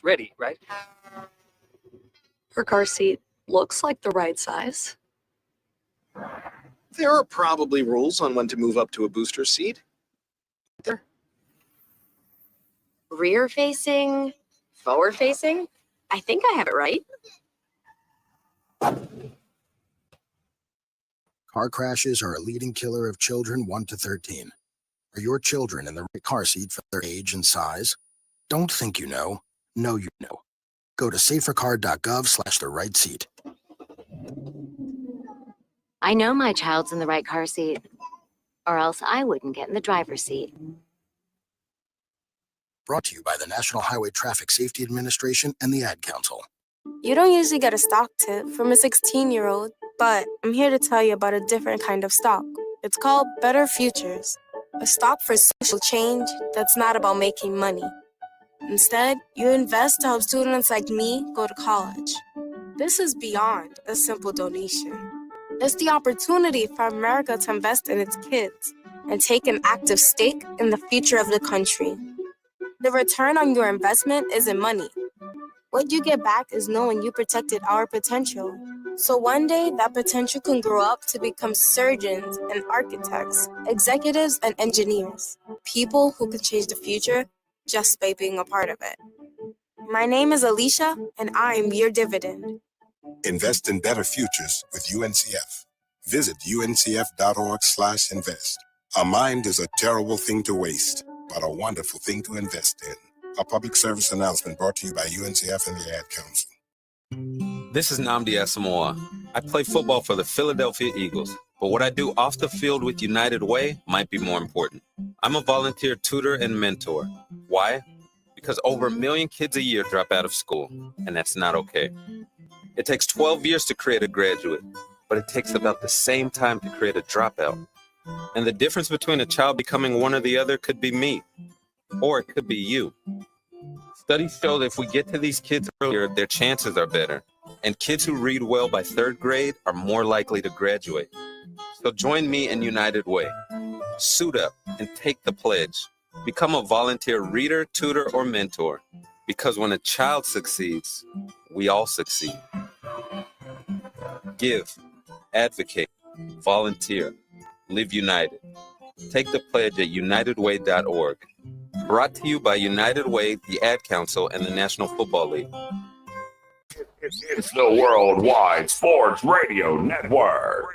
ready, right? Her car seat looks like the right size. There are probably rules on when to move up to a booster seat. There. Rear facing, forward facing. I think I have it right. Car crashes are a leading killer of children 1 to 13. Are your children in the right car seat for their age and size? Don't think you know. Know you know. Go to safercar.gov/the-right seat. I know my child's in the right car seat, or else I wouldn't get in the driver's seat. Brought to you by the National Highway Traffic Safety Administration and the Ad Council. You don't usually get a stock tip from a 16-year-old, but I'm here to tell you about a different kind of stock. It's called Better Futures, a stock for social change that's not about making money. Instead, you invest to help students like me go to college. This is beyond a simple donation. It's the opportunity for America to invest in its kids and take an active stake in the future of the country. The return on your investment isn't money. What you get back is knowing you protected our potential. So one day, that potential can grow up to become surgeons and architects, executives and engineers, people who can change the future just by being a part of it. My name is Alicia, and I'm your dividend. Invest in better futures with UNCF. Visit uncf.org/invest. A mind is a terrible thing to waste, but a wonderful thing to invest in. A public service announcement brought to you by UNCF and the Ad Council. This is Nnamdi Asamoah. I play football for the Philadelphia Eagles, but what I do off the field with United Way might be more important. I'm a volunteer tutor and mentor. Why? Because over 1 million kids a year drop out of school, and that's not okay. It takes 12 years to create a graduate, but it takes about the same time to create a dropout. And the difference between a child becoming one or the other could be me, or it could be you. Studies show that if we get to these kids earlier, their chances are better. And kids who read well by 3rd grade are more likely to graduate. So join me in United Way. Suit up and take the pledge. Become a volunteer reader, tutor, or mentor. Because when a child succeeds, we all succeed. Give, advocate, volunteer, live united. Take the pledge at unitedway.org. Brought to you by United Way, the Ad Council, and the National Football League. It's the Worldwide Sports Radio Network.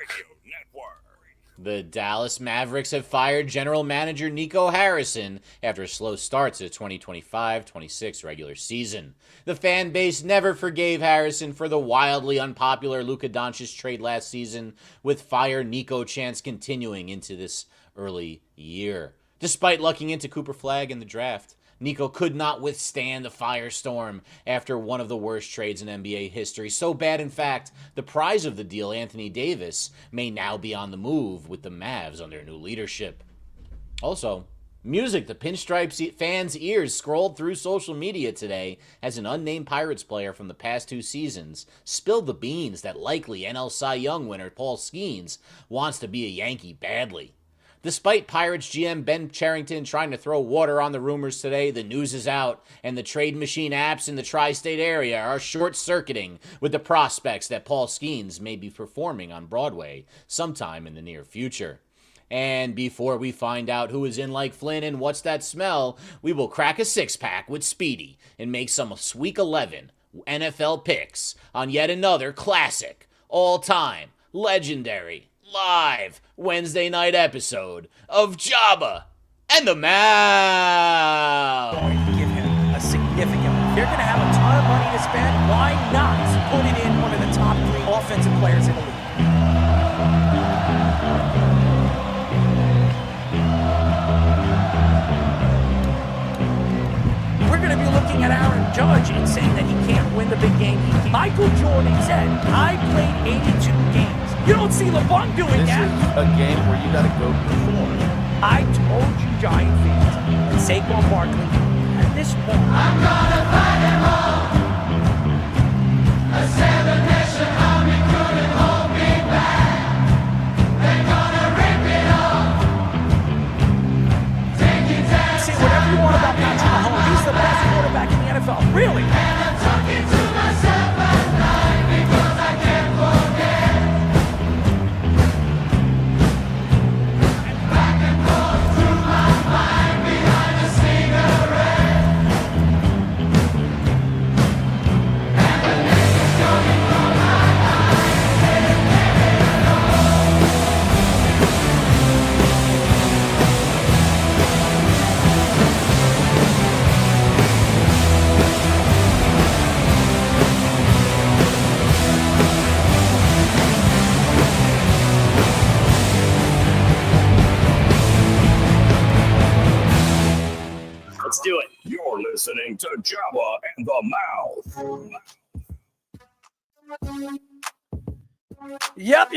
The Dallas Mavericks have fired general manager Nico Harrison after a slow start to the 2025-26 regular season. The fan base never forgave Harrison for the wildly unpopular Luka Doncic trade last season, with fire Nico chants continuing into this early year. Despite lucking into Cooper Flagg in the draft, Nico could not withstand the firestorm after one of the worst trades in NBA history. So bad, in fact, the prize of the deal, Anthony Davis, may now be on the move with the Mavs under new leadership. Also, music the Pinstripes fans' ears scrolled through social media today as an unnamed Pirates player from the past 2 seasons spilled the beans that likely NL Cy Young winner Paul Skenes wants to be a Yankee badly. Despite Pirates GM Ben Cherington trying to throw water on the rumors today, the news is out, and the trade machine apps in the tri-state area are short-circuiting with the prospects that Paul Skenes may be performing on Broadway sometime in the near future. And before we find out who is in like Flynn and what's that smell, we will crack a 6-pack with Speedy and make some Week 11 NFL picks on yet another classic, all-time, legendary, live Wednesday night episode of Jabba and the Mouth. Give him a significant. They're going to have a ton of money to spend. Why not put it in one of the top 3 offensive players in the league? We're going to be looking at Aaron Judge and saying that he can't win the big game. Michael Jordan said, I played 82 games. You don't see LeBron doing that. This is a game where you got to go perform. I told you, Giant fans, and Saquon Barkley at this point. I'm gonna fight them all. A 7-nation army couldn't hold me back. They're gonna rip it off. Say whatever you want about Patrick Dumont. He's the best quarterback in the NFL. Really? to Jabba and the Mouth. Yep.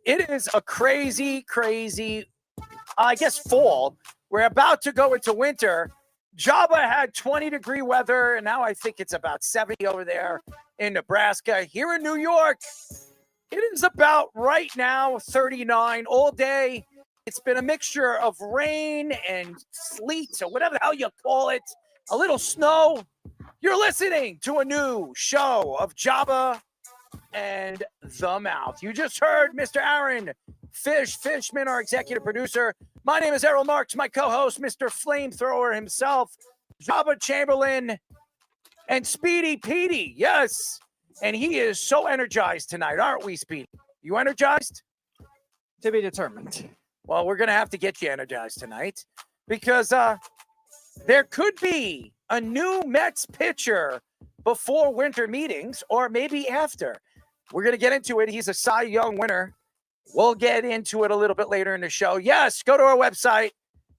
It is a crazy, I guess, fall. We're about to go into winter. Jabba had 20-degree weather, and now I think it's about 70 over there in Nebraska. Here in New York, it is about right now 39 all day. It's been a mixture of rain and sleet, or whatever the hell you call it, a little snow. You're listening to a new show of Jabba and the Mouth. You just heard Mr. Aaron Fishman, our executive producer. My name is Errol Marks, my co-host, Mr. Flamethrower himself, Jabba Chamberlain, and Speedy Petey. Yes, and he is so energized tonight, aren't we, Speedy? You energized? To be determined. Well, we're going to have to get you energized tonight because there could be a new Mets pitcher before winter meetings or maybe after. We're going to get into it. He's a Cy Young winner. We'll get into it a little bit later in the show. Yes, go to our website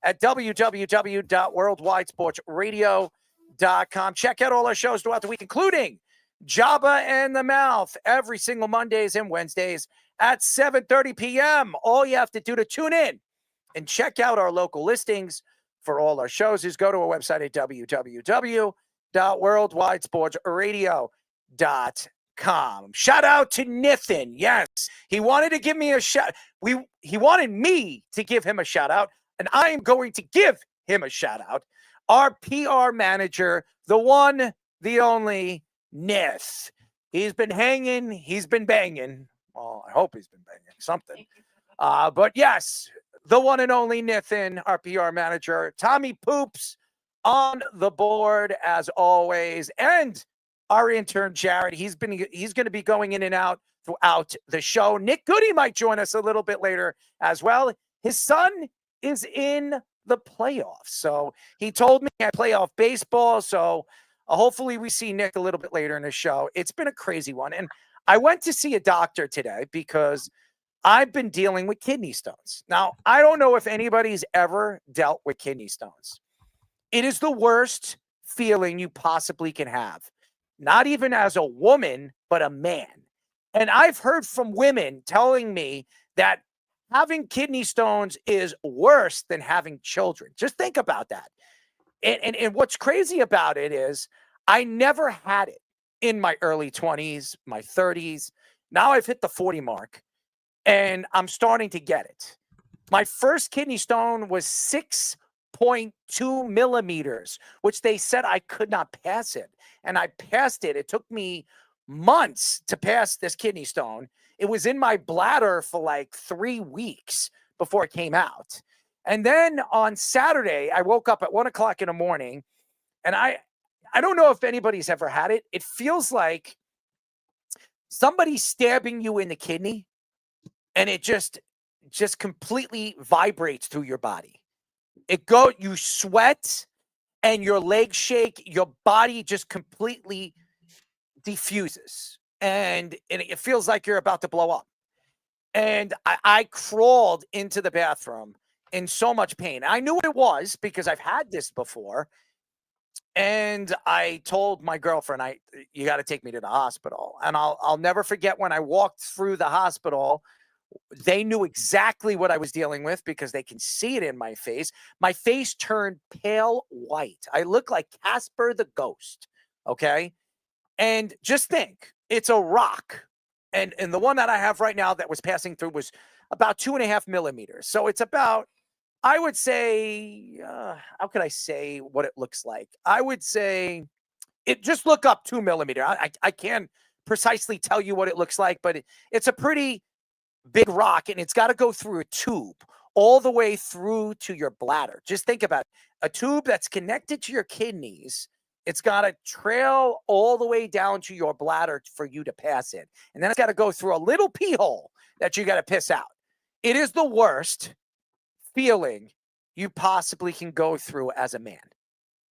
at www.worldwidesportsradio.com. Check out all our shows throughout the week, including Jabba and the Mouth every single Mondays and Wednesdays at 7:30 p.m. All you have to do to tune in and check out our local listings for all our shows is go to our website at www.worldwidesportsradio.com. Shout out to Nathan. Yes, he wanted to give me a shout. He wanted me to give him a shout out, and I am going to give him a shout out. Our PR manager, the one, the only, Nith. He's been hanging. He's been banging. Well, I hope he's been banging something. But yes, the one and only Nathan, our PR manager. Tommy Poops on the board as always, and our intern Jared. He's going to be going in and out throughout the show. Nick Goody might join us a little bit later as well. His son is in the playoffs, so he told me I playoff baseball. So hopefully we see Nick a little bit later in the show. It's been a crazy one, and I went to see a doctor today because I've been dealing with kidney stones. Now, I don't know if anybody's ever dealt with kidney stones. It is the worst feeling you possibly can have. Not even as a woman, but a man. And I've heard from women telling me that having kidney stones is worse than having children. Just think about that. And what's crazy about it is I never had it in my early 20s, my 30s. Now I've hit the 40 mark, and I'm starting to get it. My first kidney stone was 6.2 millimeters, which they said I could not pass it. And I passed it. It took me months to pass this kidney stone. It was in my bladder for like 3 weeks before it came out. And then on Saturday, I woke up at 1 o'clock in the morning, and I don't know if anybody's ever had it. It feels like somebody's stabbing you in the kidney, and it just completely vibrates through your body. You sweat, and your legs shake. Your body just completely diffuses, and it feels like you're about to blow up. And I crawled into the bathroom in so much pain. I knew what it was because I've had this before. And I told my girlfriend, you got to take me to the hospital. And I'll never forget when I walked through the hospital, they knew exactly what I was dealing with because they can see it in my face. My face turned pale white. I look like Casper the Ghost. Okay. And just think, it's a rock. And the one that I have right now that was passing through was about 2.5 millimeters. So it's about, I would say, how could I say what it looks like? I would say just look up 2 millimeter. I can't precisely tell you what it looks like, but it's a pretty big rock, and it's got to go through a tube all the way through to your bladder. Just think about it. A tube that's connected to your kidneys. It's got to trail all the way down to your bladder for you to pass it. And then it's got to go through a little pee hole that you got to piss out. It is the worst feeling you possibly can go through as a man.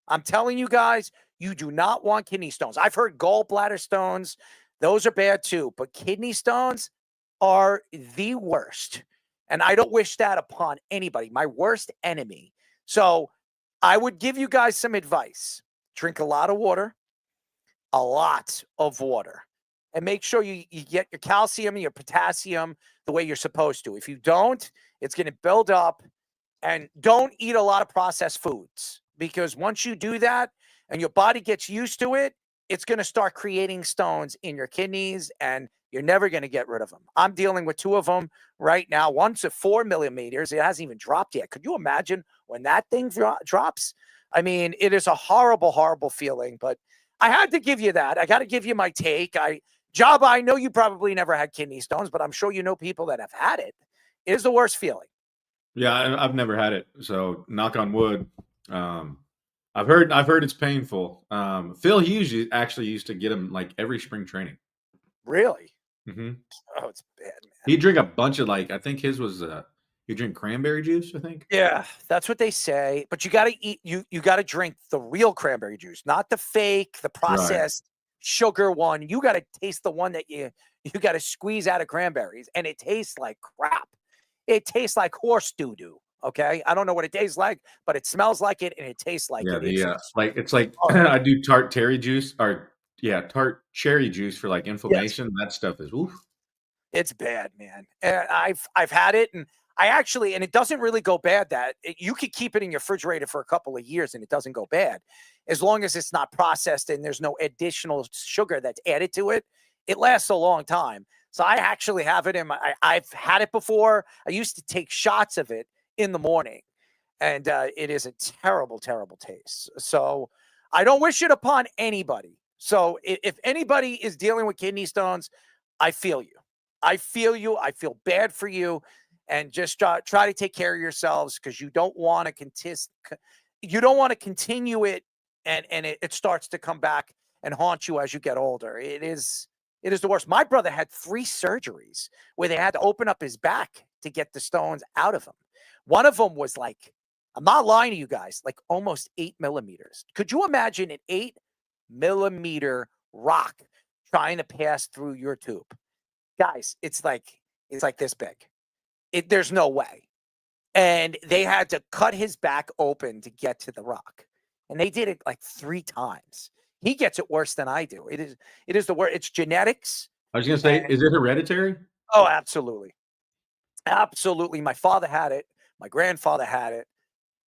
I'm telling you guys, you do not want kidney stones. I've heard gallbladder stones. Those are bad too, but kidney stones are the worst. And I don't wish that upon anybody, my worst enemy. So I would give you guys some advice. drink a lot of water, and make sure you get your calcium and your potassium the way you're supposed to. If you don't, it's going to build up. And don't eat a lot of processed foods, because once you do that and your body gets used to it, it's going to start creating stones in your kidneys, and you're never going to get rid of them. I'm dealing with 2 of them right now. One's at 4 millimeters. It hasn't even dropped yet. Could you imagine when that thing drops? I mean, it is a horrible, horrible feeling, but I had to give you that. I got to give you my take. Jabba, I know you probably never had kidney stones, but I'm sure you know people that have had it. It is the worst feeling. Yeah, I've never had it, so knock on wood. I've heard it's painful. Phil Hughes actually used to get him like every spring training. Really? Mm-hmm. Oh, it's bad, man. He'd drink a bunch of I think his was you drink cranberry juice, I think. Yeah, that's what they say. But you got to eat. You got to drink the real cranberry juice, not the fake, the processed sugar one. You got to taste the one that you got to squeeze out of cranberries, and it tastes like crap. It tastes like horse doo-doo, okay? I don't know what it tastes like, but it smells like it, and it tastes like it. It's like I do tart cherry juice tart cherry juice for like inflammation. Yes. That stuff is oof. It's bad, man. And I've had it, and and it doesn't really go bad. You could keep it in your refrigerator for a couple of years, and it doesn't go bad, as long as it's not processed and there's no additional sugar that's added to it. It lasts a long time. So I actually have it I've had it before. I used to take shots of it in the morning, and it is a terrible, terrible taste. So I don't wish it upon anybody. So if anybody is dealing with kidney stones, I feel you. I feel bad for you, and just try to take care of yourselves, because you don't want to continue it, and it starts to come back and haunt you as you get older. It is the worst. My brother had 3 surgeries where they had to open up his back to get the stones out of him. One of them was like, I'm not lying to you guys, like almost 8 millimeters. Could you imagine an 8 millimeter rock trying to pass through your tube? Guys, it's like this big. There's no way. And they had to cut his back open to get to the rock. And they did it like 3 times. He gets it worse than I do. It is the worst. It's genetics. I was going to say, is it hereditary? Oh, absolutely. Absolutely. My father had it. My grandfather had it.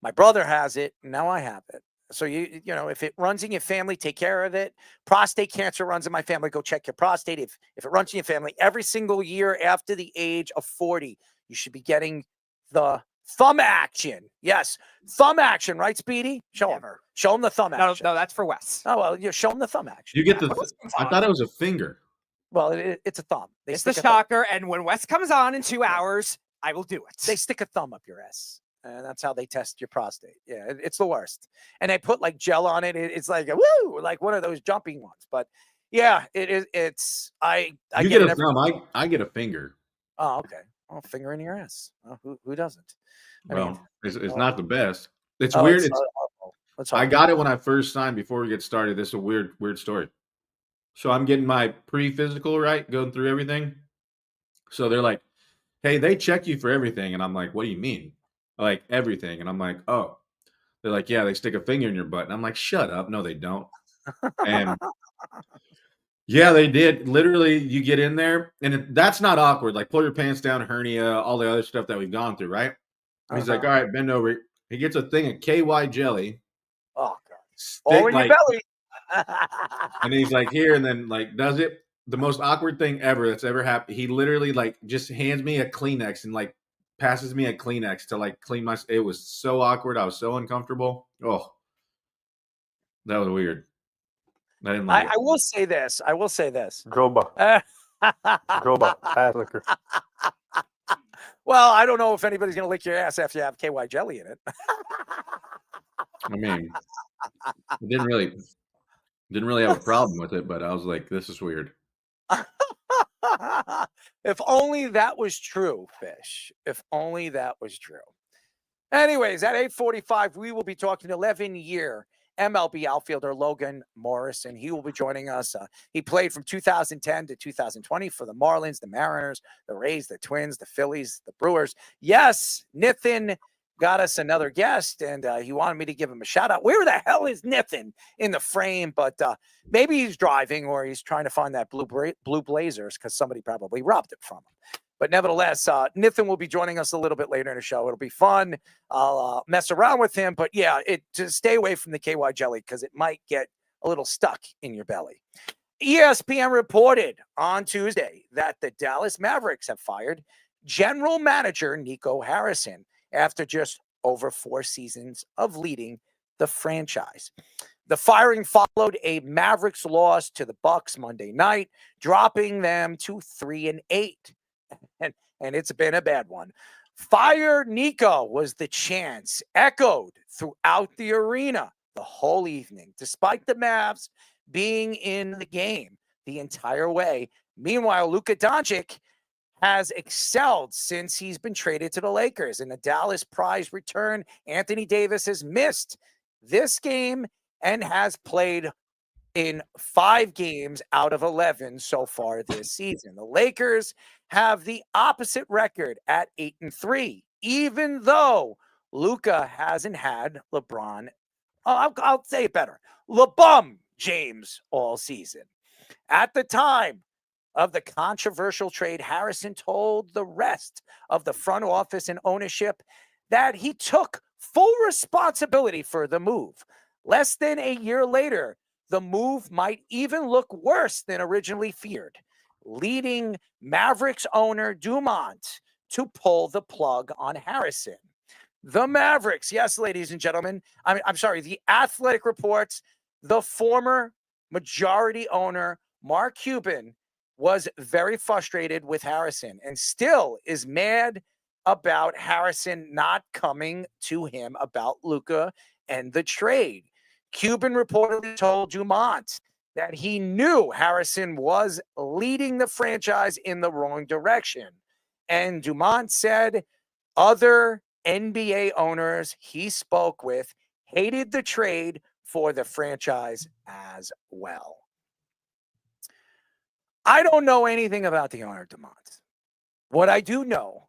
My brother has it. Now I have it. So, you know, if it runs in your family, take care of it. Prostate cancer runs in my family. Go check your prostate. If it runs in your family, every single year after the age of 40, you should be getting the thumb action. Yes. Thumb action, right, Speedy? Show him the thumb action. No, that's for Wes. Oh, well, you show him the thumb action. You get I thought it was a finger. Well, it's a thumb. It's the shocker. And when Wes comes on in 2 hours, I will do it. They stick a thumb up your ass. And that's how they test your prostate. Yeah, it's the worst. And they put like gel on it. It's like a woo, like one of those jumping ones. But yeah, it is. It's I get a thumb. I get a finger. Oh, okay. Oh, finger in your ass. Oh, who doesn't? I mean, it's not the best. It's weird. I got it when I first signed. Before we get started, this is a weird story. So I'm getting my pre-physical, right, going through everything. So they're like, "Hey, they check you for everything," and I'm like, "What do you mean?" Like everything. And I'm like, "Oh." They're like, "Yeah, they stick a finger in your butt." And I'm like, "Shut up. No, they don't." And yeah, they did. Literally, you get in there, and that's not awkward. Like, pull your pants down, hernia, all the other stuff that we've gone through, right? He's like, "All right, bend over." He gets a thing of KY jelly. Oh, God. All in your belly. And he's like, "Here," and then like does it. The most awkward thing ever that's ever happened. He literally like just hands me a Kleenex and like passes me a Kleenex to like clean my. It was so awkward. I was so uncomfortable. Oh, that was weird. I didn't like it. I will say this. Groba. Groba. Ass licker. Well, I don't know if anybody's going to lick your ass after you have KY jelly in it. I mean, I didn't really have a problem with it, but I was like, this is weird. If only that was true, Fish. If only that was true. Anyways, at 8:45, we will be talking 11-year MLB outfielder Logan Morrison. He will be joining us. He played from 2010 to 2020 for the Marlins, the Mariners, the Rays, the Twins, the Phillies, the Brewers. Yes, Nathan got us another guest, and he wanted me to give him a shout out. Where the hell is Nithin in the frame? But maybe he's driving or he's trying to find that blue Blazers because somebody probably robbed it from him. But nevertheless, Nithin will be joining us a little bit later in the show. It'll be fun. I'll mess around with him. But yeah, just stay away from the KY jelly because it might get a little stuck in your belly. ESPN reported on Tuesday that the Dallas Mavericks have fired general manager Nico Harrison after just over 4 seasons of leading the franchise. The firing followed a Mavericks loss to the Bucks Monday night, dropping them to 3-8. And it's been a bad one. Fire Nico was the chants echoed throughout the arena the whole evening, despite the Mavs being in the game the entire way. Meanwhile, Luka Doncic has excelled since he's been traded to the Lakers. In the Dallas prize return, Anthony Davis has missed this game and has played in 5 games out of 11 so far this season. The Lakers have the opposite record at 8-3, even though Luka hasn't had LeBron. I'll say it better. LeBum James all season. At the time of the controversial trade, Harrison told the rest of the front office and ownership that he took full responsibility for the move. Less than a year later, the move might even look worse than originally feared, leading Mavericks owner Dumont to pull the plug on Harrison. The Mavericks, yes, ladies and gentlemen, I'm sorry, the Athletic reports the former majority owner, Mark Cuban, was very frustrated with Harrison and still is mad about Harrison not coming to him about Luka and the trade. Cuban reportedly told Dumont that he knew Harrison was leading the franchise in the wrong direction. And Dumont said other NBA owners he spoke with hated the trade for the franchise as well. I don't know anything about the owner, Dumont. What I do know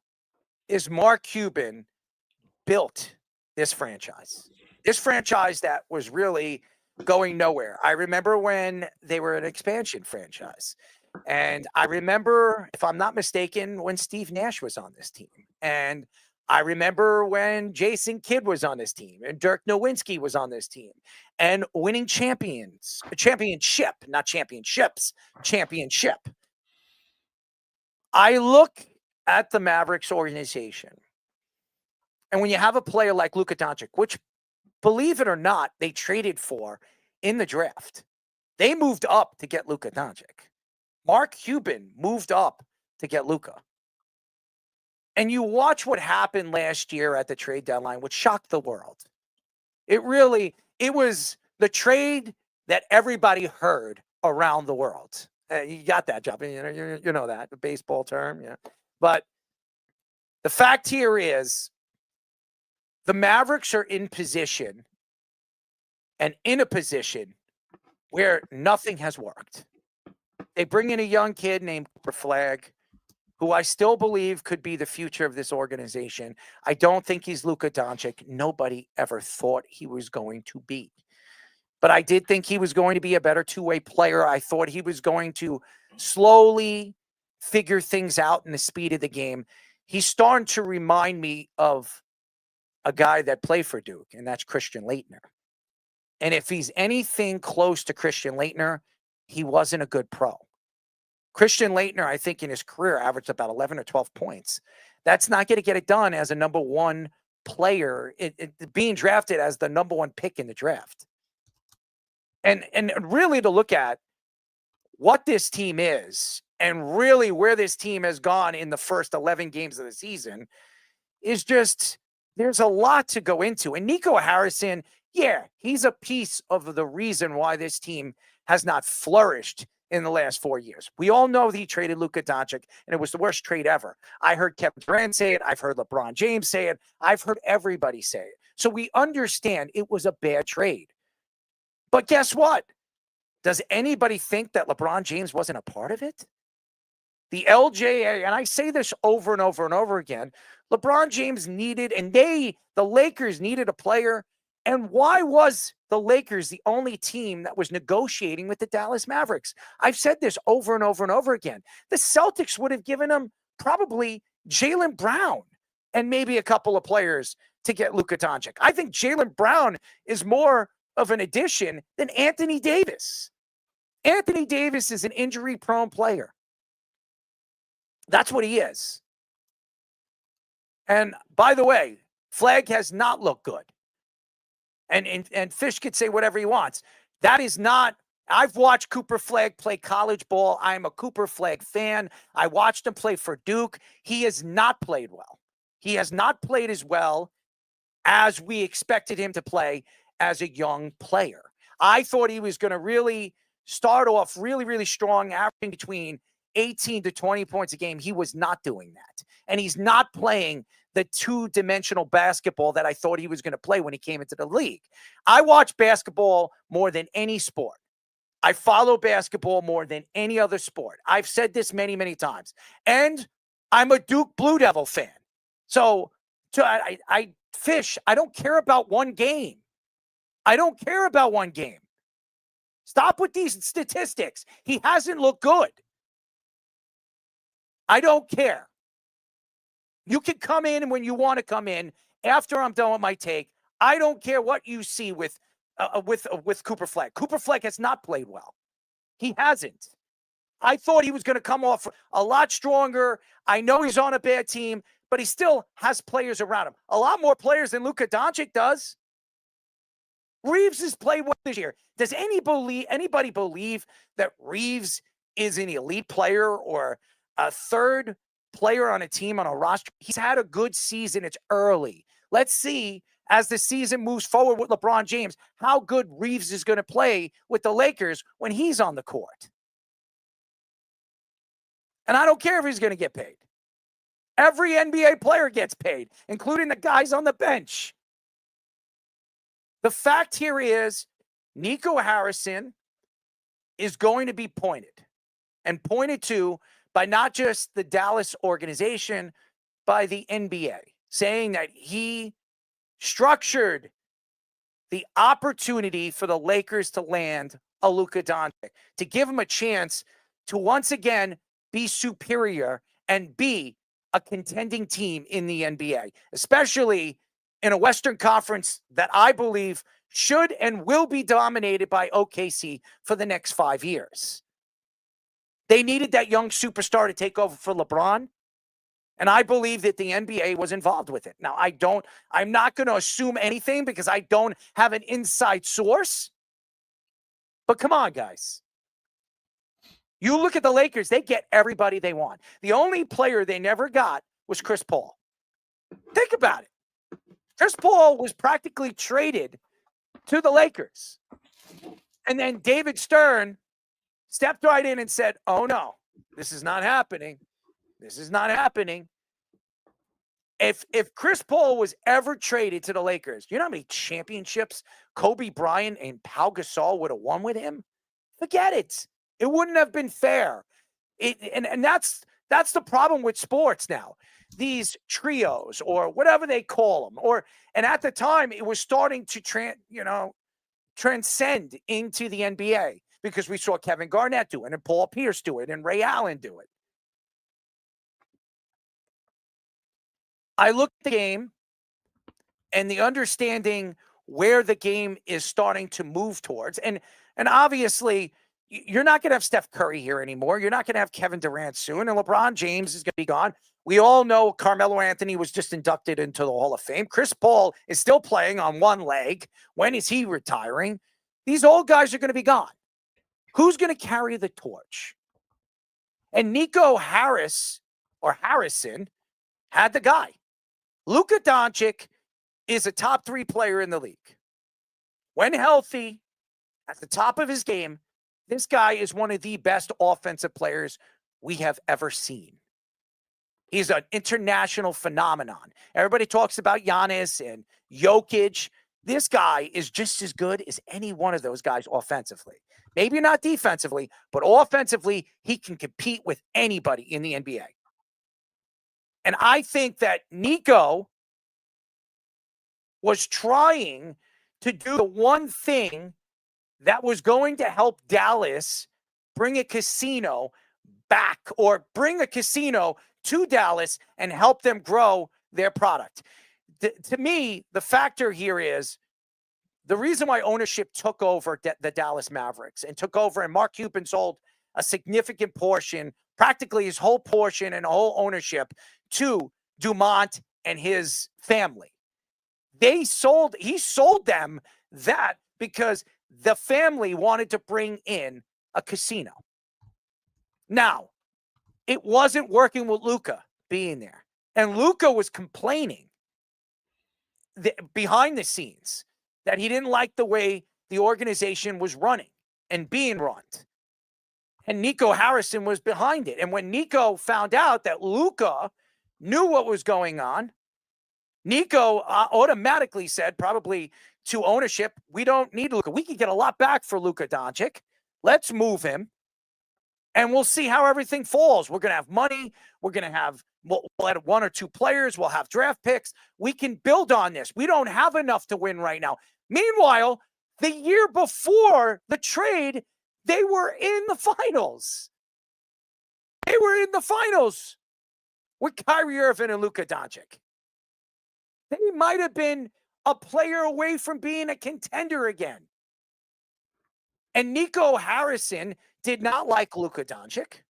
is Mark Cuban built this franchise. This franchise that was really going nowhere. I remember when they were an expansion franchise. And I remember, if I'm not mistaken, when Steve Nash was on this team. And I remember when Jason Kidd was on this team and Dirk Nowitzki was on this team and winning championship, not championships, championship. I look at the Mavericks organization, and when you have a player like Luka Doncic, which, believe it or not, they traded for in the draft, they moved up to get Luka Doncic. Mark Cuban moved up to get Luka. And you watch what happened last year at the trade deadline, which shocked the world. It was the trade that everybody heard around the world. You got that, job, you know that, the baseball term, yeah. But the fact here is the Mavericks are in position and in a position where nothing has worked. They bring in a young kid named Flag, who I still believe could be the future of this organization. I don't think he's Luka Doncic. Nobody ever thought he was going to be. But I did think he was going to be a better two-way player. I thought he was going to slowly figure things out in the speed of the game. He's starting to remind me of a guy that played for Duke, and that's Christian Laettner. And if he's anything close to Christian Laettner, he wasn't a good pro. Christian Laettner, I think, in his career averaged about 11 or 12 points. That's not going to get it done as a number one player, being drafted as the number one pick in the draft. And really to look at what this team is and really where this team has gone in the first 11 games of the season is just, there's a lot to go into. And Nico Harrison, yeah, he's a piece of the reason why this team has not flourished in the last 4 years. We all know that he traded Luka Doncic, and it was the worst trade ever. I heard Kevin Durant say it. I've heard LeBron James say it. I've heard everybody say it. So we understand it was a bad trade. But guess what? Does anybody think that LeBron James wasn't a part of it? the LJA, and I say this over and over and over again, LeBron James needed, and the Lakers needed a player. And why was the Lakers the only team that was negotiating with the Dallas Mavericks? I've said this over and over and over again. The Celtics would have given them probably Jaylen Brown and maybe a couple of players to get Luka Doncic. I think Jaylen Brown is more of an addition than Anthony Davis. Anthony Davis is an injury-prone player. That's what he is. And by the way, Flag has not looked good. And Fish could say whatever he wants. That is not, I've watched Cooper Flag play college ball. I'm a Cooper Flag fan. I watched him play for Duke. He has not played well. He has not played as well as we expected him to play as a young player. I thought he was going to really start off really, really strong, averaging between 18 to 20 points a game. He was not doing that. And he's not playing the two-dimensional basketball that I thought he was going to play when he came into the league. I watch basketball more than any sport. I follow basketball more than any other sport. I've said this many, many times. And I'm a Duke Blue Devil fan. So Fish, I don't care about one game. I don't care about one game. Stop with these statistics. He hasn't looked good. I don't care. You can come in when you want to come in after I'm done with my take. I don't care what you see with Cooper Flag. Cooper Flag has not played well. He hasn't. I thought he was going to come off a lot stronger. I know he's on a bad team, but he still has players around him. A lot more players than Luka Doncic does. Reeves has played well this year. Does anybody believe that Reeves is an elite player or a third player on a team on a roster? He's had a good season. It's early. Let's see as the season moves forward with LeBron James how good Reeves is going to play with the Lakers when he's on the court. And I don't care if he's going to get paid. Every NBA player gets paid, including the guys on the bench. The fact here is Nico Harrison is going to be pointed to by not just the Dallas organization, by the NBA, saying that he structured the opportunity for the Lakers to land a Luka Doncic, to give him a chance to once again be superior and be a contending team in the NBA, especially in a Western Conference that I believe should and will be dominated by OKC for the next 5 years. They needed that young superstar to take over for LeBron, and I believe that the NBA was involved with it. Now, I'm not going to assume anything because I don't have an inside source, but come on, guys. You look at the Lakers, they get everybody they want. The only player they never got was Chris Paul. Think about it. Chris Paul was practically traded to the Lakers. And then David Stern stepped right in and said, oh, no, this is not happening. This is not happening. If Chris Paul was ever traded to the Lakers, you know how many championships Kobe Bryant and Pau Gasol would have won with him? Forget it. It wouldn't have been fair. And that's the problem with sports now. These trios or whatever they call them, and at the time it was starting to transcend into the NBA because we saw Kevin Garnett do it and Paul Pierce do it and Ray Allen do it. I look at the game and the understanding where the game is starting to move towards, and obviously you're not going to have Steph Curry here anymore. You're not going to have Kevin Durant soon, and LeBron James is going to be gone. We all know Carmelo Anthony was just inducted into the Hall of Fame. Chris Paul is still playing on one leg. When is he retiring? These old guys are going to be gone. Who's going to carry the torch? And Nico Harrison had the guy. Luka Doncic is a top 3 player in the league. When healthy, at the top of his game, this guy is one of the best offensive players we have ever seen. He's an international phenomenon. Everybody talks about Giannis and Jokic. This guy is just as good as any one of those guys offensively. Maybe not defensively, but offensively, he can compete with anybody in the NBA. And I think that Nico was trying to do the one thing that was going to help Dallas bring a casino back, or bring a casino to Dallas and help them grow their product. To me, the factor here is the reason why ownership took over the Dallas Mavericks and took over, and Mark Cuban sold a significant portion, practically his whole portion and whole ownership, to Dumont and his family. He sold them that because the family wanted to bring in a casino. Now, it wasn't working with Luka being there. And Luka was complaining behind the scenes that he didn't like the way the organization was running and being run. And Nico Harrison was behind it. And when Nico found out that Luka knew what was going on, Nico automatically said, probably to ownership, we don't need Luka. We can get a lot back for Luka Doncic. Let's move him. And we'll see how everything falls. We're going to have money. We're going to have, we'll have one or two players. We'll have draft picks. We can build on this. We don't have enough to win right now. Meanwhile, the year before the trade, they were in the finals. They were in the finals with Kyrie Irving and Luka Doncic. They might have been a player away from being a contender again. And Nico Harrison did not like Luka Doncic.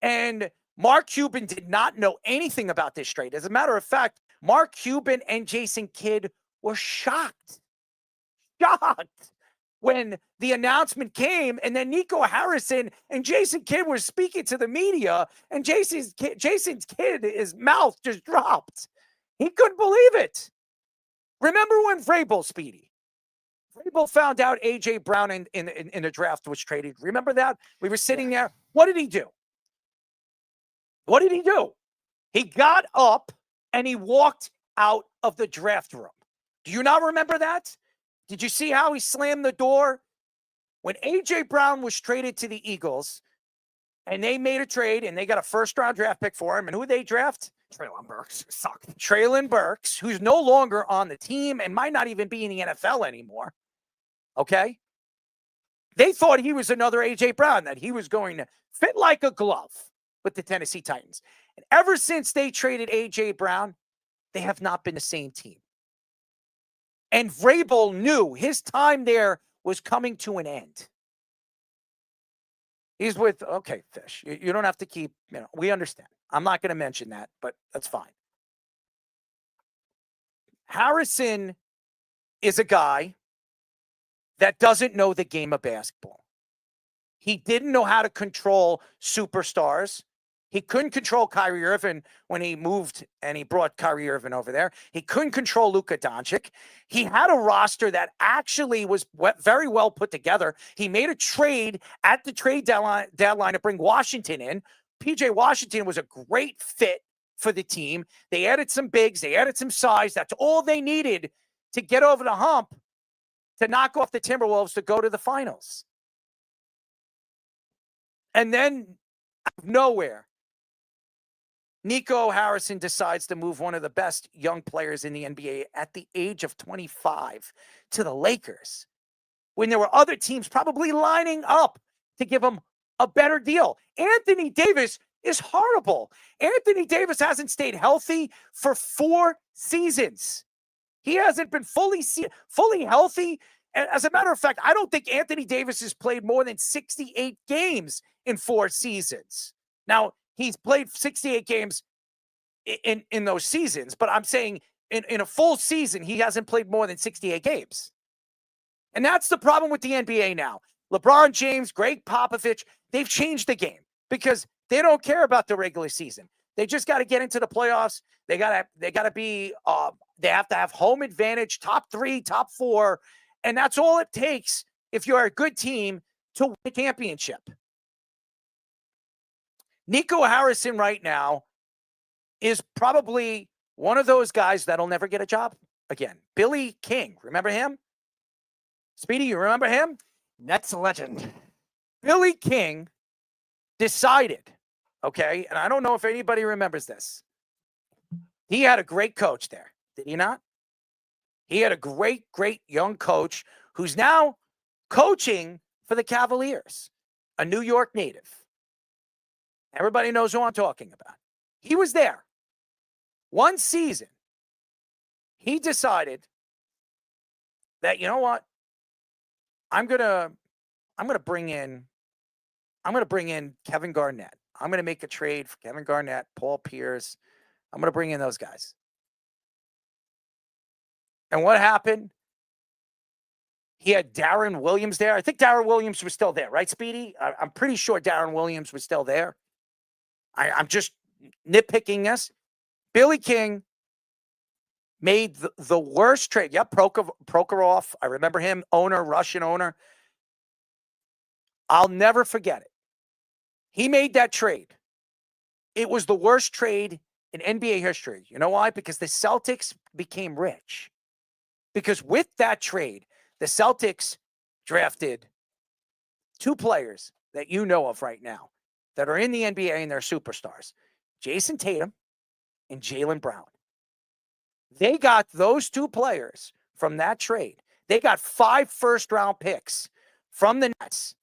And Mark Cuban did not know anything about this trade. As a matter of fact, Mark Cuban and Jason Kidd were shocked when the announcement came, and then Nico Harrison and Jason Kidd were speaking to the media, and Jason's kid, his mouth just dropped. He couldn't believe it. Remember when Vrabel, Speedy? Vrabel found out A.J. Brown in the draft was traded. Remember that? We were sitting there. What did he do? What did he do? He got up and he walked out of the draft room. Do you not remember that? Did you see how he slammed the door? When A.J. Brown was traded to the Eagles, and they made a trade, and they got a first-round draft pick for him, and who did they draft? Treylon Burks. Treylon Burks, who's no longer on the team and might not even be in the NFL anymore. Okay? They thought he was another A.J. Brown, that he was going to fit like a glove with the Tennessee Titans. And ever since they traded A.J. Brown, they have not been the same team. And Vrabel knew his time there was coming to an end. He's with, okay, Fish, you don't have to keep, we understand. I'm not going to mention that, but that's fine. Harrison is a guy that doesn't know the game of basketball. He didn't know how to control superstars. He couldn't control Kyrie Irving when he moved and he brought Kyrie Irving over there. He couldn't control Luka Doncic. He had a roster that actually was very well put together. He made a trade at the trade deadline to bring Washington in. PJ Washington was a great fit for the team. They added some bigs. They added some size. That's all they needed to get over the hump to knock off the Timberwolves to go to the finals. And then out of nowhere, Nico Harrison decides to move one of the best young players in the NBA at the age of 25 to the Lakers, when there were other teams probably lining up to give him a better deal. Anthony Davis is horrible. Anthony Davis hasn't stayed healthy for 4 seasons. He hasn't been fully healthy. As a matter of fact, I don't think Anthony Davis has played more than 68 games in 4 seasons. Now, he's played 68 games in those seasons, but I'm saying in a full season, he hasn't played more than 68 games. And that's the problem with the NBA now. LeBron James, Greg Popovich, they've changed the game because they don't care about the regular season. They just got to get into the playoffs. They got to be, they have to have home advantage, top 3, top 4. And that's all it takes if you're a good team to win a championship. Nico Harrison right now is probably one of those guys that'll never get a job. again. Billy King, remember him? Speedy, you remember him? Nets legend. Billy King decided, okay, and I don't know if anybody remembers this. He had a great coach there, did he not? He had a great young coach who's now coaching for the Cavaliers, a New York native. Everybody knows who I'm talking about. He was there. One season, he decided that, you know what? I'm gonna bring in Kevin Garnett. I'm gonna make a trade for Kevin Garnett, Paul Pierce. I'm gonna bring in those guys. And what happened? He had Darren Williams there. I think Darren Williams was still there, right, Speedy? I'm pretty sure Darren Williams was still there. I'm just nitpicking this. Billy King made the worst trade. Yep, Prokhorov. I remember him, Russian owner. I'll never forget it. He made that trade. It was the worst trade in NBA history. You know why? Because the Celtics became rich. Because with that trade, the Celtics drafted 2 players that you know of right now that are in the NBA and they're superstars. Jason Tatum and Jaylen Brown. They got those 2 players from that trade. They got 5 first-round picks from the Nets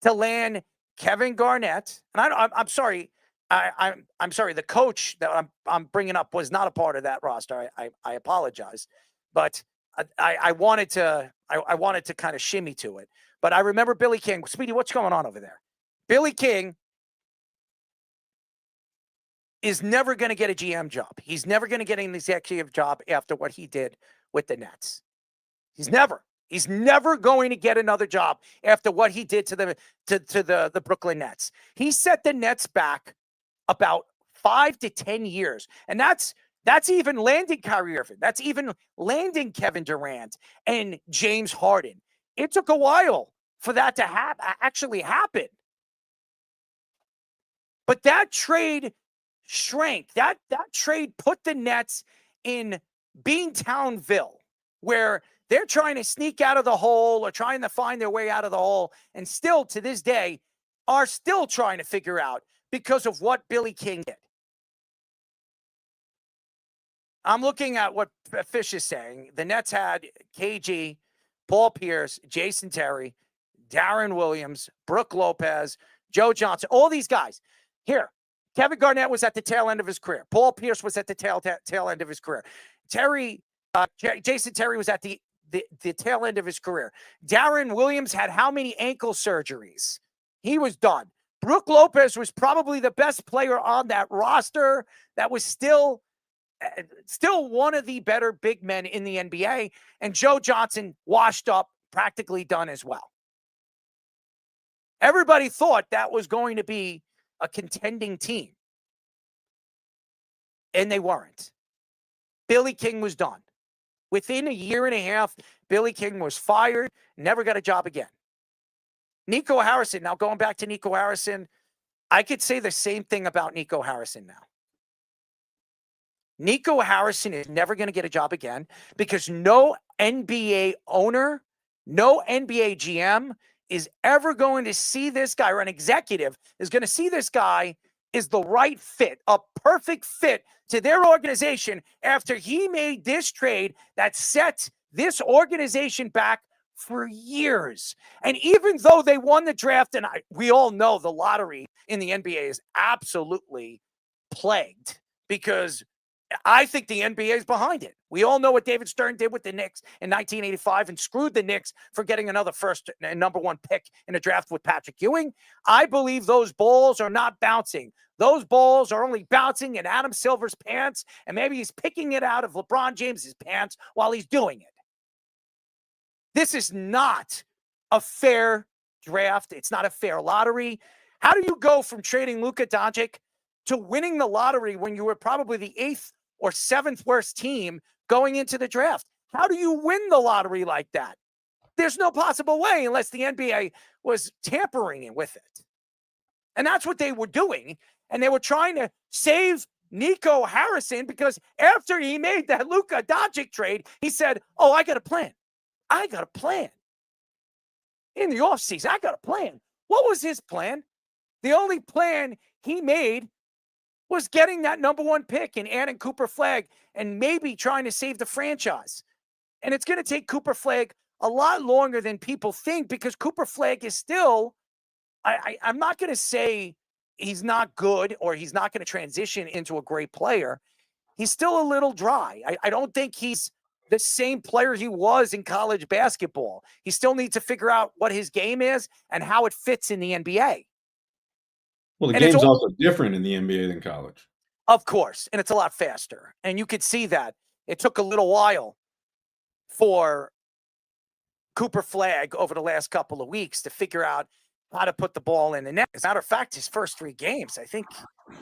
to land Kevin Garnett. And I'm sorry. I'm sorry. The coach that I'm bringing up was not a part of that roster. I apologize, but I wanted to kind of shimmy to it. But I remember Billy King. Speedy, what's going on over there? Billy King is never going to get a GM job. He's never going to get an executive job after what he did with the Nets. He's never going to get another job after what he did to the Brooklyn Nets. He set the Nets back about 5 to 10 years. And that's even landing Kyrie Irving. That's even landing Kevin Durant and James Harden. It took a while for that to actually happen. But that trade shrank. That trade put the Nets in Beantownville, where they're trying to sneak out of the hole or trying to find their way out of the hole, and still to this day are still trying to figure out because of what Billy King did. I'm looking at what Fish is saying. The Nets had KG, Paul Pierce, Jason Terry, Darren Williams, Brook Lopez, Joe Johnson, all these guys. Here, Kevin Garnett was at the tail end of his career. Paul Pierce was at the tail end of his career. Jason Terry was at the tail end of his career. Darren Williams had how many ankle surgeries? He was done. Brook Lopez was probably the best player on that roster that was still one of the better big men in the NBA. And Joe Johnson washed up, practically done as well. Everybody thought that was going to be a contending team. And they weren't. Billy King was done. Within a year and a half, Billy King was fired, never got a job again. Nico Harrison, now going back to Nico Harrison, I could say the same thing about Nico Harrison now. Nico Harrison is never going to get a job again because no NBA owner, no NBA GM is ever going to see this guy, or an executive is going to see this guy is the right fit, a perfect fit to their organization after he made this trade that set this organization back for years. And even though they won the draft, and we all know the lottery in the NBA is absolutely plagued because I think the NBA is behind it. We all know what David Stern did with the Knicks in 1985 and screwed the Knicks for getting another first and number 1 pick in a draft with Patrick Ewing. I believe those balls are not bouncing. Those balls are only bouncing in Adam Silver's pants, and maybe he's picking it out of LeBron James's pants while he's doing it. This is not a fair draft. It's not a fair lottery. How do you go from trading Luka Doncic to winning the lottery when you were probably the 8th or 7th worst team going into the draft? How do you win the lottery like that? There's no possible way unless the NBA was tampering with it. And that's what they were doing. And they were trying to save Nico Harrison, because after he made that Luka Doncic trade, he said, oh, I got a plan. I got a plan. In the offseason, I got a plan. What was his plan? The only plan he made was getting that number 1 pick and adding Cooper Flagg and maybe trying to save the franchise. And it's going to take Cooper Flagg a lot longer than people think, because Cooper Flagg is still, I'm not going to say he's not good or he's not going to transition into a great player. He's still a little dry. I don't think he's the same player he was in college basketball. He still needs to figure out what his game is and how it fits in the NBA. Well, the game's also different in the NBA than college. Of course, and it's a lot faster. And you could see that. It took a little while for Cooper Flagg over the last couple of weeks to figure out how to put the ball in the net. As a matter of fact, his first 3 games, I think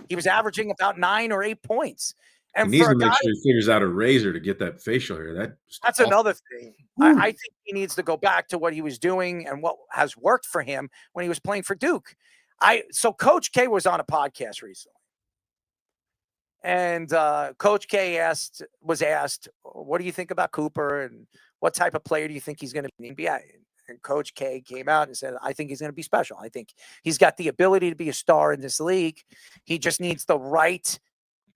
he was averaging about 9 or 8 points. And he needs to make sure he figures out a razor to get that facial hair. That's another thing. I think he needs to go back to what he was doing and what has worked for him when he was playing for Duke. So Coach K was on a podcast recently. And Coach K was asked, what do you think about Cooper and what type of player do you think he's going to be in the NBA? And Coach K came out and said, I think he's going to be special. I think he's got the ability to be a star in this league. He just needs the right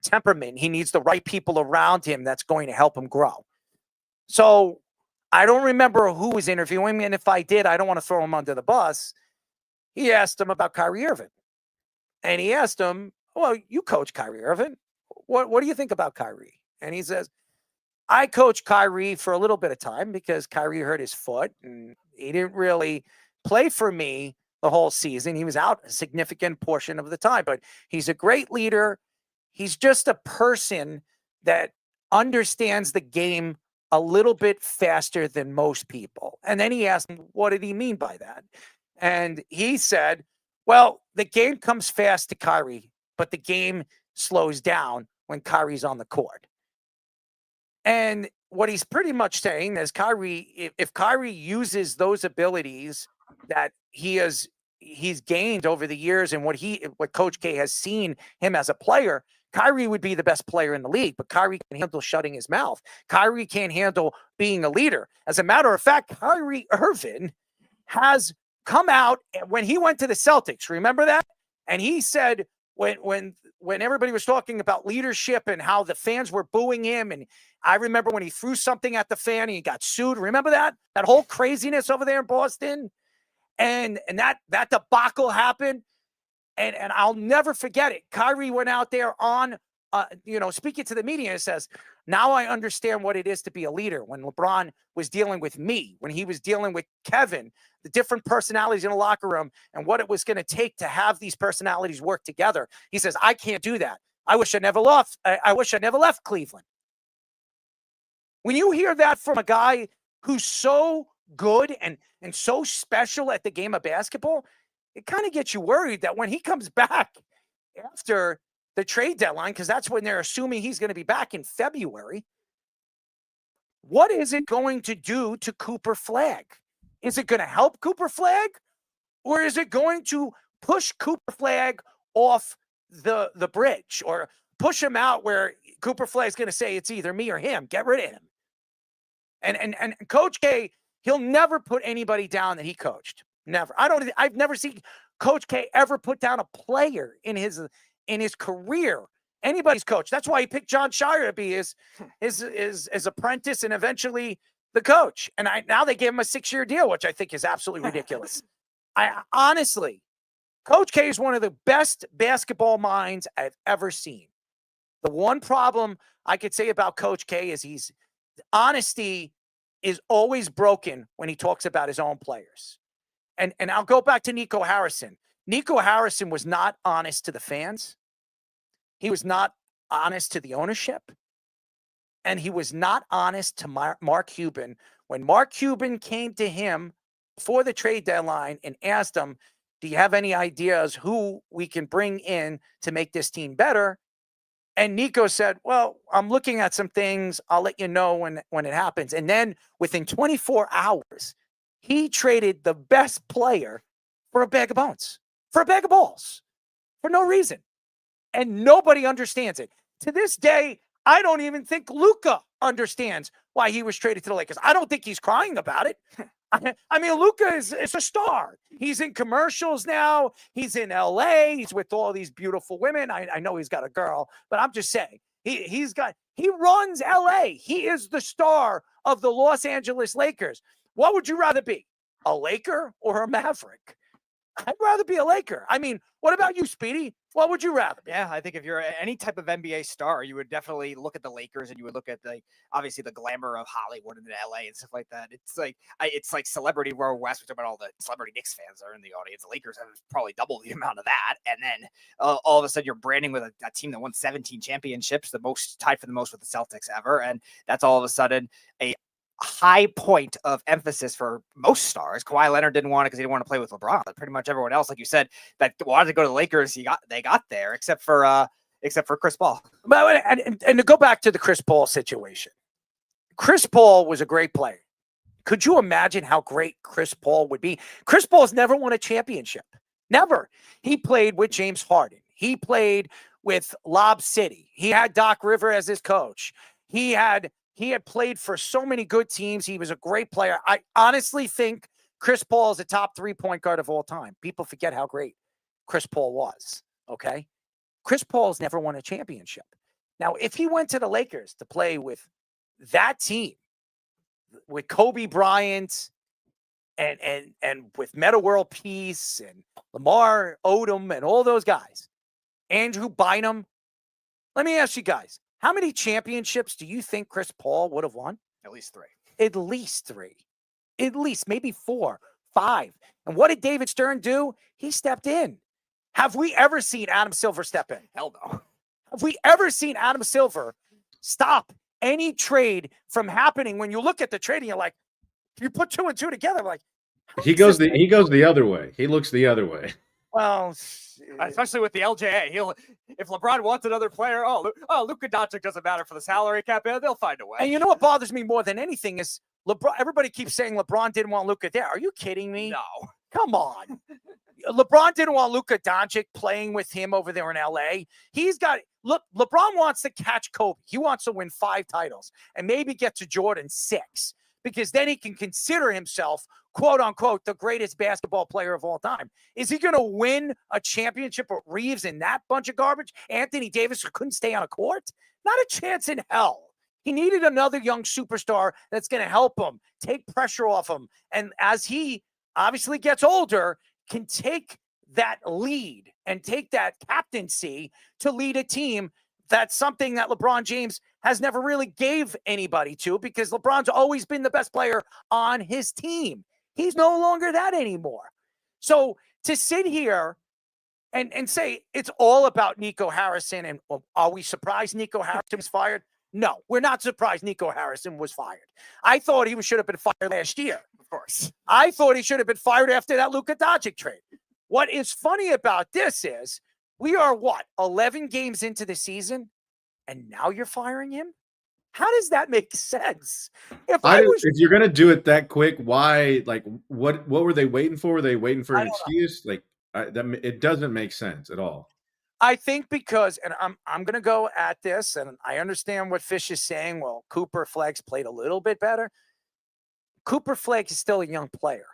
temperament. He needs the right people around him that's going to help him grow. So I don't remember who was interviewing me, and if I did, I don't want to throw him under the bus. He asked him about Kyrie Irving. And he asked him, well, you coach Kyrie Irving. What do you think about Kyrie? And he says, I coached Kyrie for a little bit of time because Kyrie hurt his foot and he didn't really play for me the whole season. He was out a significant portion of the time, but he's a great leader. He's just a person that understands the game a little bit faster than most people. And then he asked him, what did he mean by that? And he said, well, the game comes fast to Kyrie, but the game slows down when Kyrie's on the court. And what he's pretty much saying is Kyrie, if Kyrie uses those abilities that he's gained over the years and what Coach K has seen him as a player, Kyrie would be the best player in the league, but Kyrie can handle shutting his mouth. Kyrie can't handle being a leader. As a matter of fact, Kyrie Irving has come out when he went to the Celtics. Remember that? And he said when everybody was talking about leadership and how the fans were booing him, and I remember when he threw something at the fan and he got sued. Remember that? That whole craziness over there in Boston? And that debacle happened. And I'll never forget it. Kyrie went out there on, speaking to the media and says, now I understand what it is to be a leader. When LeBron was dealing with me, when he was dealing with Kevin, the different personalities in the locker room and what it was going to take to have these personalities work together. He says, I can't do that. I wish I never left Cleveland. When you hear that from a guy who's so good and so special at the game of basketball, it kind of gets you worried that when he comes back after the trade deadline, because that's when they're assuming he's going to be back in February, what is it going to do to Cooper Flagg? Is it going to help Cooper Flagg, or is it going to push Cooper Flagg off the bridge or push him out where Cooper Flagg's going to say it's either me or him, get rid of him? And Coach K, he'll never put anybody down that he coached. Never. I've never seen Coach K ever put down a player in his career. Anybody's coach. That's why he picked John Shire to be his apprentice and eventually the coach. And now they gave him a 6-year deal, which I think is absolutely ridiculous. Honestly, Coach K is one of the best basketball minds I've ever seen. The one problem I could say about Coach K is honesty is always broken when he talks about his own players. And I'll go back to Nico Harrison. Nico Harrison was not honest to the fans. He was not honest to the ownership. And he was not honest to Mark Cuban. When Mark Cuban came to him before the trade deadline and asked him, do you have any ideas who we can bring in to make this team better? And Nico said, well, I'm looking at some things. I'll let you know when it happens. And then within 24 hours, he traded the best player for a bag of bones, for a bag of balls, for no reason. And nobody understands it. to this day, I don't even think Luka understands why he was traded to the Lakers. I don't think he's crying about it. I mean, Luka is a star. He's in commercials now. He's in LA. He's with all these beautiful women. I know he's got a girl, but I'm just saying he runs LA. He is the star of the Los Angeles Lakers. What would you rather be, a Laker or a Maverick? I'd rather be a Laker. I mean, what about you, Speedy? What would you rather be? Yeah, I think if you're any type of NBA star, you would definitely look at the Lakers and you would look at obviously the glamour of Hollywood and LA and stuff like that. It's like celebrity Row West. We're talking about all the celebrity Knicks fans are in the audience. The Lakers have probably double the amount of that. And then all of a sudden you're branding with a team that won 17 championships, tied for the most with the Celtics ever. And that's all of a sudden a high point of emphasis for most stars. Kawhi Leonard didn't want it because he didn't want to play with LeBron. But pretty much everyone else, like you said, that wanted to go to the Lakers, they got there, except for Chris Paul. But and to go back to the Chris Paul situation, Chris Paul was a great player. Could you imagine how great Chris Paul would be? Chris Paul's never won a championship. Never. He played with James Harden. He played with Lob City. He had Doc River as his coach. He had played for so many good teams. He was a great player. I honestly think Chris Paul is a top 3 point guard of all time. People forget how great Chris Paul was, okay? Chris Paul's never won a championship. Now, if he went to the Lakers to play with that team, with Kobe Bryant and with Metta World Peace and Lamar Odom and all those guys, Andrew Bynum, let me ask you guys, how many championships do you think Chris Paul would have won? At least 3. At least 3. At least, maybe 4, 5. And what did David Stern do? He stepped in. Have we ever seen Adam Silver step in? Hell no. Have we ever seen Adam Silver stop any trade from happening? When you look at the trade and you're like, you put 2 and 2 together, like he goes the other way. He looks the other way. Well, especially with the LJA, if LeBron wants another player, Luka Doncic doesn't matter for the salary cap. They'll find a way. And you know what bothers me more than anything is LeBron. Everybody keeps saying LeBron didn't want Luka there. Are you kidding me? No. Come on. LeBron didn't want Luka Doncic playing with him over there in LA. LeBron wants to catch Kobe. He wants to win 5 titles and maybe get to Jordan 6, because then he can consider himself, quote unquote, the greatest basketball player of all time. Is he going to win a championship with Reeves and that bunch of garbage? Anthony Davis couldn't stay on a court? Not a chance in hell. He needed another young superstar that's going to help him, take pressure off him. And as he obviously gets older, can take that lead and take that captaincy to lead a team. That's something that LeBron James has never really gave anybody to, because LeBron's always been the best player on his team. He's no longer that anymore. So to sit here and say it's all about Nico Harrison and are we surprised Nico Harrison was fired? No, we're not surprised Nico Harrison was fired. I thought he should have been fired last year. Of course. I thought he should have been fired after that Luka Doncic trade. What is funny about this is we are 11 games into the season, and now you're firing him? How does that make sense? If you're gonna do it that quick, why? Like, what were they waiting for? Were they waiting for an excuse? Like, it doesn't make sense at all. I think because, and I'm going to go at this, and I understand what Fish is saying. Well, Cooper Flex played a little bit better. Cooper Flex is still a young player.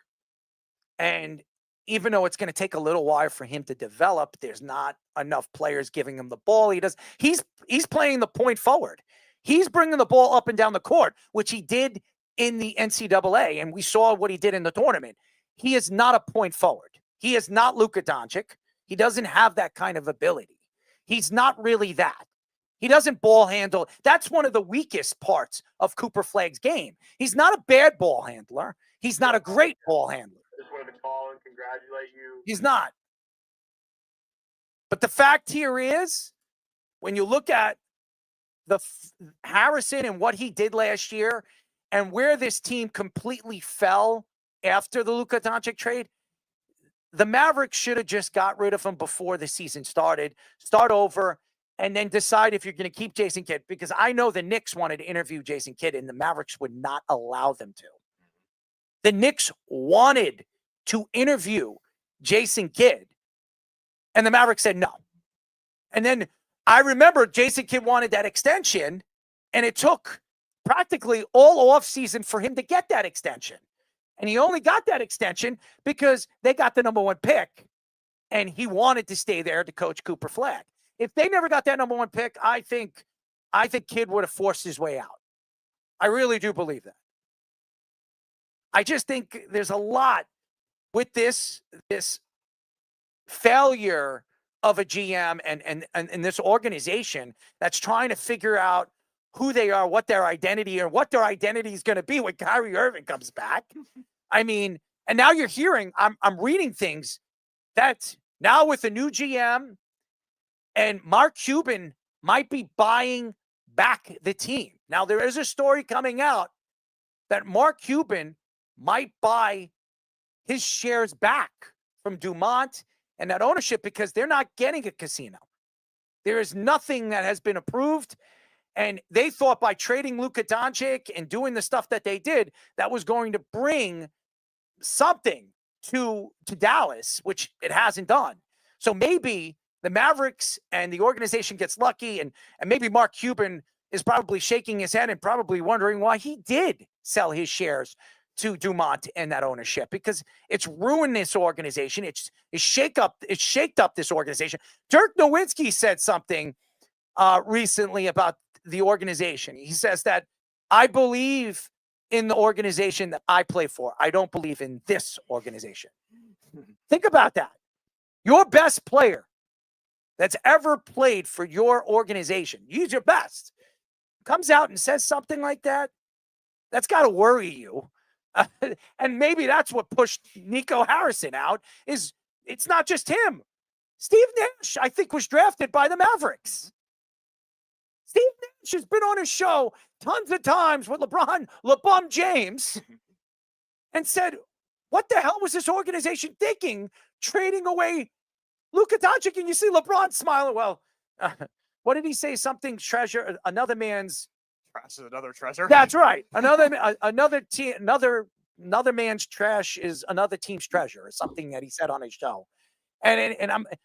And even though it's going to take a little while for him to develop, there's not enough players giving him the ball. He's playing the point forward. He's bringing the ball up and down the court, which he did in the NCAA, and we saw what he did in the tournament. He is not a point forward. He is not Luka Doncic. He doesn't have that kind of ability. He's not really that. He doesn't ball handle. That's one of the weakest parts of Cooper Flagg's game. He's not a bad ball handler. He's not a great ball handler. Just wanted to call and congratulate you. He's not. But the fact here is, when you look at the Harrison and what he did last year and where this team completely fell after the Luka Doncic trade, the Mavericks should have just got rid of him before the season started, start over, and then decide if you're going to keep Jason Kidd. Because I know the Knicks wanted to interview Jason Kidd, and the Mavericks would not allow them to. The Knicks wanted to interview Jason Kidd, and the Mavericks said no. And then I remember Jason Kidd wanted that extension, and it took practically all offseason for him to get that extension. And he only got that extension because they got the number 1 pick, and he wanted to stay there to coach Cooper Flagg. If they never got that number 1 pick, I think Kidd would have forced his way out. I really do believe that. I just think there's a lot with this failure of a GM and this organization that's trying to figure out who they are, what their identity, or what their identity is going to be when Kyrie Irving comes back. I mean, and now you're hearing, I'm reading things that now with the new GM and Mark Cuban might be buying back the team. Now, there is a story coming out that Mark Cuban might buy his shares back from Dumont and that ownership because they're not getting a casino. There is nothing that has been approved. And they thought by trading Luka Doncic and doing the stuff that they did, that was going to bring something to Dallas, which it hasn't done. So maybe the Mavericks and the organization gets lucky, and maybe Mark Cuban is probably shaking his head and probably wondering why he did sell his shares to Dumont and that ownership, because it's ruined this organization. It's shaked up this organization. Dirk Nowitzki said something recently about the organization. He says that I believe in the organization that I play for. I don't believe in this organization. Think about that. Your best player that's ever played for your organization, he's your best, comes out and says something like that, that's got to worry you. And maybe that's what pushed Nico Harrison out, is it's not just him. Steve Nash, I think, was drafted by the Mavericks. Steve Nash has been on his show tons of times with LeBron James and said, what the hell was this organization thinking trading away Luka Doncic? And you see LeBron smiling. Well, what did he say? Something treasure, another man's trash is another treasure. That's right. Another man's trash is another team's treasure, or something that he said on his show. And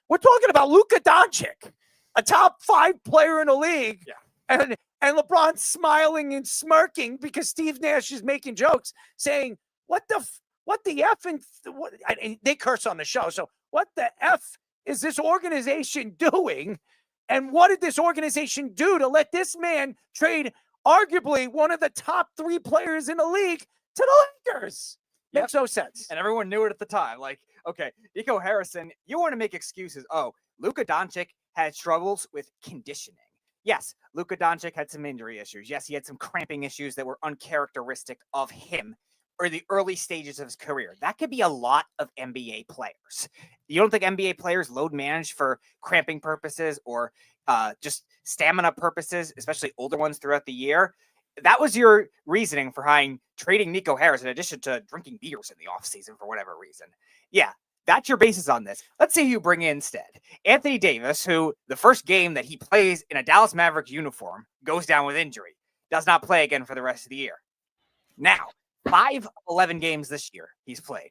we're talking about Luka Doncic, a top 5 player in the league. Yeah. And LeBron smiling and smirking because Steve Nash is making jokes saying, what the F, and they curse on the show. So what the F is this organization doing? And what did this organization do to let this man trade arguably one of the top 3 players in the league to the Lakers? Makes no sense. And everyone knew it at the time. Like, okay, Nico Harrison, you want to make excuses. Oh, Luka Doncic had struggles with conditioning. Yes, Luka Doncic had some injury issues. Yes, he had some cramping issues that were uncharacteristic of him or the early stages of his career. That could be a lot of NBA players. You don't think NBA players load manage for cramping purposes or just stamina purposes, especially older ones throughout the year? That was your reasoning for trading Nico Harris in addition to drinking beers in the offseason for whatever reason. Yeah, that's your basis on this. Let's say you bring in instead Anthony Davis, who the first game that he plays in a Dallas Mavericks uniform goes down with injury, does not play again for the rest of the year. Now, 5 of 11 games this year he's played.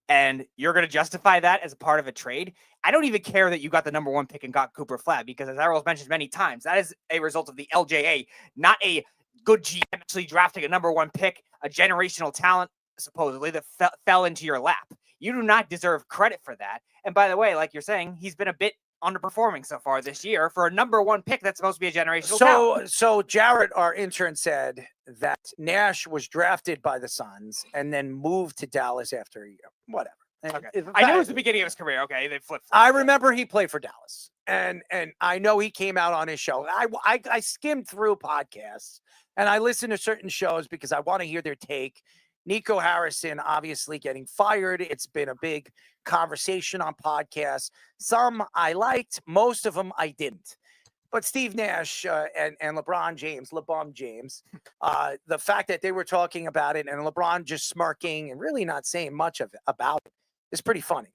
And you're going to justify that as a part of a trade? I don't even care that you got the number 1 pick and got Cooper Flagg, because as Errol's mentioned many times, that is a result of the LJA, not a good GM actually drafting a number 1 pick, a generational talent, supposedly, that fell into your lap. You do not deserve credit for that. And by the way, like you're saying, he's been a bit underperforming so far this year for a number 1 pick that's supposed to be a generational talent. So Jarrett, our intern, said that Nash was drafted by the Suns and then moved to Dallas after a year. Whatever. Okay. I knew it was the beginning of his career. Okay, they flipped. I remember he played for Dallas, and I know he came out on his show. I skimmed through podcasts and I listen to certain shows because I want to hear their take. Nico Harrison obviously getting fired. It's been a big conversation on podcasts. Some I liked, most of them I didn't. But Steve Nash and LeBron James, the fact that they were talking about it and LeBron just smirking and really not saying much about it is pretty funny.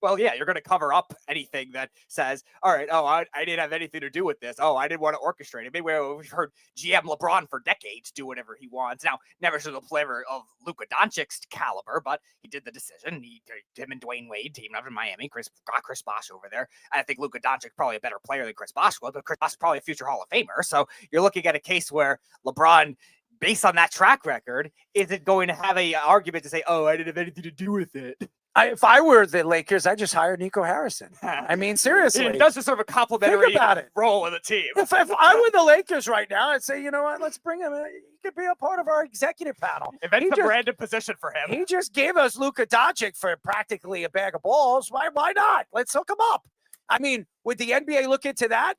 Well, yeah, you're going to cover up anything that says, all right, oh, I didn't have anything to do with this. Oh, I didn't want to orchestrate it. Maybe we've heard GM LeBron for decades do whatever he wants. Now, never to the player of Luka Doncic's caliber, but he did the decision. Him and Dwayne Wade teamed up in Miami. Got Chris Bosh over there. I think Luka Doncic probably a better player than Chris Bosh was, but Chris Bosh is probably a future Hall of Famer. So you're looking at a case where LeBron, based on that track record, isn't going to have an argument to say, oh, I didn't have anything to do with it. If I were the Lakers, I just hired Nico Harrison. I mean, seriously. It does deserve a complimentary role in the team. If I were the Lakers right now, I'd say, you know what, let's bring him in. He could be a part of our executive panel. If it's a branded position for him. He just gave us Luka Doncic for practically a bag of balls. Why not? Let's hook him up. I mean, would the NBA look into that?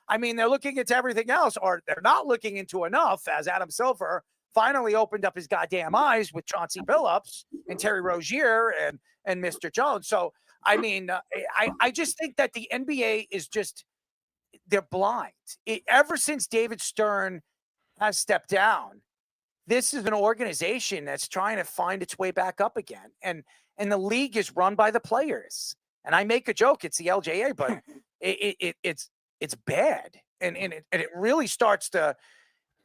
I mean, they're looking into everything else, or they're not looking into enough, as Adam Silver finally opened up his goddamn eyes with Chauncey Billups and Terry Rozier and Mr. Jones. So, I mean, I just think that the NBA is just, they're blind. Ever since David Stern has stepped down, this is an organization that's trying to find its way back up again. And the league is run by the players. And I make a joke, it's the LJA, but it's bad. And it really starts to,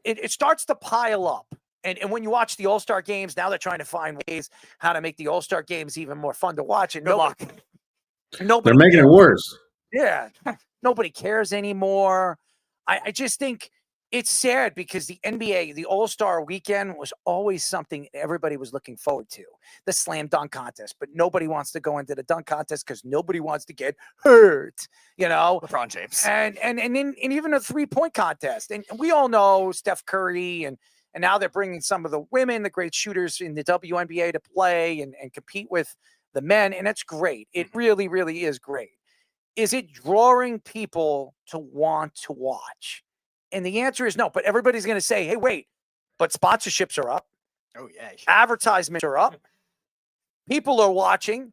it starts to pile up. And when you watch the All-Star games, now they're trying to find ways how to make the All-Star games even more fun to watch. And Good luck. They're making it worse. Yeah. Nobody cares anymore. I just think it's sad because the NBA, the All-Star weekend was always something everybody was looking forward to. The slam dunk contest, but nobody wants to go into the dunk contest because nobody wants to get hurt, you know? LeBron James. And even a three-point contest. And we all know Steph Curry and now they're bringing some of the women, the great shooters in the WNBA to play and compete with the men. And that's great. It really, really is great. Is it drawing people to want to watch? And the answer is no. But everybody's going to say, hey, wait, but sponsorships are up. Oh, yeah. Advertisements are up. People are watching.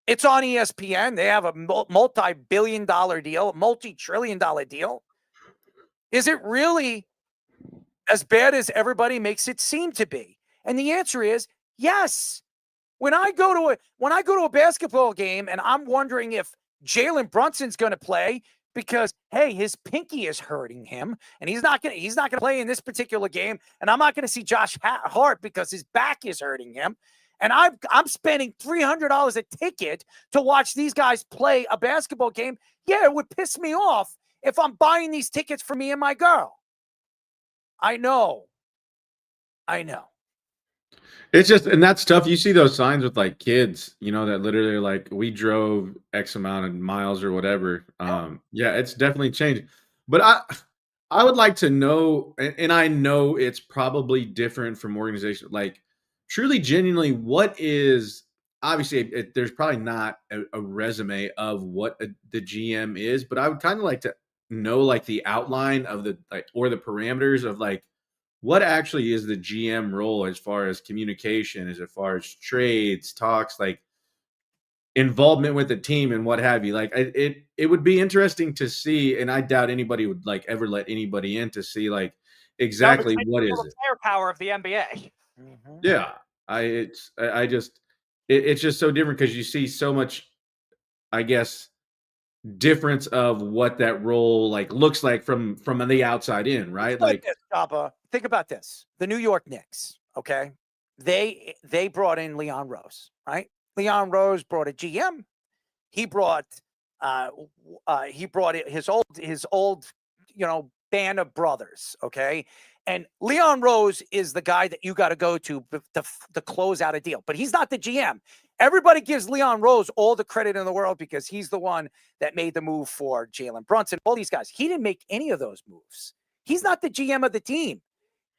It's on ESPN. They have a multi-billion-dollar deal, a multi-trillion-dollar deal. Is it really as bad as everybody makes it seem to be? And the answer is yes. When I go to a basketball game and I'm wondering if Jalen Brunson's going to play because, hey, his pinky is hurting him and he's not going to play in this particular game, and I'm not going to see Josh Hart because his back is hurting him, and I'm spending $300 a ticket to watch these guys play a basketball game. Yeah, it would piss me off if I'm buying these tickets for me and my girl. I know. It's just, and that's tough. You see those signs with like kids, you know, that literally like we drove X amount of miles or whatever. Yeah, it's definitely changed. But I would like to know, and I know it's probably different from organizations, like truly, genuinely, what is, obviously there's probably not a resume of what the GM is, but I would kind of like to know like the outline of the, like, or the parameters of like, what actually is the GM role as far as communication, as far as trades, talks, like involvement with the team and what have you? Like it would be interesting to see, and I doubt anybody would like ever let anybody in to see like exactly what is it. Player power of the NBA. Mm-hmm. Yeah, it's just so different because you see so much, I guess, difference of what that role like looks like from the outside in, right? Like this, Chapa. Think about this. The New York Knicks, okay? They brought in Leon Rose, right? Leon Rose brought a GM. He brought his old, you know, band of brothers, okay? And Leon Rose is the guy that you got to go to close out a deal. But he's not the GM. Everybody gives Leon Rose all the credit in the world because he's the one that made the move for Jalen Brunson, all these guys. He didn't make any of those moves. He's not the GM of the team.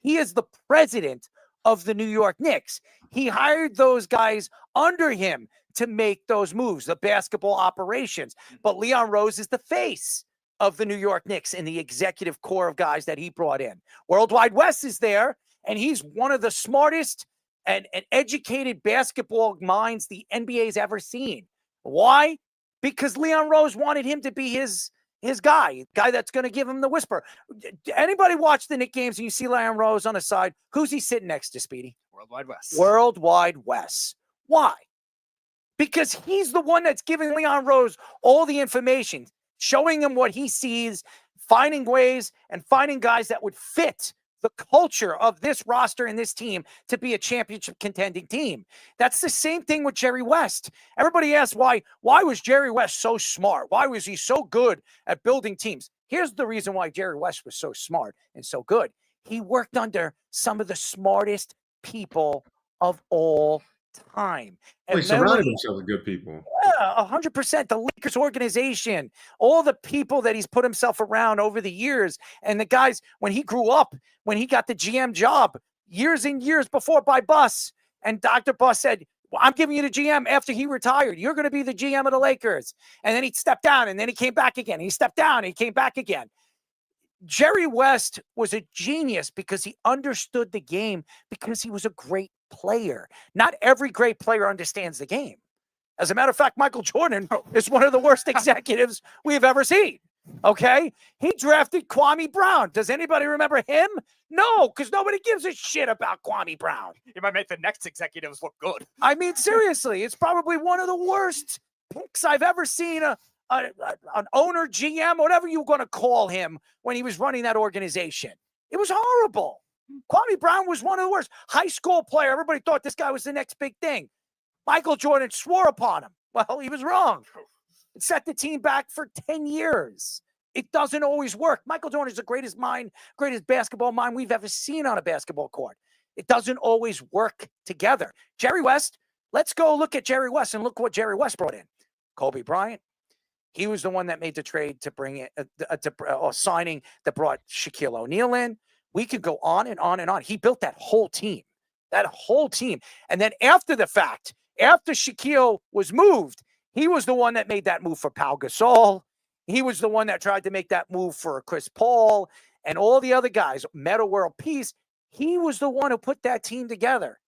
He is the president of the New York Knicks. He hired those guys under him to make those moves, the basketball operations. But Leon Rose is the face of the New York Knicks and the executive core of guys that he brought in. Worldwide West is there, and he's one of the smartest and educated basketball minds the NBA's ever seen. Why? Because Leon Rose wanted him to be his guy that's going to give him the whisper. Anybody watch the Knicks games and you see Leon Rose on the side? Who's he sitting next to, Speedy? Worldwide West. Worldwide West. Why? because he's the one that's giving Leon Rose all the information, showing him what he sees, finding ways and finding guys that would fit the culture of this roster and this team to be a championship contending team. That's the same thing with Jerry West. Everybody asks why was Jerry West so smart? Why was he so good at building teams? Here's the reason why Jerry West was so smart and so good. He worked under some of the smartest people of all time. He surrounded himself with good people. Yeah, 100%. The Lakers organization, all the people that he's put himself around over the years, and the guys, when he grew up, when he got the GM job years and years before by Buss, and Dr. Buss said, well, I'm giving you the GM after he retired. You're going to be the GM of the Lakers. And then he stepped down, and then he came back again. He stepped down, and he came back again. Jerry West was a genius because he understood the game, because he was a great player. Not every great player understands the game. As a matter of fact, Michael Jordan is one of the worst executives we've ever seen. Okay? He drafted Kwame Brown. Does anybody remember him? No, because nobody gives a shit about Kwame Brown. He might make the next executives look good. I mean, seriously, it's probably one of the worst picks I've ever seen an owner, GM, whatever you're going to call him, when he was running that organization. It was horrible. Kwame Brown was one of the worst. High school player. Everybody thought this guy was the next big thing. Michael Jordan swore upon him. Well, he was wrong. It set the team back for 10 years. It doesn't always work. Michael Jordan is the greatest basketball mind we've ever seen on a basketball court. It doesn't always work together. Jerry West, let's go look at Jerry West and look what Jerry West brought in. Kobe Bryant. He was the one that made the trade to bring it, signing that brought Shaquille O'Neal in. We could go on and on and on. He built that whole team. And then after the fact, after Shaquille was moved, he was the one that made that move for Pau Gasol. He was the one that tried to make that move for Chris Paul and all the other guys, Metta World Peace. He was the one who put that team together.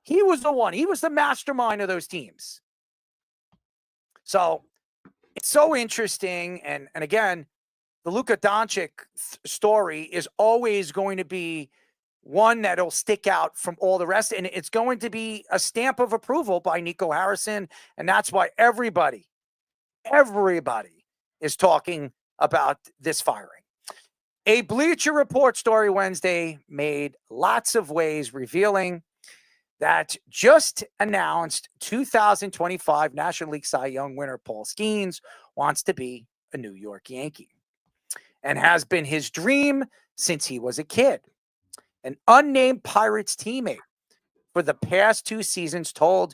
He was the one. He was the mastermind of those teams. So it's so interesting. And again, the Luka Doncic story is always going to be one that'll stick out from all the rest. And it's going to be a stamp of approval by Nico Harrison. And that's why everybody is talking about this firing. A Bleacher Report story Wednesday made lots of waves, revealing that just announced 2025 National League Cy Young winner Paul Skenes wants to be a New York Yankee and has been his dream since he was a kid. An unnamed Pirates teammate for the past 2 seasons told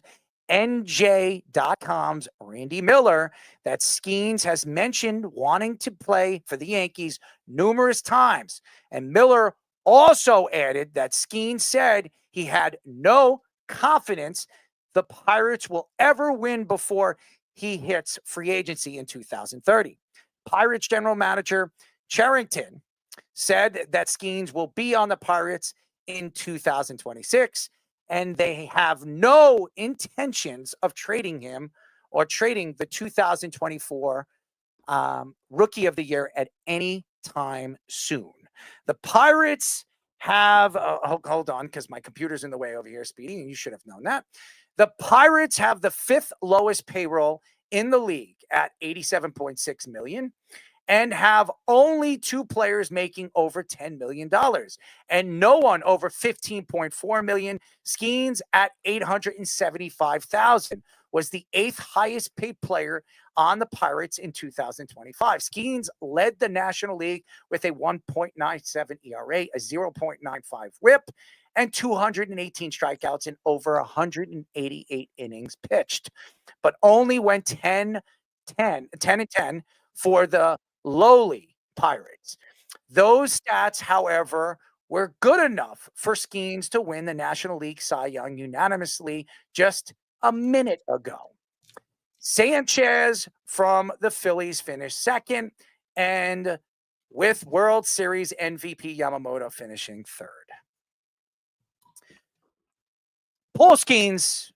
NJ.com's Randy Miller that Skenes has mentioned wanting to play for the Yankees numerous times. And Miller also added that Skenes said he had no confidence the Pirates will ever win before he hits free agency in 2030. Pirates general manager Charrington said that Skenes will be on the Pirates in 2026, and they have no intentions of trading him or trading the 2024 Rookie of the Year at any time soon. The Pirates have, hold on, because my computer's in the way over here, Speedy, and you should have known that. The Pirates have the 5th lowest payroll in the league at $87.6 million. And have only 2 players making over $10 million and no one over $15.4 million. Skenes at $875,000 was the 8th highest paid player on the Pirates in 2025. Skenes led the National League with a 1.97 ERA, a 0.95 WHIP, and 218 strikeouts in over 188 innings pitched, but only went 10-10 for the lowly Pirates. Those stats, however, were good enough for Skenes to win the National League Cy Young unanimously just a minute ago. Sanchez from the Phillies finished second, and with World Series MVP Yamamoto finishing third. Paul Skenes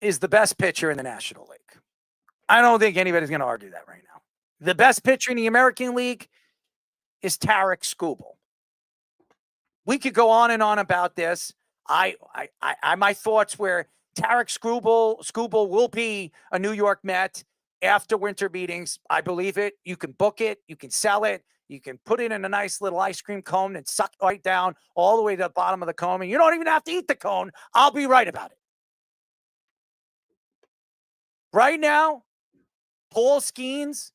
is the best pitcher in the National League. I don't think anybody's going to argue that right now. The best pitcher in the American League is Tarek Skubal. We could go on and on about this. My thoughts were Tarek Skubal will be a New York Met after winter meetings. I believe it. You can book it. You can sell it. You can put it in a nice little ice cream cone and suck right down all the way to the bottom of the cone. And you don't even have to eat the cone. I'll be right about it. Right now, Paul Skenes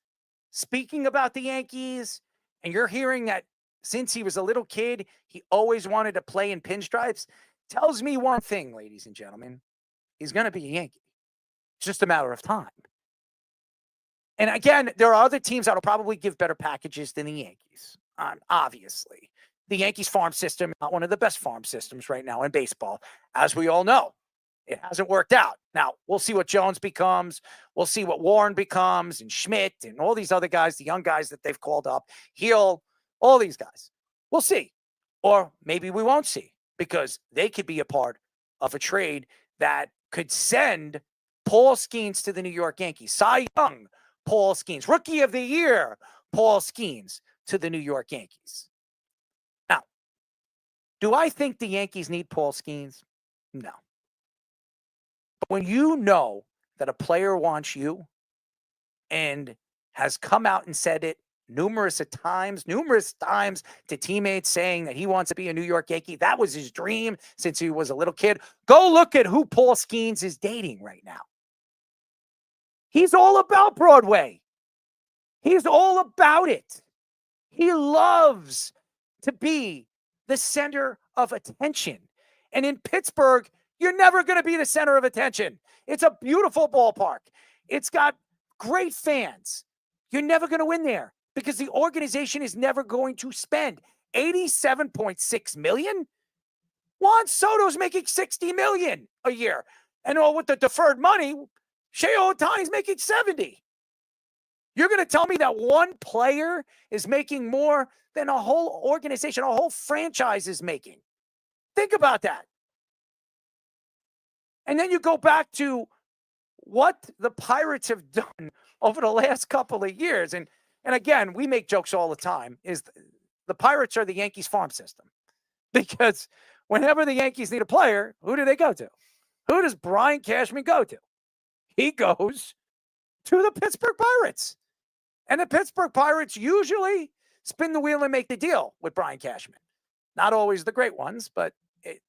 speaking about the Yankees, and you're hearing that since he was a little kid, he always wanted to play in pinstripes, tells me one thing, ladies and gentlemen. He's going to be a Yankee. It's just a matter of time. And again, there are other teams that will probably give better packages than the Yankees. Obviously, the Yankees farm system is not one of the best farm systems right now in baseball, as we all know. It hasn't worked out. Now, we'll see what Jones becomes. We'll see what Warren becomes, and Schmidt and all these other guys, the young guys that they've called up, Heel, all these guys. We'll see. Or maybe we won't see, because they could be a part of a trade that could send Paul Skenes to the New York Yankees. Cy Young, Paul Skenes. Rookie of the Year, Paul Skenes to the New York Yankees. Now, do I think the Yankees need Paul Skenes? No. But when you know that a player wants you and has come out and said it numerous times to teammates saying that he wants to be a New York Yankee, that was his dream since he was a little kid. Go look at who Paul Skenes is dating right now. He's all about Broadway. He's all about it. He loves to be the center of attention. And in Pittsburgh, you're never going to be the center of attention. It's a beautiful ballpark. It's got great fans. You're never going to win there because the organization is never going to spend $87.6 million. Juan Soto's making $60 million a year. And all with the deferred money, Shohei Ohtani's making $70. You're going to tell me that one player is making more than a whole organization, a whole franchise is making? Think about that. And then you go back to what the Pirates have done over the last couple of years. And again, we make jokes all the time, is the Pirates are the Yankees farm system. Because whenever the Yankees need a player, who do they go to? Who does Brian Cashman go to? He goes to the Pittsburgh Pirates. And the Pittsburgh Pirates usually spin the wheel and make the deal with Brian Cashman. Not always the great ones, but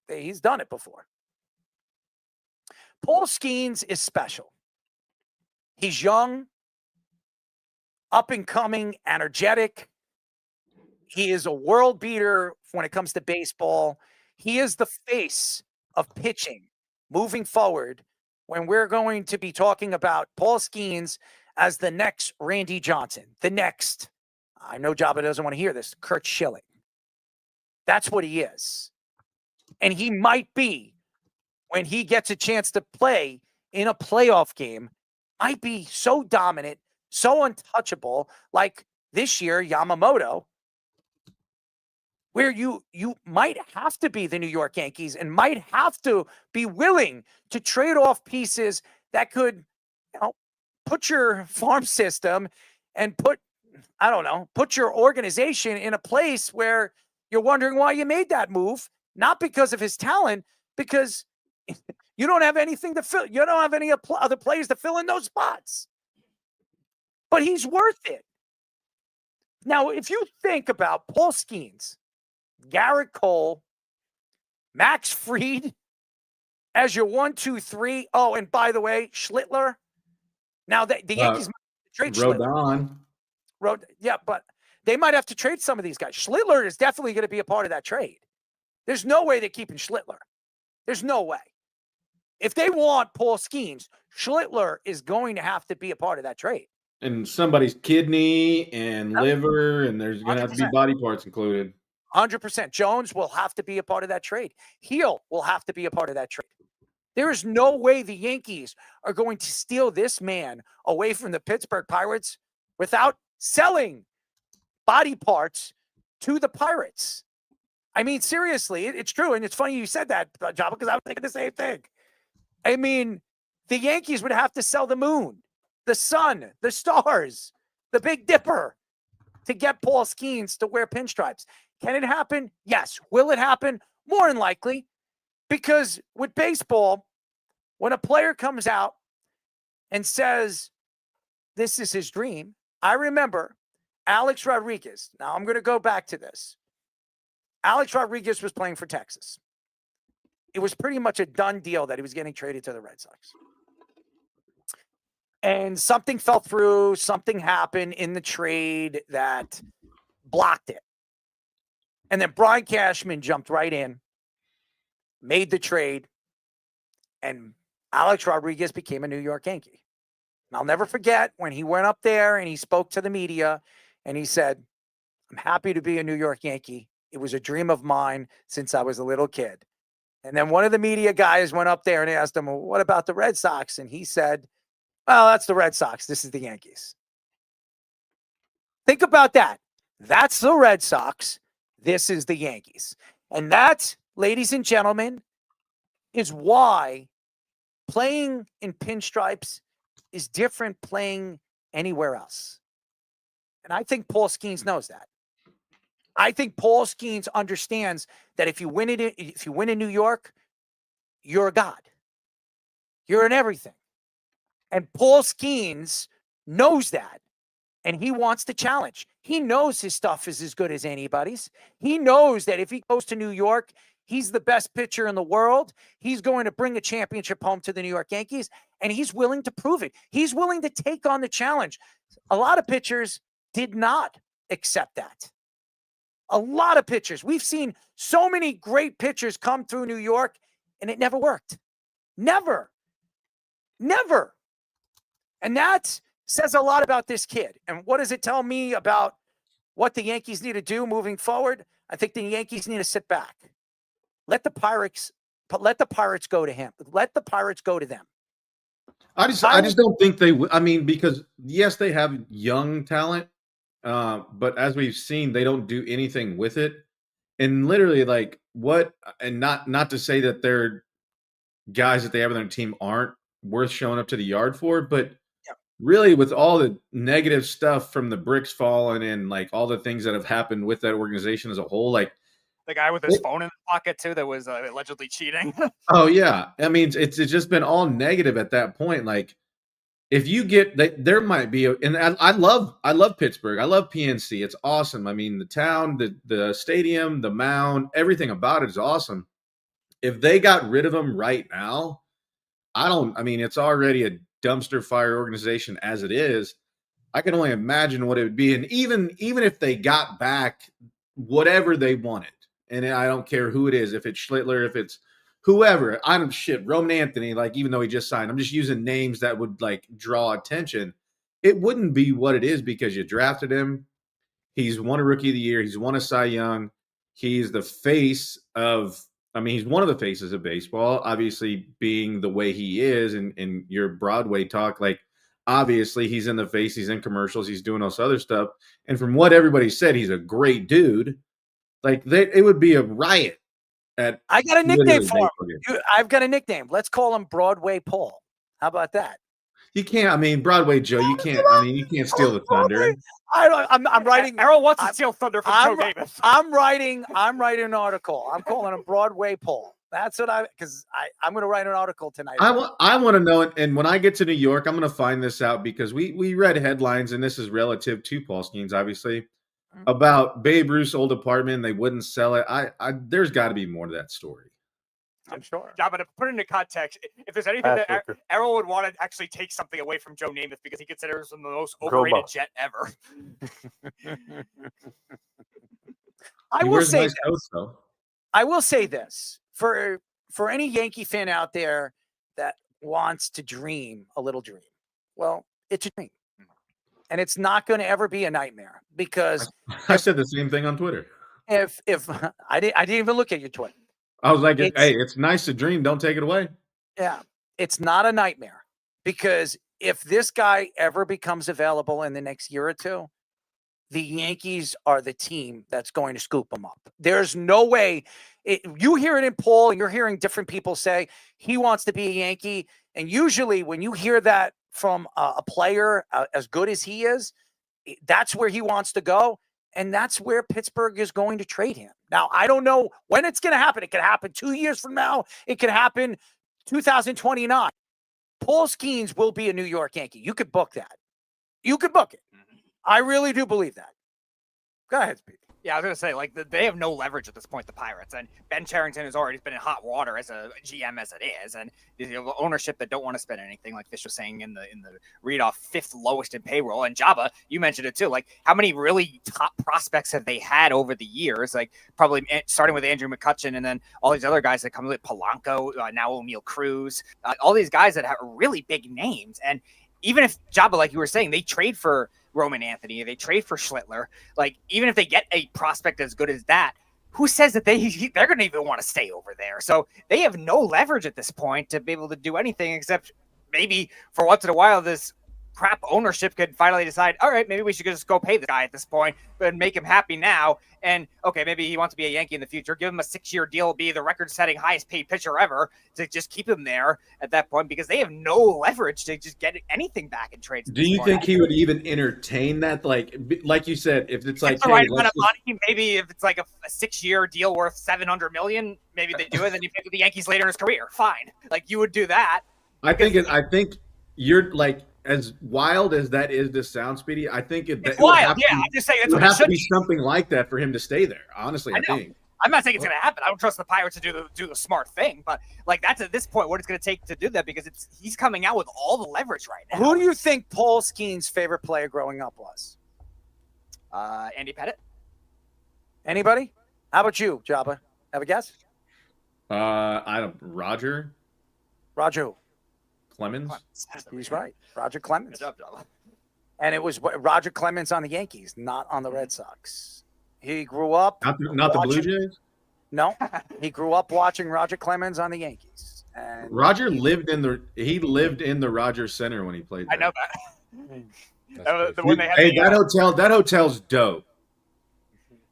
he's done it before. Paul Skenes is special. He's young, up and coming, energetic. He is a world beater when it comes to baseball. He is the face of pitching moving forward when we're going to be talking about Paul Skenes as the next Randy Johnson, the next, I know Jabba doesn't want to hear this, Kurt Schilling. That's what he is. And he might be, when he gets a chance to play in a playoff game, might be so dominant, so untouchable, like this year, Yamamoto, where you might have to be the New York Yankees and might have to be willing to trade off pieces that could, put your farm system and put your organization in a place where you're wondering why you made that move, not because of his talent, because you don't have anything to fill. You don't have any other players to fill in those spots. But he's worth it. Now, if you think about Paul Skenes, Garrett Cole, Max Fried as your 1, 2, 3. Oh, and by the way, Schlittler. Now, the Yankees might trade Rodon. Yeah, but they might have to trade some of these guys. Schlittler is definitely going to be a part of that trade. There's no way they're keeping Schlittler. There's no way. If they want Paul Skenes, Schlittler is going to have to be a part of that trade. And somebody's kidney and liver, and there's going to have to be body parts included. 100%. Jones will have to be a part of that trade. Heel will have to be a part of that trade. There is no way the Yankees are going to steal this man away from the Pittsburgh Pirates without selling body parts to the Pirates. I mean, seriously, it's true. And it's funny you said that, Jabba, because I was thinking the same thing. I mean, the Yankees would have to sell the moon, the sun, the stars, the Big Dipper to get Paul Skenes to wear pinstripes. Can it happen? Yes. Will it happen? More than likely. Because with baseball, when a player comes out and says this is his dream, I remember Alex Rodriguez. Now I'm going to go back to this. Alex Rodriguez was playing for Texas. It was pretty much a done deal that he was getting traded to the Red Sox. And something fell through, something happened in the trade that blocked it. And then Brian Cashman jumped right in, made the trade, and Alex Rodriguez became a New York Yankee. And I'll never forget when he went up there and he spoke to the media and he said, I'm happy to be a New York Yankee. It was a dream of mine since I was a little kid. And then one of the media guys went up there and asked him, well, what about the Red Sox? And he said, well, that's the Red Sox. This is the Yankees. Think about that. That's the Red Sox. This is the Yankees. And that, ladies and gentlemen, is why playing in pinstripes is different playing anywhere else. And I think Paul Skenes knows that. I think Paul Skenes understands that if you win in New York, you're a god. You're in everything. And Paul Skenes knows that. And he wants to challenge. He knows his stuff is as good as anybody's. He knows that if he goes to New York, he's the best pitcher in the world. He's going to bring a championship home to the New York Yankees, and he's willing to prove it. He's willing to take on the challenge. A lot of pitchers did not accept that. A lot of pitchers. We've seen so many great pitchers come through New York, and it never worked. Never. Never. And that says a lot about this kid. And what does it tell me about what the Yankees need to do moving forward? I think the Yankees need to sit back. Let the Pirates go to him. Let the Pirates go to them. I just don't think they I mean, because yes, they have young talent, but as we've seen, they don't do anything with it. And literally, like, what, and not to say that they're guys that they have on their team aren't worth showing up to the yard for, but really, with all the negative stuff from the bricks falling and like all the things that have happened with that organization as a whole, like the guy with his phone in the pocket too that was allegedly cheating. Oh yeah, I mean it's just been all negative at that point. Like if you get there might be and I love Pittsburgh. I love PNC. It's awesome. I mean the town, the stadium, the mound, everything about it is awesome. If they got rid of them right now, I mean it's already a dumpster fire organization as it is. I can only imagine what it would be. And even if they got back whatever they wanted, and I don't care who it is, if it's Schlittler, if it's whoever, Roman Anthony, like even though he just signed, I'm just using names that would like draw attention. It wouldn't be what it is because you drafted him. He's won a Rookie of the Year. He's won a Cy Young. He's the face of, he's one of the faces of baseball, obviously being the way he is in your Broadway talk. Like, obviously he's in the face, he's in commercials, he's doing all this other stuff. And from what everybody said, he's a great dude. Like, it would be a riot. I got a nickname for him. I've got a nickname. Let's call him Broadway Paul. How about that? You can't, Broadway Joe, you can't, you can't steal the thunder. I'm writing. Errol wants to steal thunder from Joe Davis. I'm writing an article. I'm calling him Broadway Paul. That's what I'm going to write an article tonight. I want to know, and when I get to New York, I'm going to find this out because we read headlines, and this is relative to Paul Skenes, obviously, about Babe Ruth's old apartment. They wouldn't sell it. There's got to be more to that story. I'm sure. Yeah, but to put it into context, if there's anything that Errol would want to actually take something away from Joe Namath because he considers him the most overrated Jet ever. I will say this for any Yankee fan out there that wants to dream a little dream. Well, it's a dream. And it's not going to ever be a nightmare because I said the same thing on Twitter. If I didn't even look at your Twitter. I was like, hey, it's nice to dream. Don't take it away. Yeah, it's not a nightmare because if this guy ever becomes available in the next year or two, the Yankees are the team that's going to scoop him up. There's no way. You hear it in Paul, and you're hearing different people say he wants to be a Yankee. And usually when you hear that from a player as good as he is, that's where he wants to go. And that's where Pittsburgh is going to trade him. Now, I don't know when it's going to happen. It could happen 2 years from now. It could happen 2029, Paul Skenes will be a New York Yankee. You could book that. You could book it. I really do believe that. Go ahead, Speed. Yeah, I was going to say, like, they have no leverage at this point, the Pirates. And Ben Cherington has already been in hot water as a GM as it is. And the ownership that don't want to spend anything, like Fish was saying in the read-off, 5th lowest in payroll. And Jabba, you mentioned it too. Like, how many really top prospects have they had over the years? Like, probably starting with Andrew McCutchen and then all these other guys that come with Polanco, now O'Neal Cruz, all these guys that have really big names. And even if Jabba, like you were saying, they trade for Roman Anthony, they trade for Schlittler. Like, even if they get a prospect as good as that, who says that they're going to even want to stay over there? So they have no leverage at this point to be able to do anything except maybe for once in a while this crap ownership could finally decide, all right, maybe we should just go pay the guy at this point and make him happy now. And okay, maybe he wants to be a Yankee in the future. Give him a 6-year deal, be the record-setting highest paid pitcher ever to just keep him there at that point because they have no leverage to just get anything back in trades. Do you think he would even entertain that? Like you said, if it's like, the right amount of money, maybe if it's like a 6-year deal worth $700 million, maybe they do it. Then you pick with the Yankees later in his career. Fine, like you would do that. I think you're like. As wild as that is to sound, Speedy, I think it's wild. Yeah, I'm just saying it would have to be something like that for him to stay there. Honestly, I think. I'm not saying it's going to happen. I don't trust the Pirates to do the smart thing, but like that's at this point what it's going to take to do that because he's coming out with all the leverage right now. Who do you think Paul Skenes' favorite player growing up was? Andy Pettitte. Anybody? How about you, Jabba? Have a guess? Roger. Roger who? Clemens. He's right. Roger Clemens. Good job, Jabba. And it was Roger Clemens on the Yankees, not on the Red Sox. He grew up not the Blue Jays? No. He grew up watching Roger Clemens on the Yankees. And Roger lived in the Rogers Center when he played there. I know that. That hotel's dope.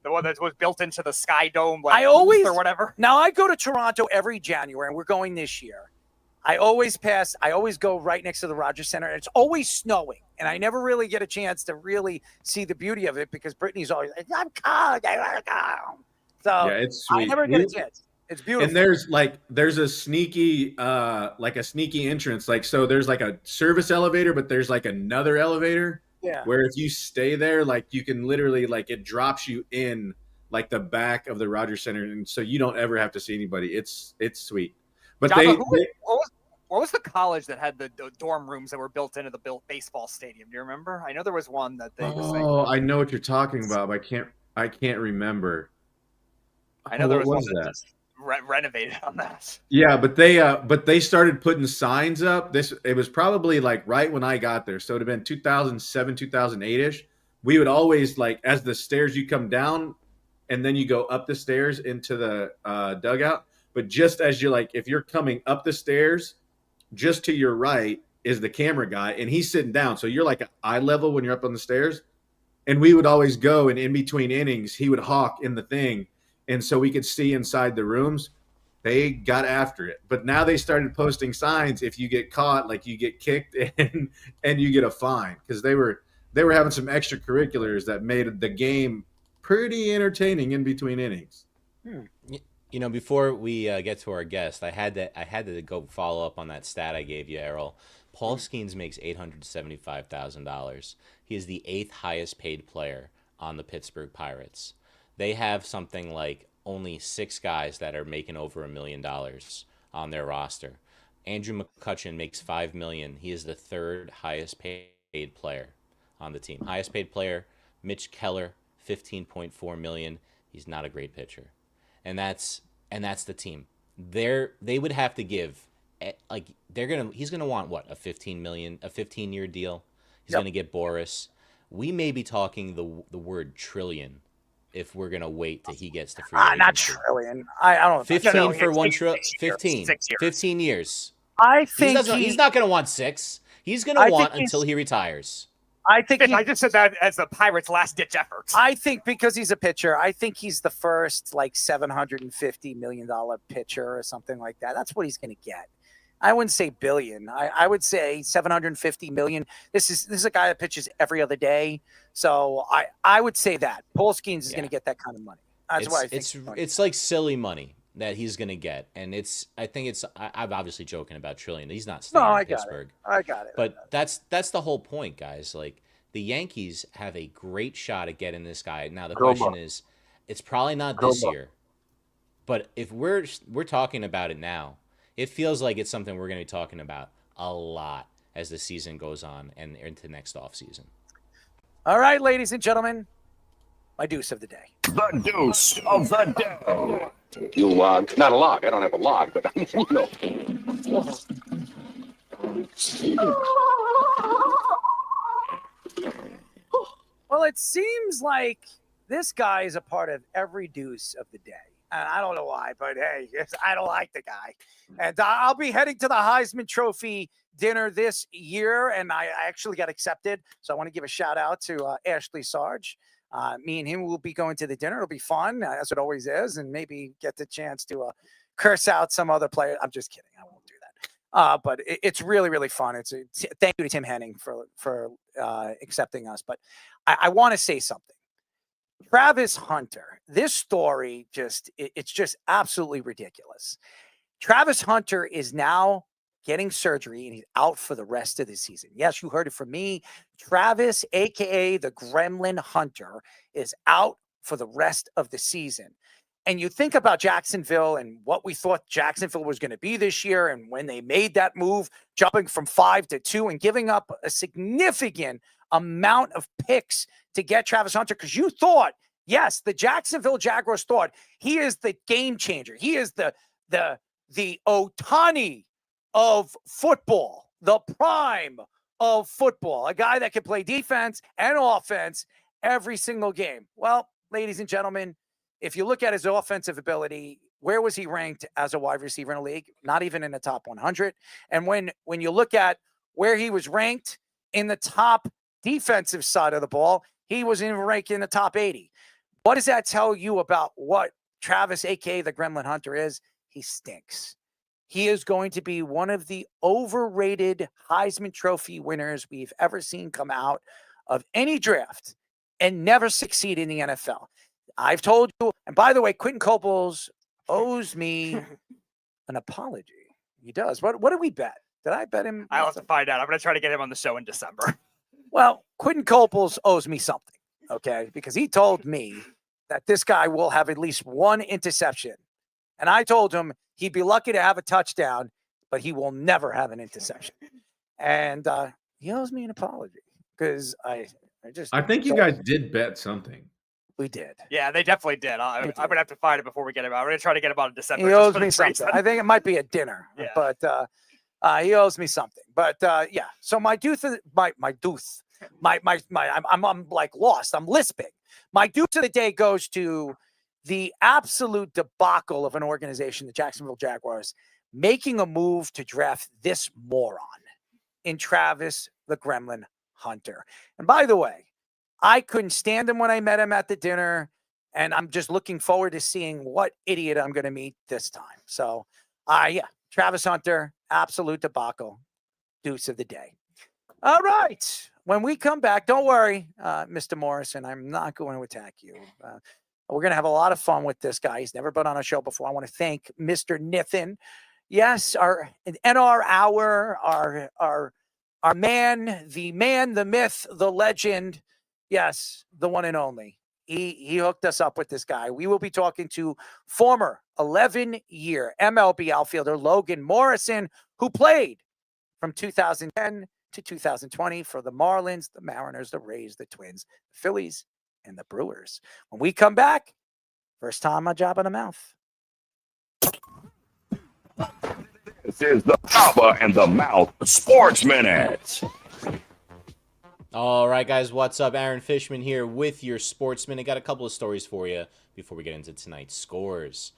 The one that was built into the Sky Dome, or whatever. Now I go to Toronto every January, and we're going this year. I always go right next to the Rogers Center. And it's always snowing, and I never really get a chance to really see the beauty of it because Brittany's always like, I'm cold. I want to go. So yeah, it's sweet. I never get a chance. It's beautiful. And there's a sneaky entrance. Like, so there's like a service elevator, but there's like another elevator. Yeah. Where if you stay there, like you can literally like it drops you in like the back of the Rogers Center, and so you don't ever have to see anybody. It's sweet. But Jabba, what was the college that had the dorm rooms that were built into the baseball stadium? Do you remember? I know there was one that they. I know what you're talking about, but I can't remember. I know there was one that renovated on that. Yeah, but they started putting signs up. It was probably like right when I got there, so it'd have been 2007, 2008ish. We would always like as the stairs you come down, and then you go up the stairs into the dugout. But just as you're like, if you're coming up the stairs, just to your right is the camera guy, and he's sitting down. So you're like eye level when you're up on the stairs. And we would always go, and in between innings, he would hawk in the thing. And so we could see inside the rooms. They got after it. But now they started posting signs. If you get caught, like you get kicked and you get a fine. Because they were having some extracurriculars that made the game pretty entertaining in between innings. You know, before we get to our guest, I had to go follow up on that stat I gave you, Errol. Paul Skenes makes $875,000. He is the 8th highest paid player on the Pittsburgh Pirates. They have something like only 6 guys that are making over $1 million on their roster. Andrew McCutchen makes $5 million. He is the 3rd highest paid player on the team. Highest paid player, Mitch Keller, $15.4 million. He's not a great pitcher. And that's the team. They would have to give he's gonna want what, a $15-year deal. He's gonna get Boris. We may be talking the word trillion if we're gonna wait till he gets to free agency. Not trillion. I don't. 15 for 1 trillion. 15. 15 years. I think he's not gonna want 6. He's gonna want until he retires. I think I just said that as the Pirates' last-ditch effort. I think because he's a pitcher, I think he's the first like $750 million pitcher or something like that. That's what he's going to get. I wouldn't say billion. I would say $750 million. This is a guy that pitches every other day. So I would say that Paul Skenes is going to get that kind of money. That's why I think it's like silly money. that he's going to get. And I'm obviously joking about Trillion. He's not staying in Pittsburgh. I got it. But that's the whole point, guys. Like, the Yankees have a great shot at getting this guy. Now, the question is, it's probably not this year. But if we're talking about it now, it feels like it's something we're going to be talking about a lot as the season goes on and into next offseason. All right, ladies and gentlemen, my deuce of the day. The deuce of the day. You log. Not a log. I don't have a log, but you know. Well, it seems like this guy is a part of every deuce of the day. And I don't know why, but hey, I don't like the guy. And I'll be heading to the Heisman Trophy dinner this year, and I actually got accepted. So I want to give a shout out to Ashley Sarge. Me and him will be going to the dinner. It'll be fun, as it always is, and maybe get the chance to curse out some other player. I'm just kidding. I won't do that. But it's really, really fun. Thank you to Tim Henning for accepting us. But I want to say something. Travis Hunter, this story it's just absolutely ridiculous. Travis Hunter is now getting surgery and he's out for the rest of the season. Yes, you heard it from me. Travis, aka the Gremlin Hunter, is out for the rest of the season. And you think about Jacksonville and what we thought Jacksonville was going to be this year, and when they made that move, jumping from 5 to 2 and giving up a significant amount of picks to get Travis Hunter, because you thought, yes, the Jacksonville Jaguars thought he is the game changer. He is the Ohtani of football, the prime of football, a guy that can play defense and offense every single game. Well, ladies and gentlemen, if you look at his offensive ability, where was he ranked as a wide receiver in the league? Not even in the top 100. And when you look at where he was ranked in the top defensive side of the ball, he was ranked in the top 80. What does that tell you about what Travis, a.k.a. the Gremlin Hunter, is? He stinks. He is going to be one of the overrated Heisman Trophy winners we've ever seen come out of any draft and never succeed in the NFL. I've told you, and by the way, Quentin Coples owes me an apology. He does. What did we bet? Did I bet him? I'll have to find out. I'm going to try to get him on the show in December. Well, Quentin Coples owes me something, okay? Because he told me that this guy will have at least one interception. And I told him he'd be lucky to have a touchdown, but he will never have an interception. And he owes me an apology because I think you guys did bet something. We did. Yeah, they definitely did. I'm going to have to find it before we get him out. We're going to try to get him out in December. He owes me something. I think it might be a dinner, but he owes me something. But yeah, so my deuce, I'm like lost. I'm lisping. My deuce of the day goes to the absolute debacle of an organization, the Jacksonville Jaguars, making a move to draft this moron in Travis the Gremlin Hunter. And by the way, I couldn't stand him when I met him at the dinner, and I'm just looking forward to seeing what idiot I'm going to meet this time. So, yeah, Travis Hunter, absolute debacle, deuce of the day. All right. When we come back, don't worry, Mr. Morrison, I'm not going to attack you. We're going to have a lot of fun with this guy. He's never been on a show before. I want to thank Mr. Nithin. Yes, our NR Hour, our man, the myth, the legend. Yes, the one and only. He hooked us up with this guy. We will be talking to former 11-year MLB outfielder Logan Morrison, who played from 2010 to 2020 for the Marlins, the Mariners, the Rays, the Twins, the Phillies, and the Brewers. When we come back, first time a job in the mouth. This is the Jabba and the Mouth Sports Minute. All right, guys, what's up? Aaron Fishman here with your Sports Minute. Got a couple of stories for you before we get into tonight's scores.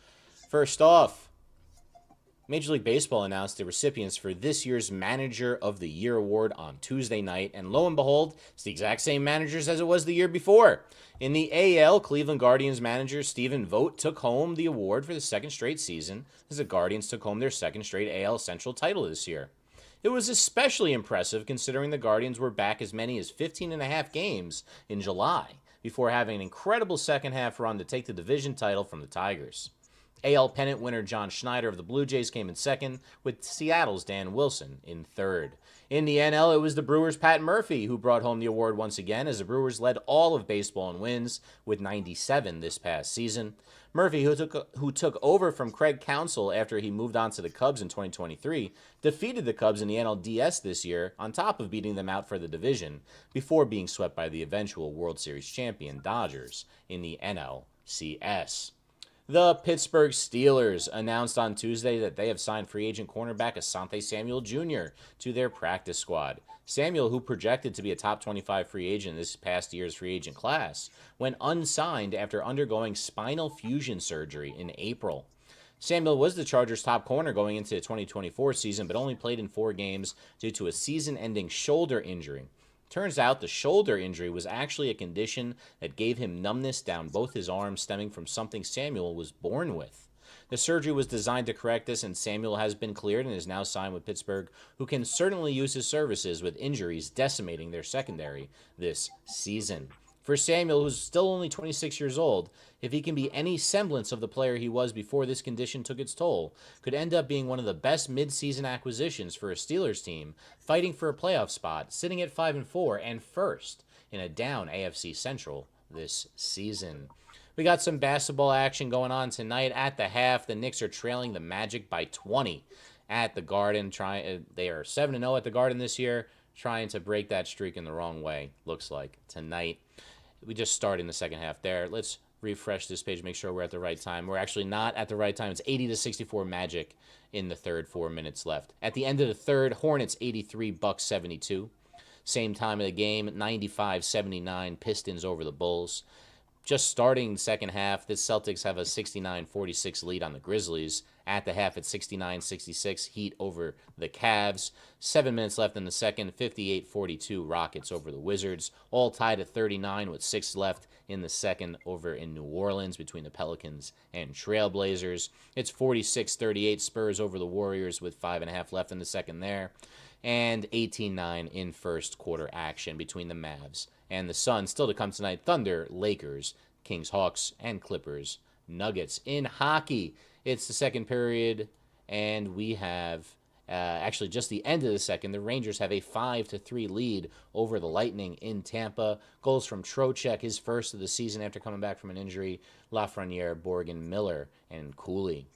First off, Major League Baseball announced the recipients for this year's Manager of the Year award on Tuesday night, and lo and behold, it's the exact same managers as it was the year before. In the AL, Cleveland Guardians manager Stephen Vogt took home the award for the second straight season, as the Guardians took home their second straight AL Central title this year. It was especially impressive considering the Guardians were back as many as 15.5 games in July, before having an incredible second half run to take the division title from the Tigers. AL pennant winner John Schneider of the Blue Jays came in second, with Seattle's Dan Wilson in third. In the NL, it was the Brewers' Pat Murphy who brought home the award once again, as the Brewers led all of baseball in wins with 97 this past season. Murphy, who took over from Craig Counsell after he moved on to the Cubs in 2023, defeated the Cubs in the NLDS this year, on top of beating them out for the division, before being swept by the eventual World Series champion Dodgers in the NLCS. The Pittsburgh Steelers announced on Tuesday that they have signed free agent cornerback Asante Samuel Jr. to their practice squad. Samuel, who projected to be a top 25 free agent this past year's free agent class, went unsigned after undergoing spinal fusion surgery in April. Samuel was the Chargers' top corner going into the 2024 season, but only played in 4 games due to a season-ending shoulder injury. Turns out the shoulder injury was actually a condition that gave him numbness down both his arms, stemming from something Samuel was born with. The surgery was designed to correct this, and Samuel has been cleared and is now signed with Pittsburgh, who can certainly use his services with injuries decimating their secondary this season. For Samuel, who's still only 26 years old, if he can be any semblance of the player he was before this condition took its toll, could end up being one of the best mid-season acquisitions for a Steelers team, fighting for a playoff spot, sitting at 5-4 and first in a down AFC Central this season. We got some basketball action going on tonight. At the half, the Knicks are trailing the Magic by 20 at the Garden. They are 7-0 at the Garden this year, trying to break that streak in the wrong way, looks like, tonight. We just started in the second half there. Let's refresh this page, make sure we're at the right time. We're actually not at the right time. It's 80-64 Magic in the third, 4 minutes left. At the end of the third, Hornets 83, Bucks 72. Same time of the game, 95-79, Pistons over the Bulls. Just starting the second half, the Celtics have a 69-46 lead on the Grizzlies. At the half, it's 69-66, Heat over the Cavs. 7 minutes left in the second, 58-42, Rockets over the Wizards. All tied at 39 with 6 left in the second over in New Orleans between the Pelicans and Trailblazers. It's 46-38, Spurs over the Warriors with 5.5 left in the second there. And 18-9 in first quarter action between the Mavs and the Suns. Still to come tonight, Thunder, Lakers, Kings, Hawks, and Clippers, Nuggets. In hockey, it's the second period, and we have actually just the end of the second. The Rangers have a 5-3 lead over the Lightning in Tampa. Goals from Trocheck, his first of the season after coming back from an injury. Lafreniere, Borgen, Miller, and Cooley.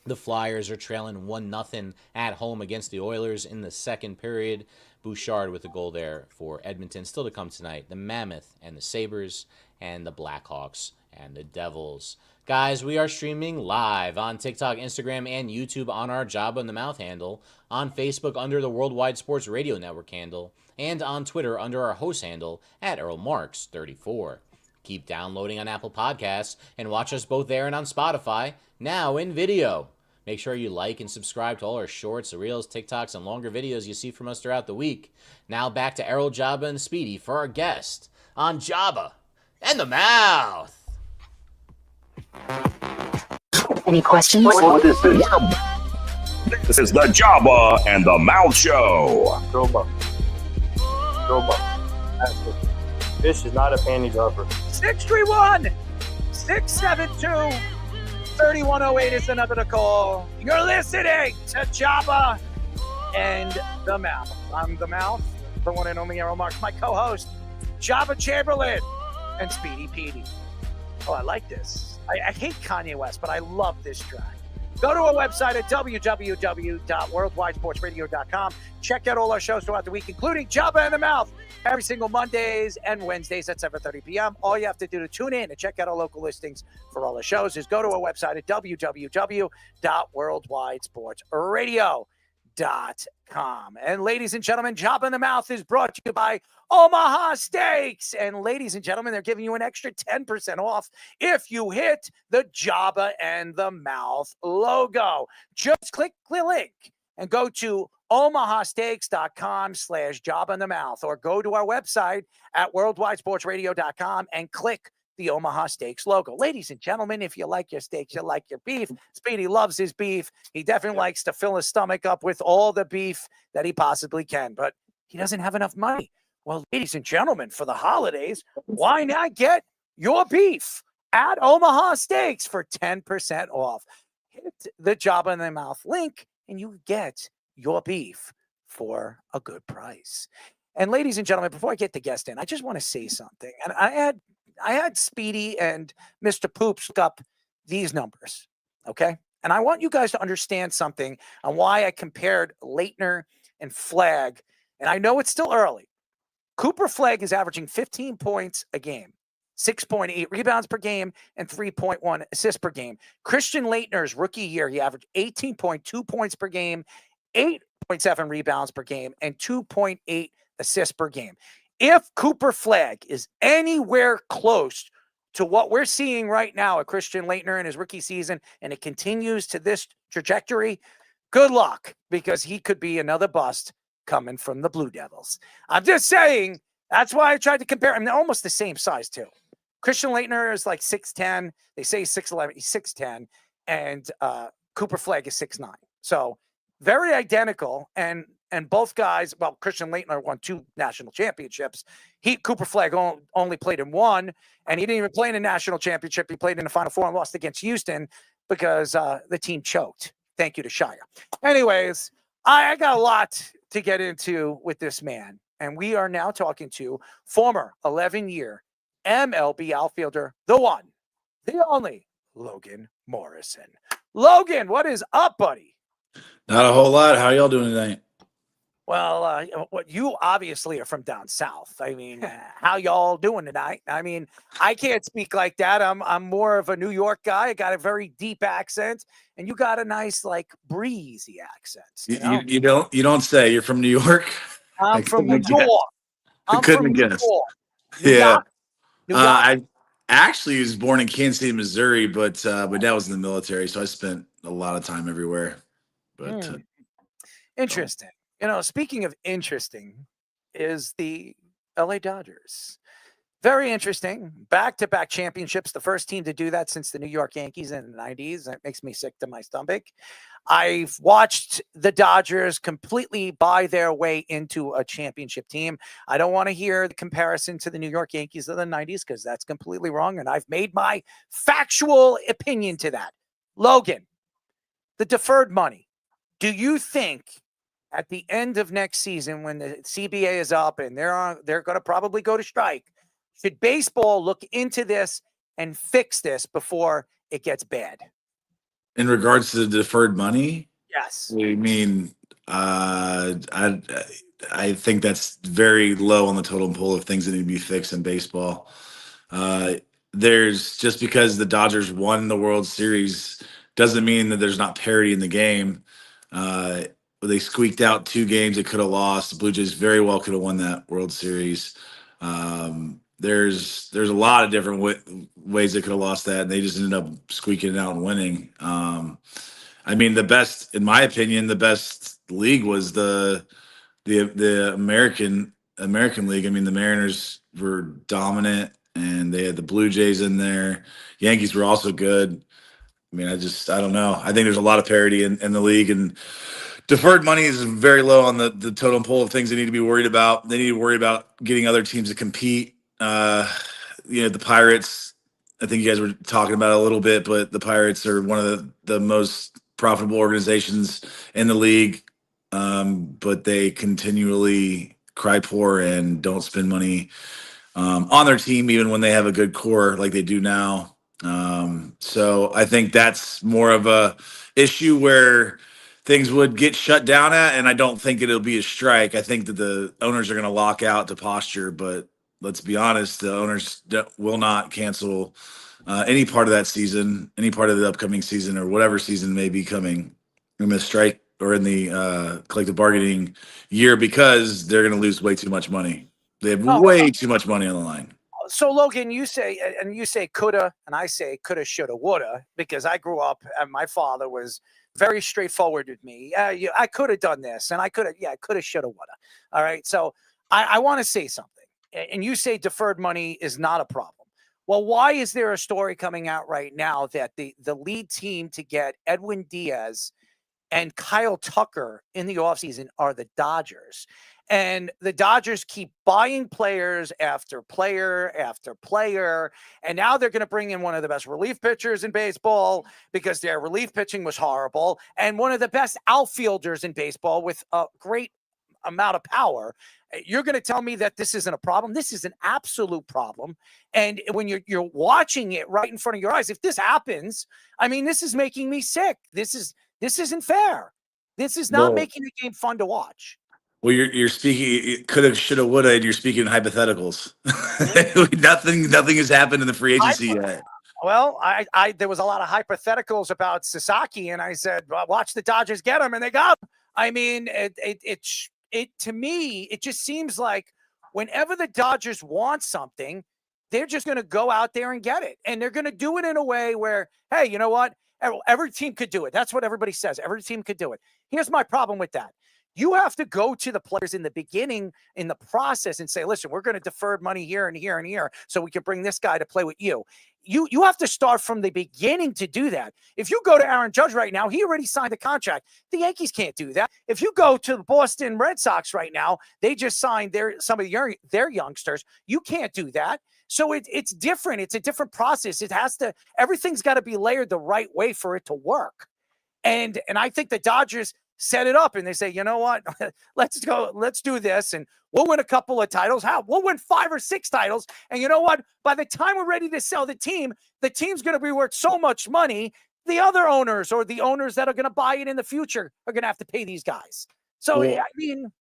The Flyers are trailing 1-0 at home against the Oilers in the second period. Bouchard with a goal there for Edmonton. Still to come tonight, the Mammoth and the Sabres, and the Blackhawks and the Devils. Guys, we are streaming live on TikTok, Instagram, and YouTube on our Jabba in the Mouth handle, on Facebook under the Worldwide Sports Radio Network handle, and on Twitter under our host handle at EarlMarks34. Keep downloading on Apple Podcasts and watch us both there and on Spotify, now in video. Make sure you like and subscribe to all our shorts, the reels, TikToks, and longer videos you see from us throughout the week. Now back to Errol, Jabba, and Speedy for our guest on Jabba and the Mouth. Any questions? What is this? This is the Jabba and the Mouth Show. Groba. This is not a panty dropper. 631 672 3108 is another to call. You're listening to Jabba and the Mouth. I'm the Mouth, the one and only Errol Marks, my co-host, Jabba Chamberlain, and Speedy Petey. Oh, I like this. I hate Kanye West, but I love this track. Go to our website at www.worldwidesportsradio.com. Check out all our shows throughout the week, including Jabba and the Mouth, every single Mondays and Wednesdays at 7:30 p.m. All you have to do to tune in and check out our local listings for all the shows is go to our website at www.worldwidesportsradio.com. And ladies and gentlemen, Jabba in the Mouth is brought to you by Omaha Steaks. And ladies and gentlemen, they're giving you an extra 10% off if you hit the Jabba and the Mouth logo. Just click the link and go to omahasteaks.com/Jabba in the Mouth, or go to our website at worldwidesportsradio.com and click the Omaha Steaks logo. Ladies and gentlemen, if you like your steaks, you like your beef. Speedy loves his beef. He definitely likes to fill his stomach up with all the beef that he possibly can, but he doesn't have enough money. Well, ladies and gentlemen, for the holidays, why not get your beef at Omaha Steaks for 10% off. Hit the Jabba in the Mouth link and you get your beef for a good price. And ladies and gentlemen, before I get the guest in, I just want to say something. And I had Speedy and Mr. Poops look up these numbers, okay? And I want you guys to understand something on why I compared Leitner and Flagg. And I know it's still early. Cooper Flagg is averaging 15 points a game, 6.8 rebounds per game, and 3.1 assists per game. Christian Leitner's rookie year, he averaged 18.2 points per game, 8.7 rebounds per game, and 2.8 assists per game. If Cooper Flagg is anywhere close to what we're seeing right now at Christian Leitner in his rookie season, and it continues to this trajectory, good luck, because he could be another bust coming from the Blue Devils. I'm just saying, that's why I tried to compare. I mean, they're almost the same size, too. Christian Leitner is like 6'10". They say 6'11". He's 6'10". And Cooper Flagg is 6'9". So very identical. And both guys, well, Christian Leitner won 2 national championships. Cooper Flagg only played in 1, and he didn't even play in a national championship. He played in the Final Four and lost against Houston because the team choked. Thank you to Shire. Anyways, I got a lot to get into with this man, and we are now talking to former 11-year MLB outfielder, the one, the only, Logan Morrison. Logan, what is up, buddy? Not a whole lot. How y'all doing tonight? Well, what you obviously are from down south. I mean, how y'all doing tonight? I mean, I can't speak like that. I'm more of a New York guy. I got a very deep accent, and you got a nice, like, breezy accent. You don't say. You're from New York? I'm from New York. I couldn't guess. Yeah. I actually was born in Kansas City, Missouri, but my dad was in the military, so I spent a lot of time everywhere. But interesting. Speaking of interesting, is the LA Dodgers. Very interesting. Back-to-back championships. The first team to do that since the New York Yankees in the 90s. That makes me sick to my stomach. I've watched the Dodgers completely buy their way into a championship team. I don't want to hear the comparison to the New York Yankees of the 90s because that's completely wrong, and I've made my factual opinion to that. Logan, the deferred money. Do you think at the end of next season, when the CBA is up and they're going to probably go to strike, should baseball look into this and fix this before it gets bad? in regards to the deferred money, yes. I mean, I think that's very low on the totem pole of things that need to be fixed in baseball. There's just because the Dodgers won the World Series doesn't mean that there's not parity in the game. They squeaked out 2 games they could have lost. The Blue Jays very well could have won that World Series. There's a lot of different ways they could have lost that, and they just ended up squeaking it out and winning. I mean, in my opinion, the best league was the American League. I mean, the Mariners were dominant, and they had the Blue Jays in there. Yankees were also good. I mean, I don't know. I think there's a lot of parity in the league, and deferred money is very low on the totem pole of things they need to be worried about. They need to worry about getting other teams to compete. The Pirates, I think you guys were talking about it a little bit, but the Pirates are one of the most profitable organizations in the league, but they continually cry poor and don't spend money on their team, even when they have a good core like they do now. So I think that's more of a issue where things would get shut down at, and I don't think it'll be a strike. I think that the owners are going to lock out to posture, but let's be honest, the owners will not cancel any part of that season, any part of the upcoming season, or whatever season may be coming in the strike or in the collective bargaining year, because they're going to lose way too much money. They have way too much money on the line. So Logan, you say coulda, and I say coulda, shoulda, woulda, because I grew up and my father was very straightforward with me. I could have done this, and I coulda, shoulda, woulda. All right. So I want to say something, and you say deferred money is not a problem. Well, why is there a story coming out right now that the lead team to get Edwin Diaz and Kyle Tucker in the offseason are the Dodgers? And the Dodgers keep buying players after player after player. And now they're going to bring in one of the best relief pitchers in baseball because their relief pitching was horrible. And one of the best outfielders in baseball with a great amount of power. You're going to tell me that this isn't a problem? This is an absolute problem. And when you're watching it right in front of your eyes, if this happens, I mean, this is making me sick. This isn't fair. This is not making the game fun to watch. Well, you're speaking coulda, shoulda, woulda, and you're speaking in hypotheticals. nothing has happened in the free agency yet. Well, I there was a lot of hypotheticals about Sasaki, and I said, well, watch the Dodgers get him, and they got him. I mean, it to me, it just seems like whenever the Dodgers want something, they're just going to go out there and get it. And they're going to do it in a way where, hey, you know what? Every team could do it. That's what everybody says. Every team could do it. Here's my problem with that. You have to go to the players in the beginning in the process and say, listen, we're going to defer money here and here and here so we can bring this guy to play with you. You have to start from the beginning to do that. If you go to Aaron Judge right now, he already signed a contract. The Yankees can't do that. If you go to the Boston Red Sox right now, they just signed some of their youngsters. You can't do that. So it's different. It's a different process. Everything's got to be layered the right way for it to work. And I think the Dodgers set it up and they say, you know what, let's do this and we'll win a couple of titles. We'll win 5 or 6 titles. And you know what, by the time we're ready to sell the team's going to be worth so much money. The other owners or the owners that are going to buy it in the future are going to have to pay these guys. So, I mean,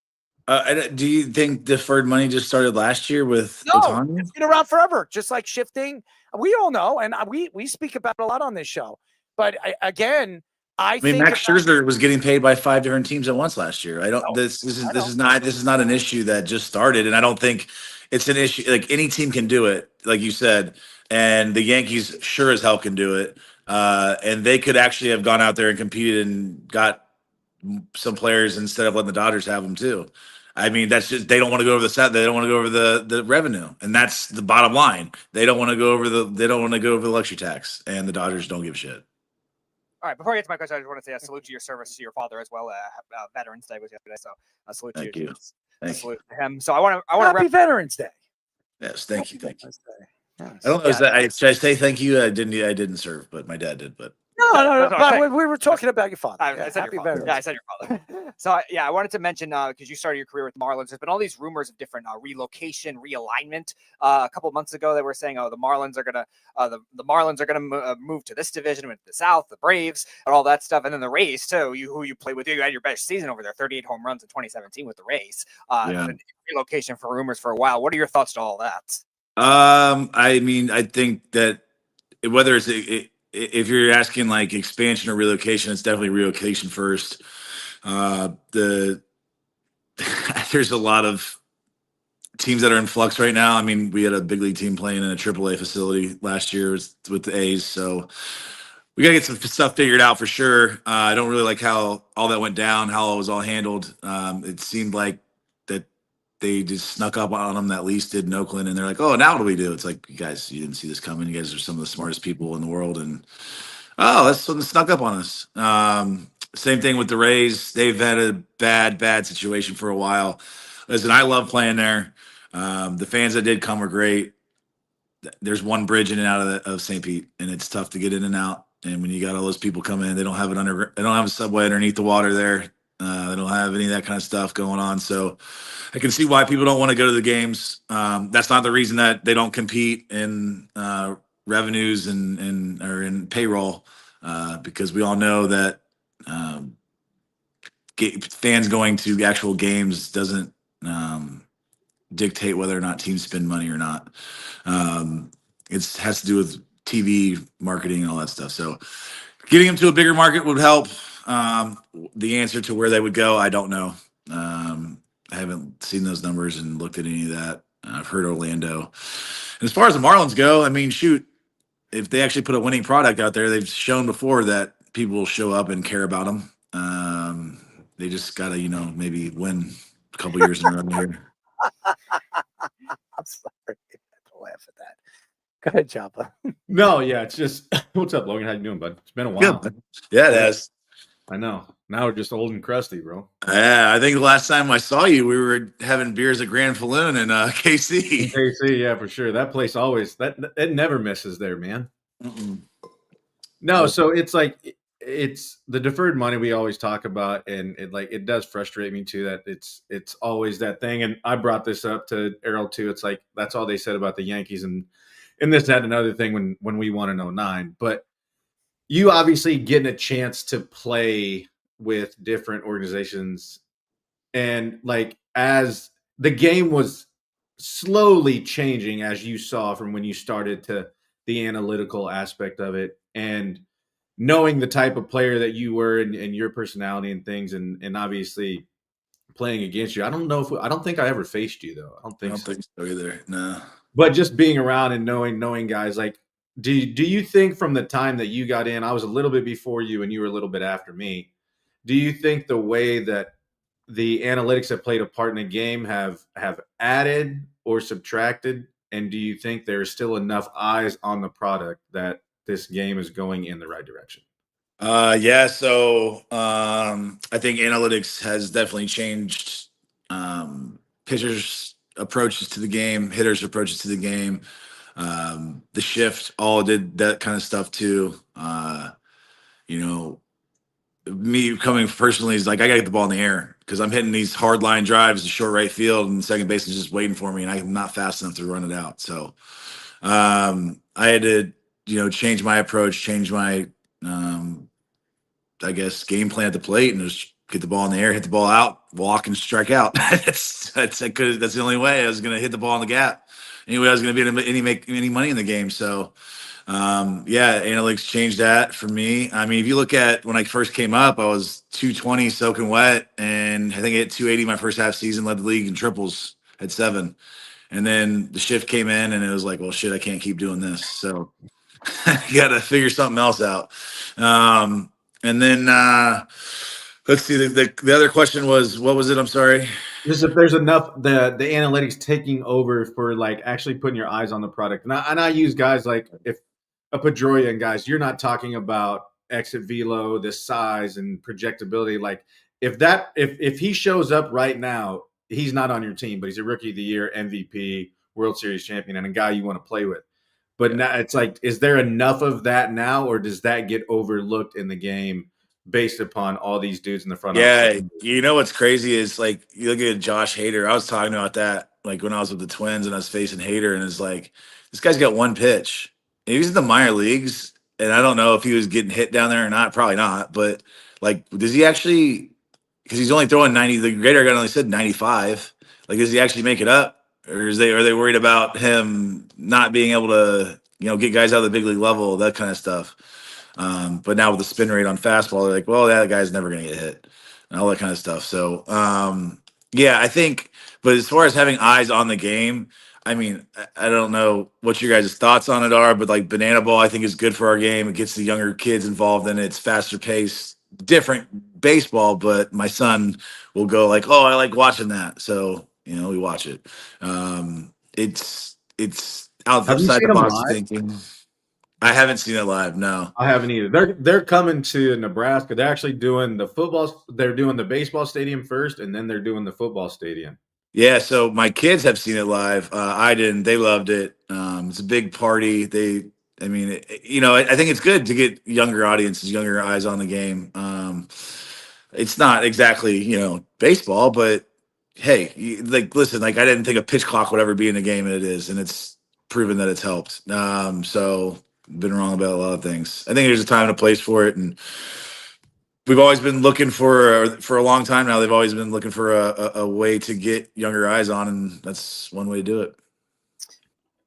do you think deferred money just started last year with Ohtani? It's been around forever, just like shifting. We all know, and we speak about it a lot on this show. But I mean, Max Scherzer was getting paid by 5 different teams at once last year. This is not an issue that just started, and I don't think it's an issue. Like any team can do it, like you said, and the Yankees sure as hell can do it. And they could actually have gone out there and competed and got some players instead of letting the Dodgers have them too. I mean, that's just they don't want to go over the set. They don't want to go over the revenue, and that's the bottom line. They don't want to go over the luxury tax, and the Dodgers don't give a shit. All right, before I get to my question, I just want to say a salute to your service to your father as well. Veterans Day was yesterday, so a salute to you. Salute to him. So I want to Happy Veterans Day. Yes, thank you. Yes. I don't know. Should I say thank you? I didn't serve, but my dad did. But no. But we were talking about your father. I said Happy your father. Veterans. Yeah, I said your father. So I wanted to mention because you started your career with the Marlins. There's been all these rumors of different relocation, realignment. A couple of months ago, they were saying, the Marlins are gonna move to this division, with the South, the Braves, and all that stuff, and then the Rays too. Who you played with? You had your best season over there, 38 home runs in 2017 with the Rays. Relocation for rumors for a while. What are your thoughts to all that? I mean, I think that whether if you're asking like expansion or relocation, it's definitely relocation first. There's a lot of teams that are in flux right now. I mean, we had a big league team playing in a AAA facility last year with the A's, so we gotta get some stuff figured out for sure. I don't really like how all that went down, how it was all handled. It seemed like that they just snuck up on them, that Leafs did in Oakland, and they're like, oh, now what do we do? It's like, you guys, you didn't see this coming. You guys are some of the smartest people in the world, and that's something snuck up on us. Same thing with the Rays. They've had a bad situation for a while. Listen, I love playing there. The fans that did come were great. There's one bridge in and out of St. Pete, and it's tough to get in and out. And when you got all those people come in, they don't have a subway underneath the water there. They don't have any of that kind of stuff going on. So I can see why people don't want to go to the games. That's not the reason that they don't compete in revenues and or in payroll, because we all know that fans going to actual games doesn't dictate whether or not teams spend money or not. It has to do with TV marketing and all that stuff. So getting them to a bigger market would help. The answer to where they would go, I don't know. I haven't seen those numbers and looked at any of that. I've heard Orlando. And as far as the Marlins go, I mean, shoot, if they actually put a winning product out there, they've shown before that people will show up and care about them. They just got to, maybe win a couple years in a row here. I'm sorry. I have to laugh at that. Go ahead, Joppa. No, yeah, it's just what's up, Logan? How you doing, bud? It's been a while. Yeah, it has. I know. Now we're just old and crusty, bro. Yeah, I think the last time I saw you, we were having beers at Grand Falloon in KC. KC, yeah, for sure. That place always it never misses there, man. Mm-mm. No, so it's like it's the deferred money we always talk about, and it does frustrate me too that it's always that thing. And I brought this up to Errol too. It's like that's all they said about the Yankees, and this had another thing when we won in 09. But you obviously getting a chance to play with different organizations, and like as the game was slowly changing, as you saw from when you started to the analytical aspect of it, and knowing the type of player that you were and your personality and things, and obviously playing against you. I don't think I ever faced you though. I don't think so either. No. But just being around and knowing guys, like, do you think from the time that you got in, I was a little bit before you and you were a little bit after me. Do you think the way that the analytics have played a part in the game have added or subtracted? And do you think there's still enough eyes on the product that this game is going in the right direction? Yeah. So I think analytics has definitely changed pitchers' approaches to the game, hitters' approaches to the game. The shift all did that kind of stuff too. Me coming personally is like I gotta get the ball in the air because I'm hitting these hard line drives to short right field, and the second base is just waiting for me, and I'm not fast enough to run it out. So I had to, change my approach, change my I guess game plan at the plate, and just get the ball in the air, hit the ball out, walk and strike out. That's the only way I was gonna hit the ball in the gap. Anyway, I was gonna be able to make any money in the game. So analytics changed that for me. I mean, if you look at when I first came up, I was 220 soaking wet, and I think I hit 280 my first half season, led the league in triples at 7. And then the shift came in, and it was like, well, shit, I can't keep doing this. So you got to figure something else out. And then let's see. The other question was, what was it? I'm sorry. Just if there's enough the analytics taking over for like actually putting your eyes on the product. And I use guys like if a Pedroia and guys, you're not talking about exit velo, the size and projectability. Like if he shows up right now, he's not on your team, but he's a rookie of the year, MVP, World Series champion, and a guy you want to play with. But now it's like, is there enough of that now, or does that get overlooked in the game based upon all these dudes in the front office? Yeah, what's crazy is like you look at Josh Hader. I was talking about that like when I was with the Twins and I was facing Hader, and it's like this guy's got one pitch. He was in the minor leagues, and I don't know if he was getting hit down there or not. Probably not. But like, does he actually? Because he's only throwing 90. The radar guy only said 95. Like, does he actually make it up, or are they worried about him not being able to, get guys out of the big league level, that kind of stuff? But now with the spin rate on fastball, they're like, well, that guy's never going to get hit, and all that kind of stuff. So, I think. But as far as having eyes on the game, I mean, I don't know what your guys' thoughts on it are, but like banana ball, I think is good for our game. It gets the younger kids involved in it. It's faster paced, different baseball, but my son will go like, oh, I like watching that. So, we watch it. It's outside the box thinking. I haven't seen it live. No, I haven't either. They're coming to Nebraska. They're actually doing the football. They're doing the baseball stadium first, and then they're doing the football stadium. Yeah, so my kids have seen it live. I didn't. They loved it. It's a big party. I think it's good to get younger audiences, younger eyes on the game. It's not exactly, baseball, but hey, listen, I didn't think a pitch clock would ever be in the game, and it is, and it's proven that it's helped. So been wrong about a lot of things. I think there's a time and a place for it, and we've always been looking for a long time now. They've always been looking for a way to get younger eyes on, and that's one way to do it.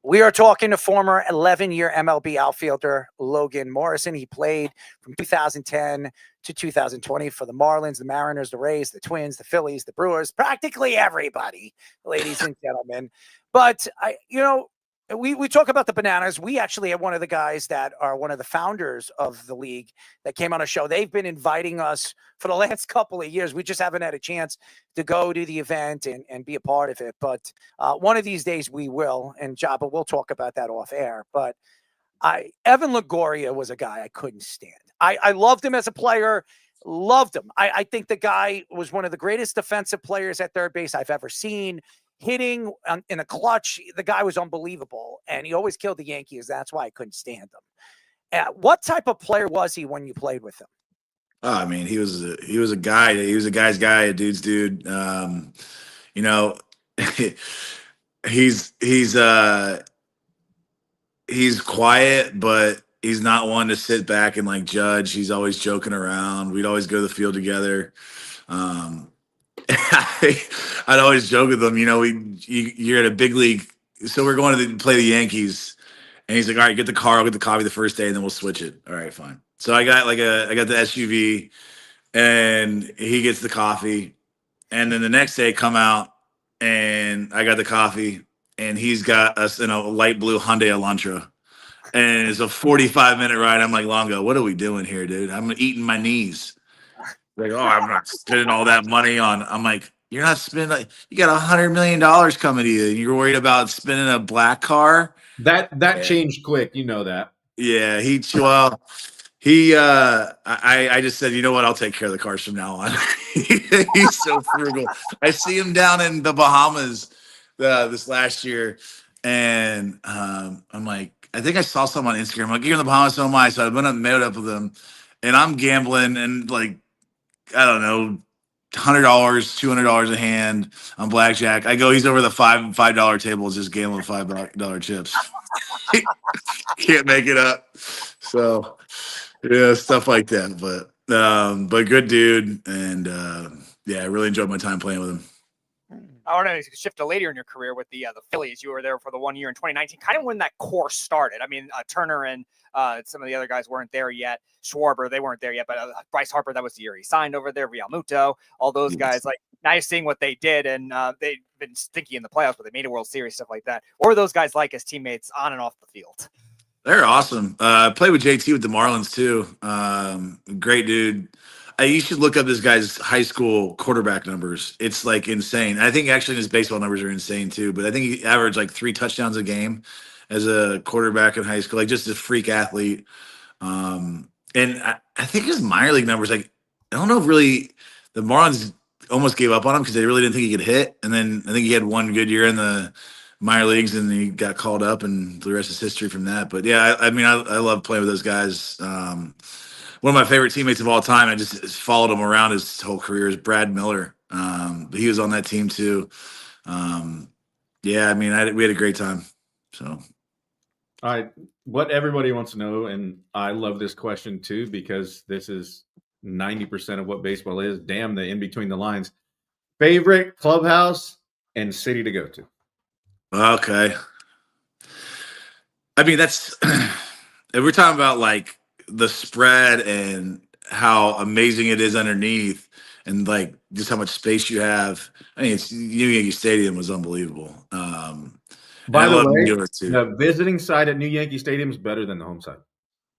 We are talking to former 11-year MLB outfielder Logan Morrison. He played from 2010 to 2020 for the Marlins, the Mariners, the Rays, the Twins, the Phillies, the Brewers, practically everybody, ladies and gentlemen. But we talk about the Bananas. We actually have one of the guys that are one of the founders of the league that came on a show. They've been inviting us for the last couple of years. We just haven't had a chance to go to the event and be a part of it. But one of these days we will. And Jabba, we'll talk about that off air. But Evan Longoria was a guy I couldn't stand. I loved him as a player. Loved him. I think the guy was one of the greatest defensive players at third base I've ever seen. Hitting in a clutch, the guy was unbelievable, and he always killed the Yankees. That's why I couldn't stand him. What type of player was he when you played with him? Oh, I mean, he was a guy. He was a guy's guy, a dude's dude. You know, he's quiet, but he's not one to sit back and like judge. He's always joking around. We'd always go to the field together. I'd always joke with him, you know, you're at a big league. So we're going to play the Yankees. And he's like, all right, get the car. I'll get the coffee the first day and then we'll switch it. All right, fine. So I got the SUV and he gets the coffee. And then the next day I come out and I got the coffee and he's got us in a light blue Hyundai Elantra. And it's a 45-minute ride. I'm like, Longo, what are we doing here, dude? I'm eating my knees. Like, oh, I'm not spending all that money on. I'm like, you're not spending. You got $100 million coming to you, and you're worried about spending a black car. That changed quick. You know that. Yeah, I just said, you know what? I'll take care of the cars from now on. He's so frugal. I see him down in the Bahamas this last year, and I'm like, I think I saw someone on Instagram. I'm like, you're in the Bahamas, so am I. So I went up and met up with him, and I'm gambling and like, I don't know, $100, $200 a hand on blackjack. I go, he's over the $5 table, just gambling $5 chips. Can't make it up. So yeah, stuff like that. But good dude, and yeah, I really enjoyed my time playing with him. I want to shift to later in your career with the Phillies. You were there for the 1 year in 2019, kind of when that core started. I mean, Turner and some of the other guys weren't there yet. Schwarber, they weren't there yet, but Bryce Harper, that was the year he signed over there. Real Muto, all those guys. Like, now you're seeing what they did, and they've been stinky in the playoffs, but they made a World Series, stuff like that. What were those guys like as teammates on and off the field? They're awesome. I played with JT with the Marlins too. Great dude. You should look up this guy's high school quarterback numbers. It's like insane. I think actually his baseball numbers are insane too, but I think he averaged like 3 touchdowns a game as a quarterback in high school, like just a freak athlete. And I think his minor league numbers, like, I don't know if really the Marlins almost gave up on him because they really didn't think he could hit. And then I think he had one good year in the minor leagues and he got called up and the rest is history from that. But yeah, I mean, I love playing with those guys. One of my favorite teammates of all time, I just followed him around his whole career, is Brad Miller. He was on that team too. Yeah, I mean, we had a great time. So, all right, what everybody wants to know, and I love this question too because this is 90% of what baseball is. Damn, the in between the lines. Favorite clubhouse and city to go to? Okay. I mean, that's if we're talking about like the spread and how amazing it is underneath and like just how much space you have. I mean, New Yankee Stadium was unbelievable. By the way, the visiting side at New Yankee Stadium is better than the home side.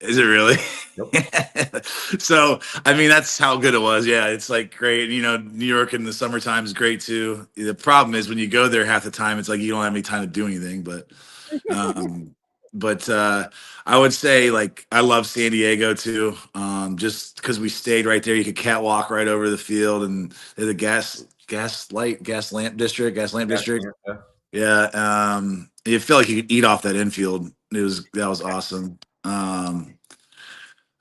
Is it really? Yep. So, I mean, that's how good it was. Yeah, it's like great. You know, New York in the summertime is great too. The problem is when you go there half the time, it's like you don't have any time to do anything. But I would say like I love San Diego too, just because we stayed right there. You could catwalk right over the field, and the gas lamp district. Yeah, you feel like you could eat off that infield. That was awesome.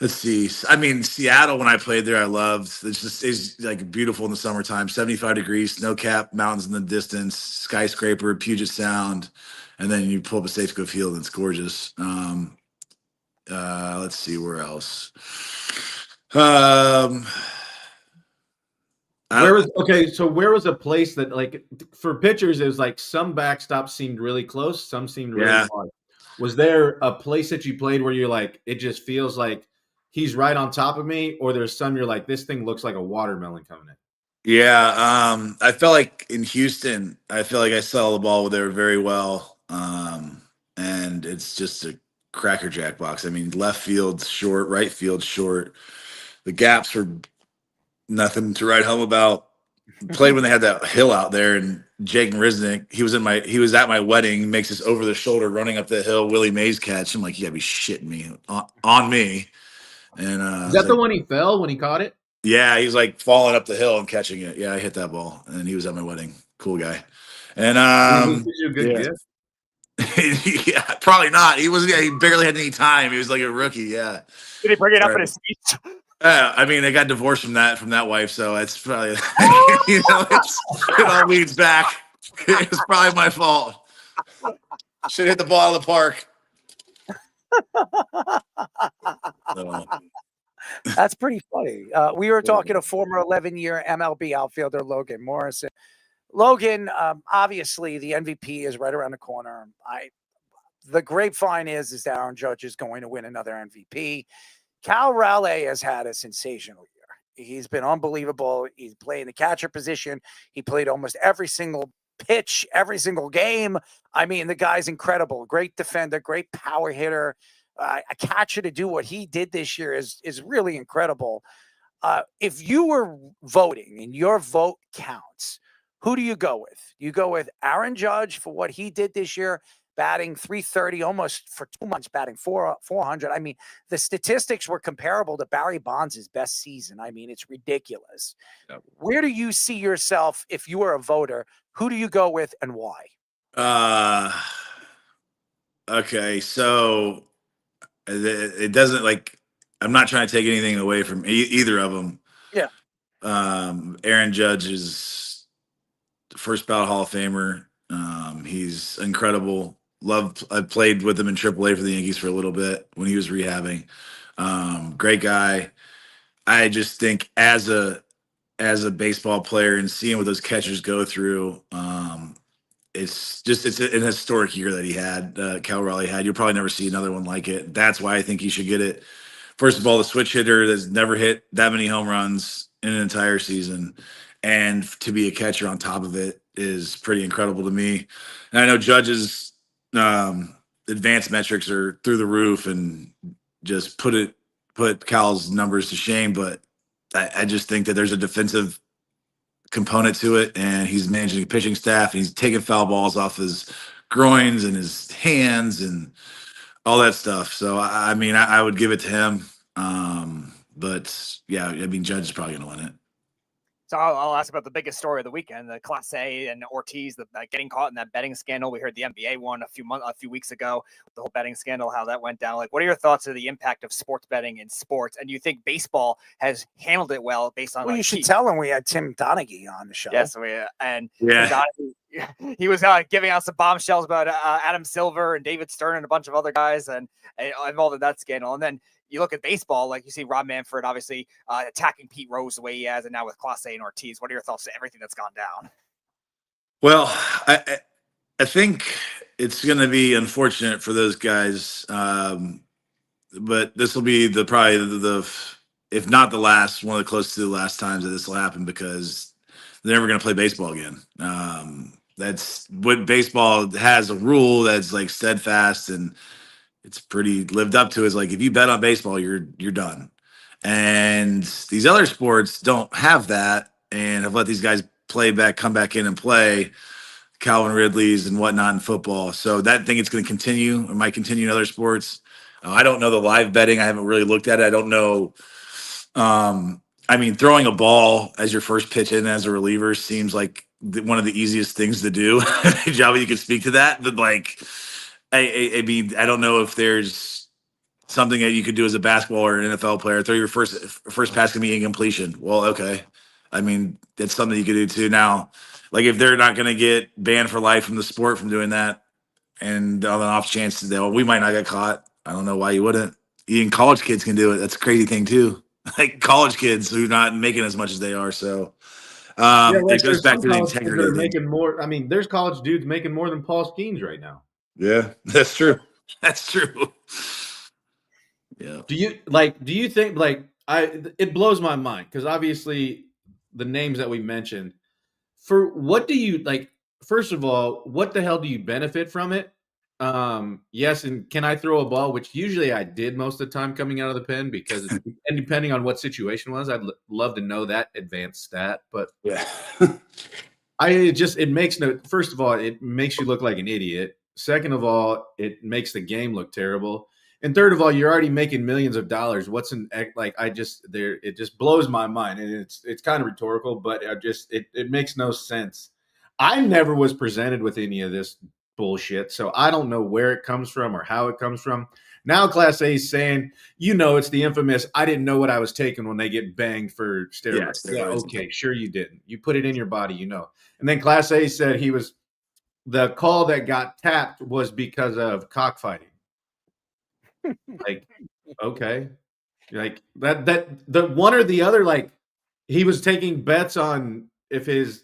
Let's see. I mean, Seattle, when I played there, I loved. It's like beautiful in the summertime. 75 degrees, snow cap mountains in the distance, skyscraper, Puget Sound, and then you pull up a Safeco Field and it's gorgeous. Let's see where else. Where was a place that, like, for pitchers, it was like some backstops seemed really close, some seemed really far. Was there a place that you played where you're like, it just feels like he's right on top of me, or there's some you're like, this thing looks like a watermelon coming in? Yeah, I felt like in Houston, I feel like I saw the ball there very well, and it's just a crackerjack box. I mean, left field short, right field short. The gaps were nothing to write home about. Played when they had that hill out there, and Jake Risnick, he was at my wedding, makes this over the shoulder running up the hill, Willie Mays catch. I'm like, you gotta be shitting me on me. And is that the one he fell when he caught it? Yeah, he's like falling up the hill and catching it. Yeah, I hit that ball, and he was at my wedding. Cool guy. And you a good yeah. gift? Yeah, probably not. He wasn't. He barely had any time. He was like a rookie. Yeah. Did he bring it up in his speech? I mean, I got divorced from that wife, so it's probably it all leads back. It's probably my fault. Should hit the ball out of the park. That's pretty funny. We were talking to former 11-year MLB outfielder Logan Morrison. Logan, obviously the MVP is right around the corner. The grapevine is that Aaron Judge is going to win another MVP. Cal Raleigh has had a sensational year. He's been unbelievable. He's playing the catcher position. He played almost every single pitch, every single game. I mean, the guy's incredible. Great defender, great power hitter. A catcher to do what he did this year is really incredible. If you were voting and your vote counts, who do you go with? You go with Aaron Judge for what he did this year, batting .330, almost for 2 months, batting 400. I mean, the statistics were comparable to Barry Bonds' best season. I mean, it's ridiculous. Yep. Where do you see yourself if you were a voter? Who do you go with and why? Okay, so it doesn't like I'm not trying to take anything away from either of them. Yeah. Aaron Judge is the first ballot Hall of Famer. He's incredible. I played with him in AAA for the Yankees for a little bit when he was rehabbing. Great guy. I just think as a baseball player and seeing what those catchers go through, it's an historic year that he had. Cal Raleigh had. You'll probably never see another one like it. That's why I think he should get it. First of all, the switch hitter that's never hit that many home runs in an entire season, and to be a catcher on top of it is pretty incredible to me. And I know Judge's advanced metrics are through the roof and just put Cal's numbers to shame, but I just think that there's a defensive component to it, and he's managing a pitching staff, and he's taking foul balls off his groins and his hands and all that stuff. So I mean, I would give it to him. But yeah, I mean, Judge is probably going to win it. So I'll ask about the biggest story of the weekend, the Class A and Ortiz, getting caught in that betting scandal. We heard the NBA one a few weeks ago, the whole betting scandal, how that went down. Like, what are your thoughts of the impact of sports betting in sports? And do you think baseball has handled it well based on? Well, you should tell him we had Tim Donaghy on the show. Yes, he was giving out some bombshells about Adam Silver and David Stern and a bunch of other guys and involved in that scandal. And then you look at baseball, like you see Rob Manfred obviously attacking Pete Rose the way he has, and now with Class A and Ortiz. What are your thoughts on everything that's gone down? Well, I think it's going to be unfortunate for those guys, but this will be probably the if not the last, one of the close to the last times that this will happen, because they're never going to play baseball again. That's what baseball has, a rule that's like steadfast and it's pretty lived up to, is like, if you bet on baseball, you're done. And these other sports don't have that and have let these guys come back in and play, Calvin Ridley's and whatnot in football. So that thing, it's going to continue. It might continue in other sports. I don't know the live betting. I haven't really looked at it. I don't know. I mean, throwing a ball as your first pitch in as a reliever seems like one of the easiest things to do. Javi, you can speak to that, but like, I mean, I don't know if there's something that you could do as a basketball or an NFL player. Throw your first pass can be incompletion. Well, okay. I mean, that's something you could do too. Now, like, if they're not going to get banned for life from the sport from doing that, and on an off chance that we might not get caught, I don't know why you wouldn't. Even college kids can do it. That's a crazy thing too. Like, college kids who are not making as much as they are. So it goes back to the integrity. Making more. I mean, there's college dudes making more than Paul Skenes right now. Yeah, that's true. That's true. Yeah. Do you think it blows my mind, because obviously the names that we mentioned, for what do you like? First of all, what the hell do you benefit from it? Yes, and can I throw a ball? Which usually I did most of the time coming out of the pen, because and depending on what situation was, I'd love to know that advanced stat. But yeah, it makes first of all, it makes you look like an idiot. Second of all, it makes the game look terrible. And third of all, you're already making millions of dollars. What's an like? It just blows my mind, and it's kind of rhetorical, but it makes no sense. I never was presented with any of this bullshit, so I don't know where it comes from or how it comes from. Now Class A is saying, it's the infamous, I didn't know what I was taking when they get banged for steroids. Yeah, okay, sure you didn't. You put it in your body, And then Class A said the call that got tapped was because of cockfighting. Like, okay. Like that the one or the other, like he was taking bets on if his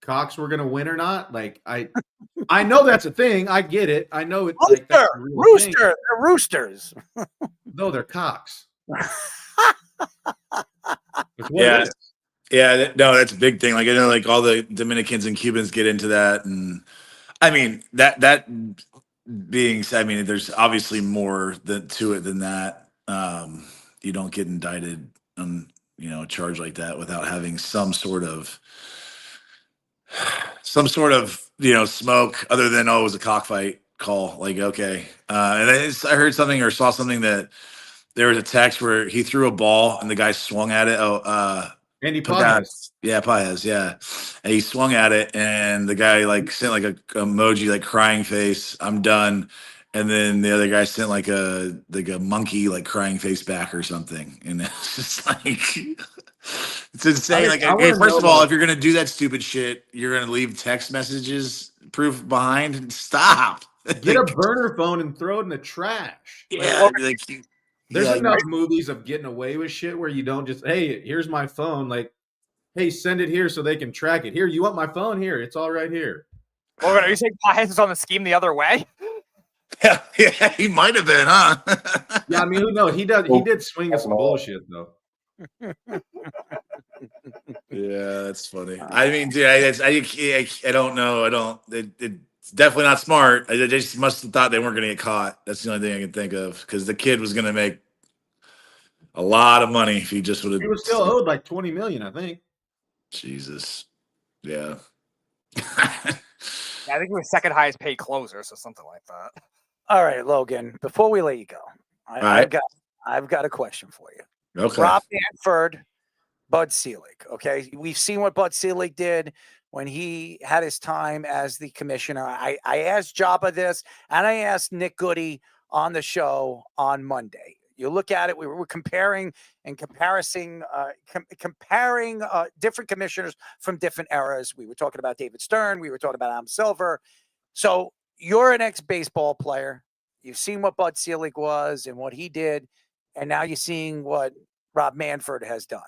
cocks were gonna win or not. Like I know that's a thing. I get it. I know it. Rooster, like, that's a real rooster, thing. they're roosters. No, they're cocks. Yeah. Yeah, no, that's a big thing. Like I know, like all the Dominicans and Cubans get into that, and I mean that being said, I mean there's obviously more to it than that. You don't get indicted on a charge like that without having some sort of smoke other than it was a cockfight call. Like okay, and I heard something or saw something that there was a text where he threw a ball and the guy swung at it. Andy Pages. Yeah, Pages, yeah. And he swung at it and the guy like sent like a emoji, like crying face, I'm done. And then the other guy sent like a monkey, like crying face back or something. And it's just like it's insane. First of all, if you're gonna do that stupid shit, you're gonna leave text messages proof behind. Stop. Get a burner phone and throw it in the trash. Yeah, there's enough movies of getting away with shit where you don't just, hey, here's my phone. Like, hey, send it here so they can track it. Here, you want my phone? Here, it's all right here. Logan, are you saying Pages is on the scheme the other way? Yeah, he might have been, huh? Yeah, I mean, who knows? He did swing at some bullshit though. Yeah, that's funny. I mean, dude, I don't know. It's definitely not smart. I just must have thought they weren't going to get caught. That's the only thing I can think of because the kid was going to make a lot of money if he just would have. He was still owed like $20 million, I think. Jesus. Yeah. Yeah, I think he was second highest paid closer, so something like that. All right, Logan. Before we let you go, I've got a question for you. Okay. Rob Manfred, Bud Selig. Okay, we've seen what Bud Selig did when he had his time as the commissioner. I asked Jabba this, and I asked Nick Goody on the show on Monday. You look at it, we were comparing different commissioners from different eras. We were talking about David Stern. We were talking about Adam Silver. So you're an ex-baseball player. You've seen what Bud Selig was and what he did, and now you're seeing what Rob Manfred has done.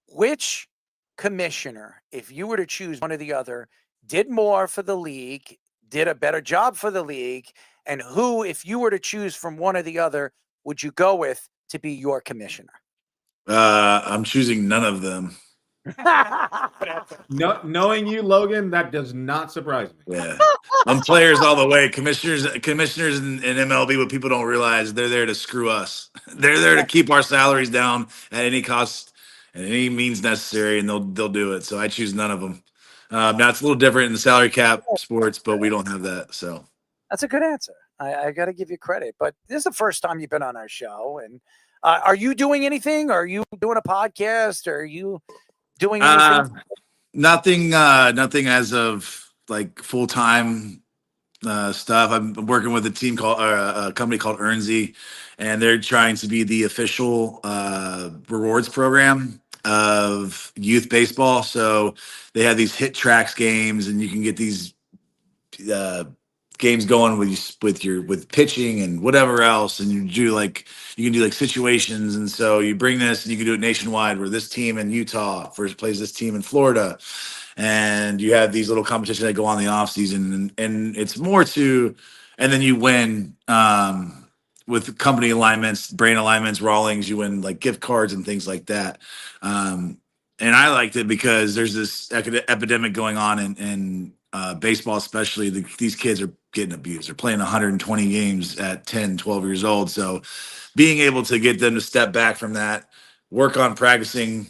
Which commissioner, if you were to choose one or the other, did more for the league, did a better job for the league, and who, if you were to choose from one or the other, would you go with to be your commissioner? I'm choosing none of them. No, knowing you, Logan, that does not surprise me. Yeah, I'm players all the way. Commissioners in MLB, what people don't realize, they're there to screw us. They're there to keep our salaries down at any cost and any means necessary, and they'll do it. So I choose none of them. Now it's a little different in the salary cap sports, but we don't have that. So that's a good answer. I got to give you credit, but this is the first time you've been on our show. And are you doing anything? Are you doing a podcast? Are you doing anything? Nothing as of like full-time stuff. I'm working with a company called Earnsy, and they're trying to be the official rewards program of youth baseball. So they have these hit tracks games, and you can get these games going with pitching and whatever else, and you can do situations, and so you bring this and you can do it nationwide where this team in Utah first plays this team in Florida, and you have these little competitions that go on in the off season, and it's more to, and then you win with company alignments, brand alignments, Rawlings, you win like gift cards and things like that. And I liked it because there's this epidemic going on in baseball, especially. These kids are getting abused. They're playing 120 games at 10, 12 years old. So being able to get them to step back from that, work on practicing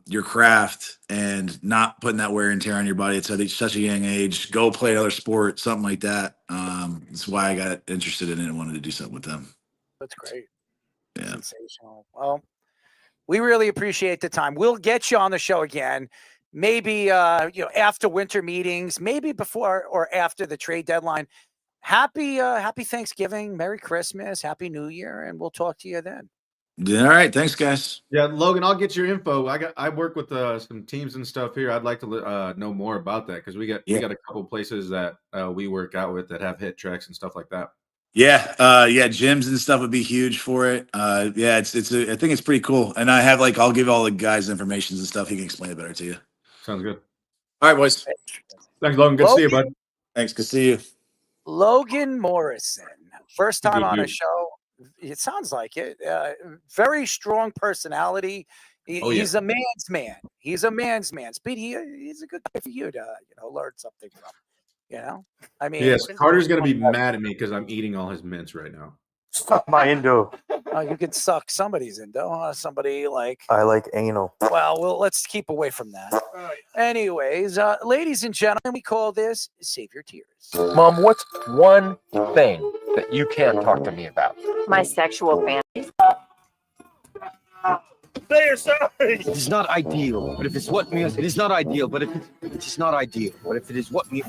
your craft and not putting that wear and tear on your body at such a young age. Go play another sport, something like that. That's why I got interested in it and wanted to do something with them. That's great. Yeah. Sensational. Well, we really appreciate the time. We'll get you on the show again. Maybe after winter meetings, maybe before or after the trade deadline. Happy Thanksgiving, Merry Christmas, Happy New Year, and we'll talk to you then. Yeah, all right, thanks, guys. Yeah, Logan, I'll get your info. I work with some teams and stuff here. I'd like to know more about that because we got a couple places that we work out with that have hit tracks and stuff like that. Yeah, gyms and stuff would be huge for it. I think it's pretty cool. And I have I'll give all the guys information and stuff. He can explain it better to you. Sounds good. All right, boys. Thanks, Logan. Good to see you, bud. Thanks. Good to see you. Logan Morrison, first time on a show. It sounds like it. Very strong personality. He's a man's man. He's a man's man. Speedy, he's a good guy for you to learn something from. I mean, yes, Carter's gonna be mad at me because I'm eating all his mints right now. Suck my Indo. You can suck somebody's Indo. Somebody I like anal. Well, let's keep away from that. Anyways, ladies and gentlemen, we call this Save Your Tears. Mom, what's one thing that you can't talk to me about? My sexual fantasies. Say sorry. It is not ideal, but if it's what me, it is not ideal, but if it is not ideal, but if it is what me.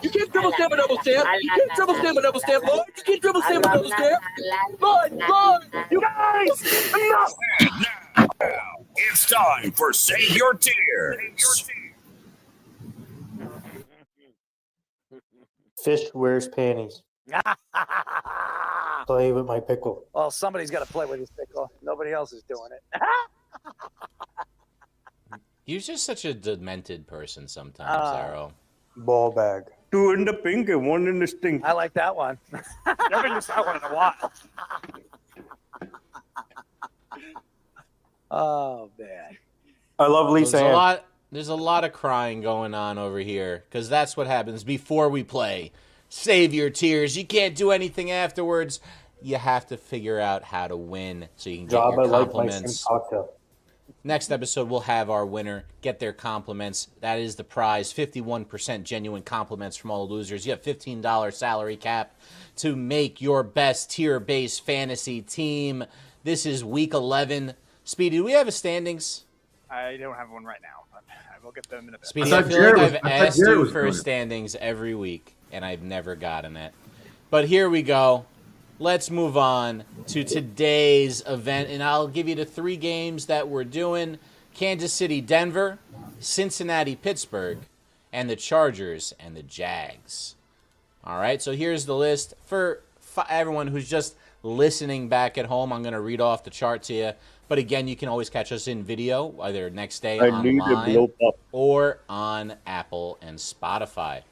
You can't dribble stamp a double stamp. You can't dribble stamp a double stamp, Lord. You can't dribble stamp a double stamp. Lord, you guys, enough. Now, it's time for Save Your Tears. Fish wears panties. Play with my pickle. Well, somebody's got to play with his pickle. Nobody else is doing it. You're just such a demented person sometimes, Arrow. Ball bag. Two in the pink and one in the stink. I like that one. Never used that one in a while. Oh, man. I love Lisa Ann. There's a lot of crying going on over here because that's what happens before we play. Save your tears. You can't do anything afterwards. You have to figure out how to win so you can get your compliments. Next episode, we'll have our winner get their compliments. That is the prize, 51% genuine compliments from all the losers. You have $15 salary cap to make your best tier-based fantasy team. This is week 11. Speedy, do we have a standings? I don't have one right now, but I will get them in a bit. Speedy, I feel like I've asked you for standings every week, and I've never gotten it. But here we go. Let's move on to today's event, and I'll give you the 3 games that we're doing. Kansas City, Denver, Cincinnati, Pittsburgh, and the Chargers and the Jags. All right, so here's the list. For everyone who's just listening back at home, I'm going to read off the chart to you. But again, you can always catch us in video, either next day online or on Apple and Spotify.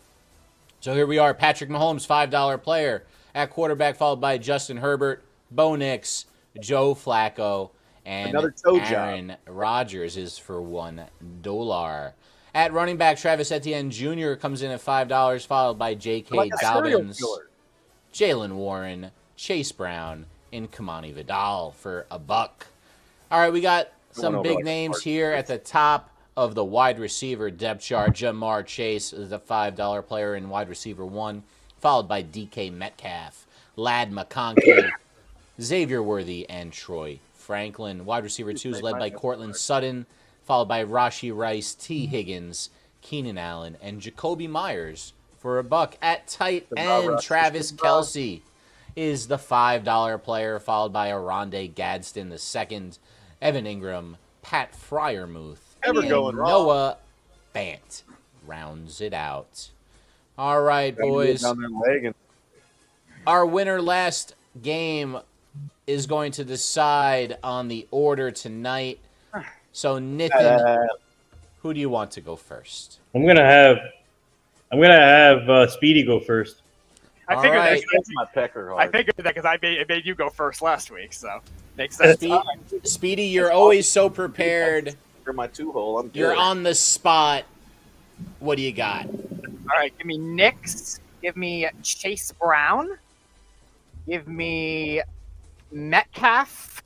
So here we are, Patrick Mahomes, $5 player. At quarterback, followed by Justin Herbert, Bo Nix, Joe Flacco, and Aaron Rodgers is for $1. At running back, Travis Etienne Jr. comes in at $5, followed by J.K. Dobbins, Jalen Warren, Chase Brown, and Kamani Vidal for $1. All right, we got some big names here at the top of the wide receiver depth chart. Jamar Chase is a $5 player in wide receiver 1. Followed by DK Metcalf, Ladd McConkey, Xavier Worthy, and Troy Franklin. Wide receiver 2 is led by Cortland Sutton, followed by Rashee Rice, T. Higgins, Keenan Allen, and Jacoby Myers for $1. At tight end, Travis Kelce is the $5 player, followed by Oronde Gadsden II, Evan Ingram, Pat Freiermuth, and Noah Fant rounds it out. All right, boys. Our winner last game is going to decide on the order tonight. So, Nathan, who do you want to go first? I'm gonna have Speedy go first. I figured that's my pecker hard. I figured that because I made you go first last week, so makes sense. Speedy, you're always so prepared. For my 2-hole, I'm good. You're on the spot. What do you got? All right, give me Nix. Give me Chase Brown. Give me Metcalf.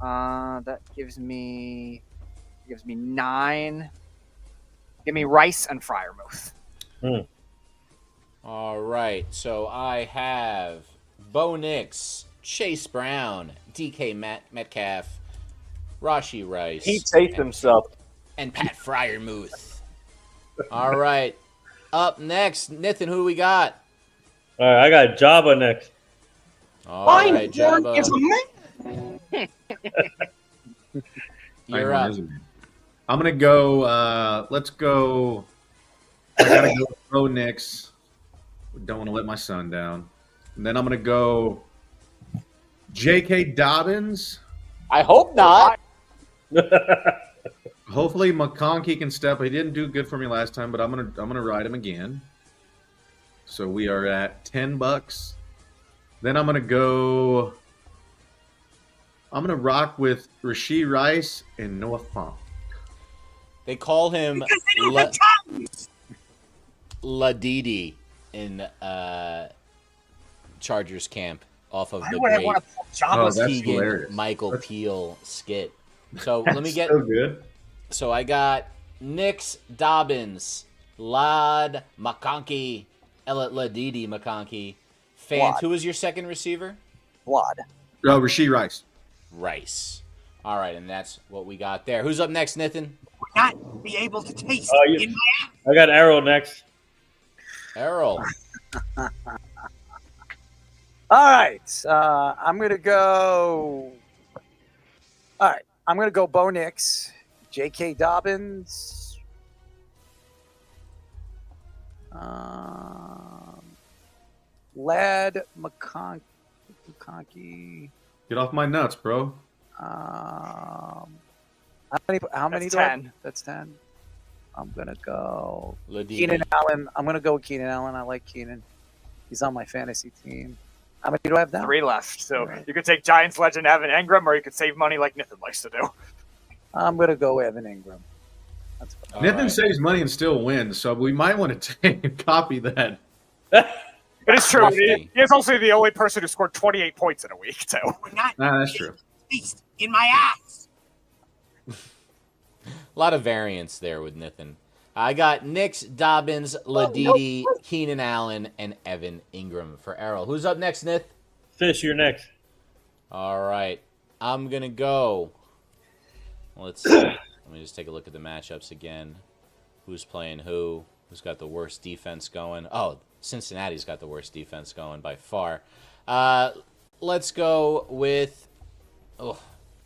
That gives me 9. Give me Rice and Freiermuth. All right, so I have Bo Nix, Chase Brown, DK Metcalf, Rashi Rice. He taped himself. And Pat Freiermuth. All right, up next, Nathan, who do we got? All right, I got Jabba next. All right, Jabba. Is a man. You're up. I'm gonna go. Let's go. I gotta go with Bo Nix. Don't want to let my son down. And then I'm gonna go J.K. Dobbins. I hope not. Hopefully McConkey can step. He didn't do good for me last time, but I'm gonna ride him again. So we are at $10. Then I'm gonna rock with Rasheed Rice and Noah Fant. They call him Ladidi in Chargers camp off of the great Keegan Michael Peel skit. So let me get. So good. So I got Nix, Dobbins, Lad McConkey, Ladidi McConkey, Fant. Who was your second receiver? Vlad. Oh, Rasheed Rice. Rice. All right, and that's what we got there. Who's up next, Nathan? Not be able to taste in my I got Errol next. Errol. All right. I'm going to go. All right. I'm going to go Bo Nix, J.K. Dobbins, Lad McConkey. Get off my nuts, bro. How many? That's 10. That's 10. I'm going to go Ladidi. Keenan Allen. I'm going to go with Keenan Allen. I like Keenan. He's on my fantasy team. How many do I have now? 3 left. So you could take Giants legend Evan Ingram, or you could save money like Nathan likes to do. I'm going to go Evan Ingram. Nathan saves money and still wins, so we might want to copy that. It is true. He is also the only person who scored 28 points in a week, too. Nah, that's true. taste in my ass. A lot of variance there with Nathan. I got Nix, Dobbins, Ladidi, Keenan Allen, and Evan Ingram for Errol. Who's up next, Nith? Fish, you're next. All right. I'm going to go. Let's see. Let me just take a look at the matchups again. Who's playing who? Who's got the worst defense going? Oh, Cincinnati's got the worst defense going by far. Let's go with... Oh,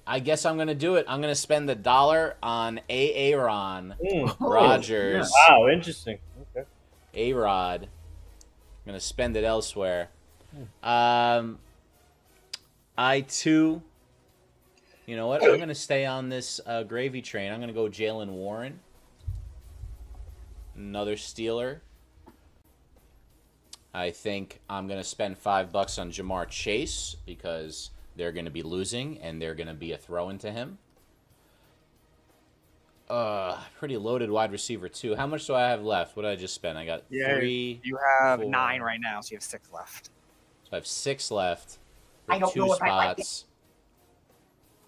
I guess I'm going to do it. I'm going to spend the $1 on Aaron Rodgers. Wow, interesting. Okay. A-Rod. I'm going to spend it elsewhere. I, too... You know what? I'm going to stay on this gravy train. I'm going to go Jalen Warren. Another Steeler. I think I'm going to spend $5 on Jamar Chase because they're going to be losing and they're going to be a throw into him. Pretty loaded wide receiver, too. How much do I have left? What did I just spend? I got 3. You have 9 right now, so you have 6 left. So I have 6 left I for don't 2 know if I like it. spots.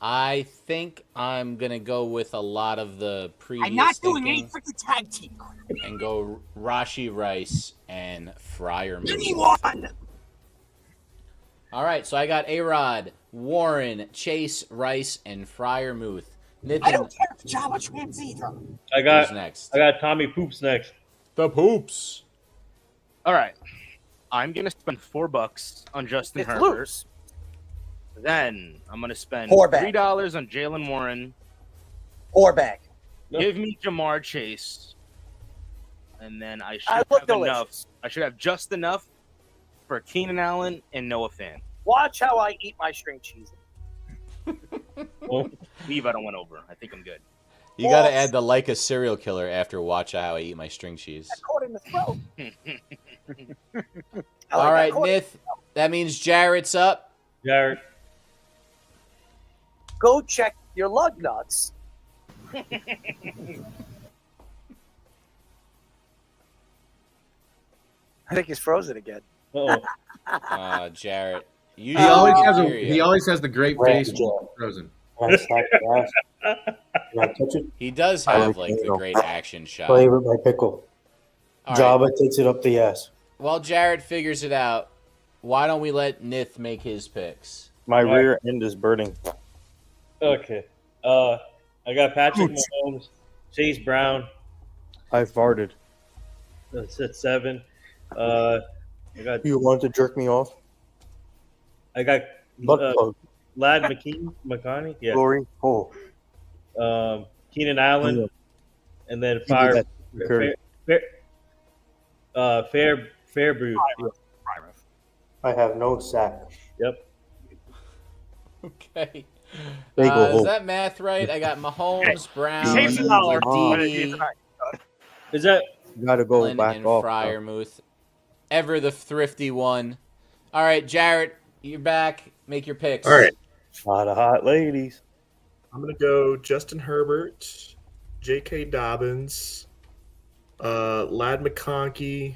I think I'm going to go with a lot of the previous I'm not doing thinking any freaking tag team. and go Rashi Rice and Freiermuth. Anyone! All right, so I got A-Rod, Warren, Chase, Rice, and Freiermuth. I don't care if Java trans either. I got Who's next? I got Tommy Poops next. The Poops. All right. I'm going to spend $4 on Justin Herbert. Then I'm going to spend $3 on Jalen Warren. Bag. Give me Jamar Chase. And then I should have enough. I should have just enough for Keenan Allen and Noah Fant. Watch how I eat my string cheese. Leave, I don't went over. I think I'm good. You got to add the like a serial killer after watch how I eat my string cheese. Caught in the throat. All right, Nith. That means Jarrett's up. Jarrett. Go check your lug nuts. I think he's frozen again. Jarrett. He always has the great face when he's frozen. Can I slap your ass? Can I touch it? He does I have like the anal. great action shot. Play with my pickle. All Jabba takes it up the ass. While Jarrett figures it out, why don't we let Nith make his picks? My rear end is burning. Okay. I got Patrick Mahomes, Chase Brown. I farted. That's at 7. I got. You want to jerk me off? I got Butt Lad McConkey. Yeah. Glory hole. Keenan Allen, and then Fairbrue. I have no sack. Yep. Okay. Bagel Is hole. that math right? I got Mahomes, Brown, Is that? You gotta go Flynn, back and off. Freiermuth. Ever the thrifty one. All right, Jarrett, you're back. Make your picks. All right. A lot of hot ladies. I'm going to go Justin Herbert, J.K. Dobbins, Lad McConkey,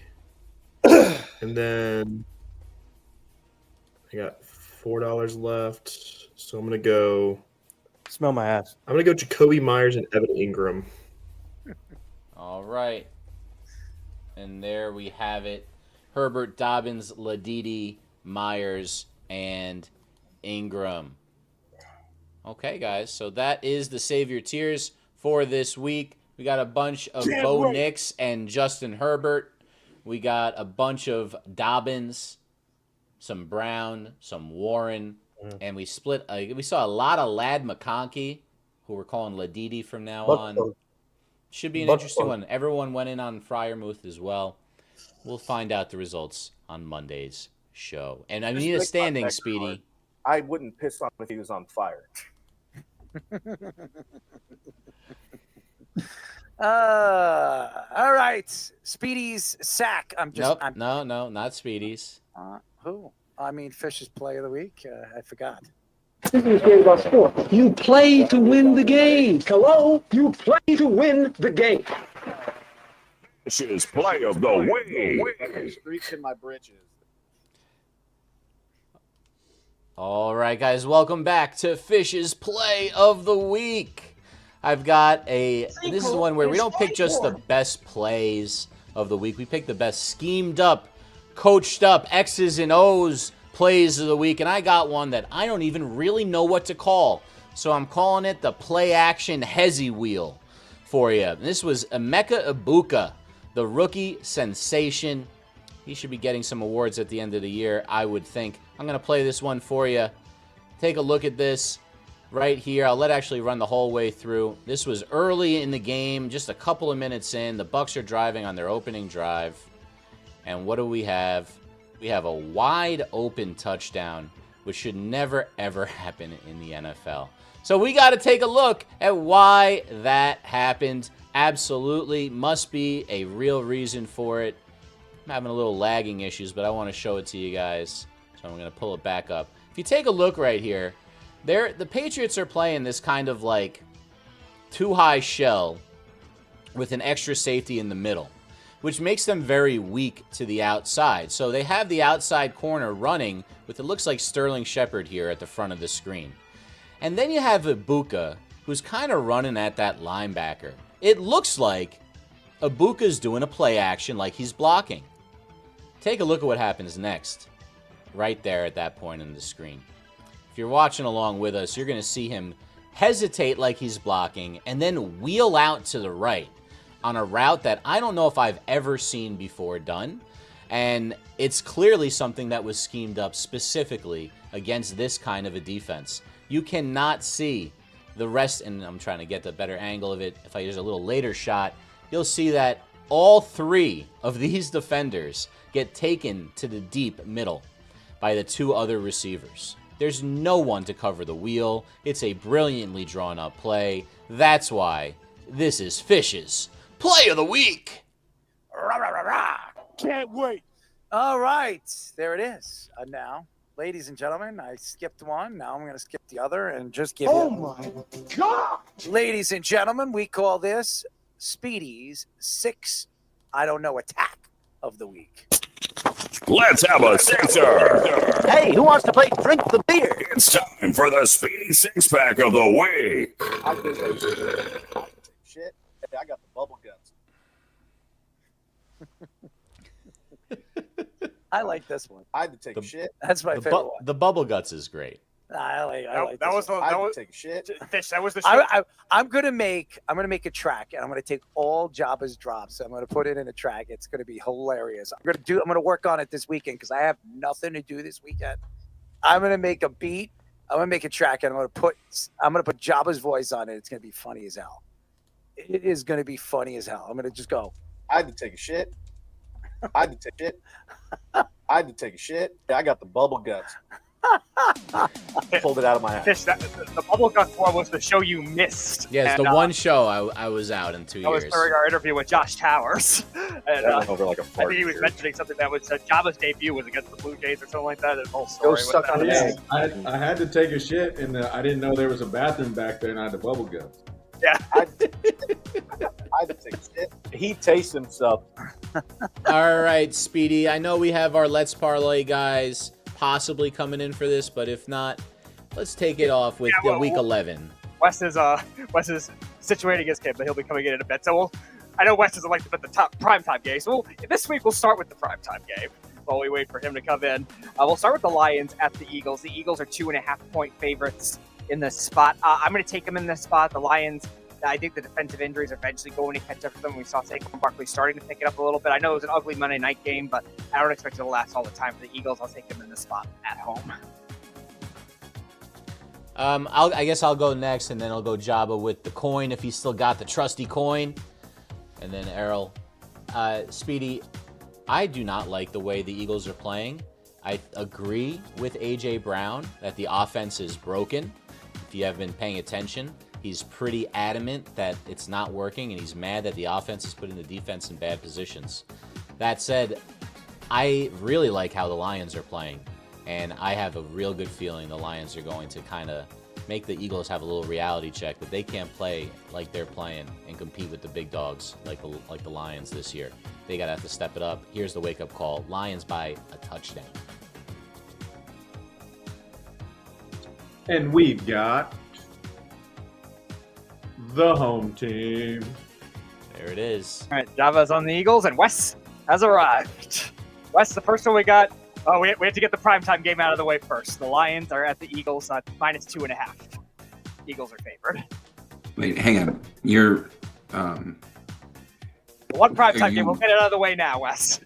and then I got $4 left. So I'm going to go. Smell my ass. I'm going to go Jacoby Myers and Evan Ingram. All right. And there we have it. Herbert, Dobbins, Ladidi, Myers, and Ingram. Okay, guys. So that is the Save Your Tears for this week. We got a bunch of Bo Nix and Justin Herbert. We got a bunch of Dobbins, some Brown, some Warren, and we split. We saw a lot of Lad McConkey, who we're calling Ladidi from now on. Should be an interesting one. Everyone went in on Freiermuth as well. We'll find out the results on Monday's show. And I need a standing, Speedy. I wouldn't piss on him if he was on fire. All right. Speedy's sack. No, not Speedy's. Who? I mean, Fish's play of the week. I forgot. This is a game about sport. You play to win the game. Hello? You play to win the game. This is play of the week. Streaks in my britches. All right, guys, welcome back to Fish's Play of the Week. I've got this is one where we don't pick just the best plays of the week. We pick the best schemed up, coached up, X's and O's plays of the week. And I got one that I don't even really know what to call. So I'm calling it the play action hezzy wheel for you. This was Emeka Ibuka, the rookie sensation. He should be getting some awards at the end of the year, I would think. I'm going to play this one for you. Take a look at this right here. I'll actually run the whole way through. This was early in the game, just a couple of minutes in. The Bucs are driving on their opening drive. And what do we have? We have a wide open touchdown, which should never, ever happen in the NFL. So we got to take a look at why that happened. Absolutely must be a real reason for it. I'm having a little lagging issues, but I want to show it to you guys. So I'm going to pull it back up. If you take a look right here, the Patriots are playing this kind of like too-high shell with an extra safety in the middle, which makes them very weak to the outside. So they have the outside corner running with, it looks like Sterling Shepard here at the front of the screen. And then you have Ibuka, who's kind of running at that linebacker. It looks like Ibuka's doing a play action like he's blocking. Take a look at what happens next, right there at that point on the screen. If you're watching along with us, you're going to see him hesitate like he's blocking and then wheel out to the right on a route that I don't know if I've ever seen before done. And it's clearly something that was schemed up specifically against this kind of a defense. You cannot see the rest, and I'm trying to get the better angle of it. If I use a little later shot, you'll see that all three of these defenders get taken to the deep middle by the two other receivers. There's no one to cover the wheel. It's a brilliantly drawn up play. That's why this is Fish's Play of the Week. Rah, rah, rah, rah. Can't wait. All right, there it is. Now, ladies and gentlemen, I skipped one. Now I'm going to skip the other and just give Oh my God! Ladies and gentlemen, we call this Speedy's attack of the week. Let's have a sensor. Hey, who wants to play Drink the Beer? It's time for the Speedy Six Pack of the Week. I can take shit. Hey, I got the bubble guts. I like this one. I had to take a shit. That's my favorite one. The bubble guts is great. I like that this was one. I had to take a shit. Fish. That was the. I'm gonna make a track, and I'm gonna take all Jabba's drops. I'm gonna put it in a track. It's gonna be hilarious. I'm gonna work on it this weekend because I have nothing to do this weekend. I'm gonna make a beat. I'm gonna make a track, and I'm gonna put Jabba's voice on it. It's gonna be funny as hell. It is gonna be funny as hell. I'm gonna just go. I had to take a shit. I had to take shit. I had to take a shit. I got the bubble guts. Pulled it out of my ass. Fish, the bubble guts one was the show you missed. Yeah, it's and, the one show I was out in 2 years. That was during our interview with Josh Towers. And, that went over like a fart. I think he was mentioning something that was Jabba's debut was against the Blue Jays or something like that. The whole story. Go suck on his. I had to take a shit, and I didn't know there was a bathroom back there, and I had the bubble guts. Yeah. I had to take a shit. He tastes himself. All right, Speedy. I know we have our Let's Parlay guys possibly coming in for this, but if not, let's take it off with Week 11. Wes is situating his kid, but he'll be coming in a bit. So I know Wes doesn't like to bet the top primetime game. So this week we'll start with the primetime game while we wait for him to come in. We'll start with the Lions at the Eagles. The Eagles are 2.5-point favorites in this spot. I'm going to take them in this spot. The Lions, I think the defensive injuries are eventually going to catch up to them. We saw Saquon Barkley starting to pick it up a little bit. I know it was an ugly Monday night game, but I don't expect it to last all the time for the Eagles. I'll take them in this spot at home. I guess I'll go next, and then I'll go Jabba with the coin if he's still got the trusty coin. And then Errol. Speedy, I do not like the way the Eagles are playing. I agree with A.J. Brown that the offense is broken. If you have been paying attention, he's pretty adamant that it's not working, and he's mad that the offense is putting the defense in bad positions. That said, I really like how the Lions are playing, and I have a real good feeling the Lions are going to kind of make the Eagles have a little reality check that they can't play like they're playing and compete with the big dogs like the Lions this year. They got to have to step it up. Here's the wake-up call. Lions by a touchdown. And we've got the home team. There it is. All right, Java's on the Eagles, and Wes has arrived. Wes, the first one we got. Oh, we have to get the primetime game out of the way first. The Lions are at the Eagles at -2.5. Eagles are favored. Wait, hang on. You're One primetime game. We'll get it out of the way now, Wes.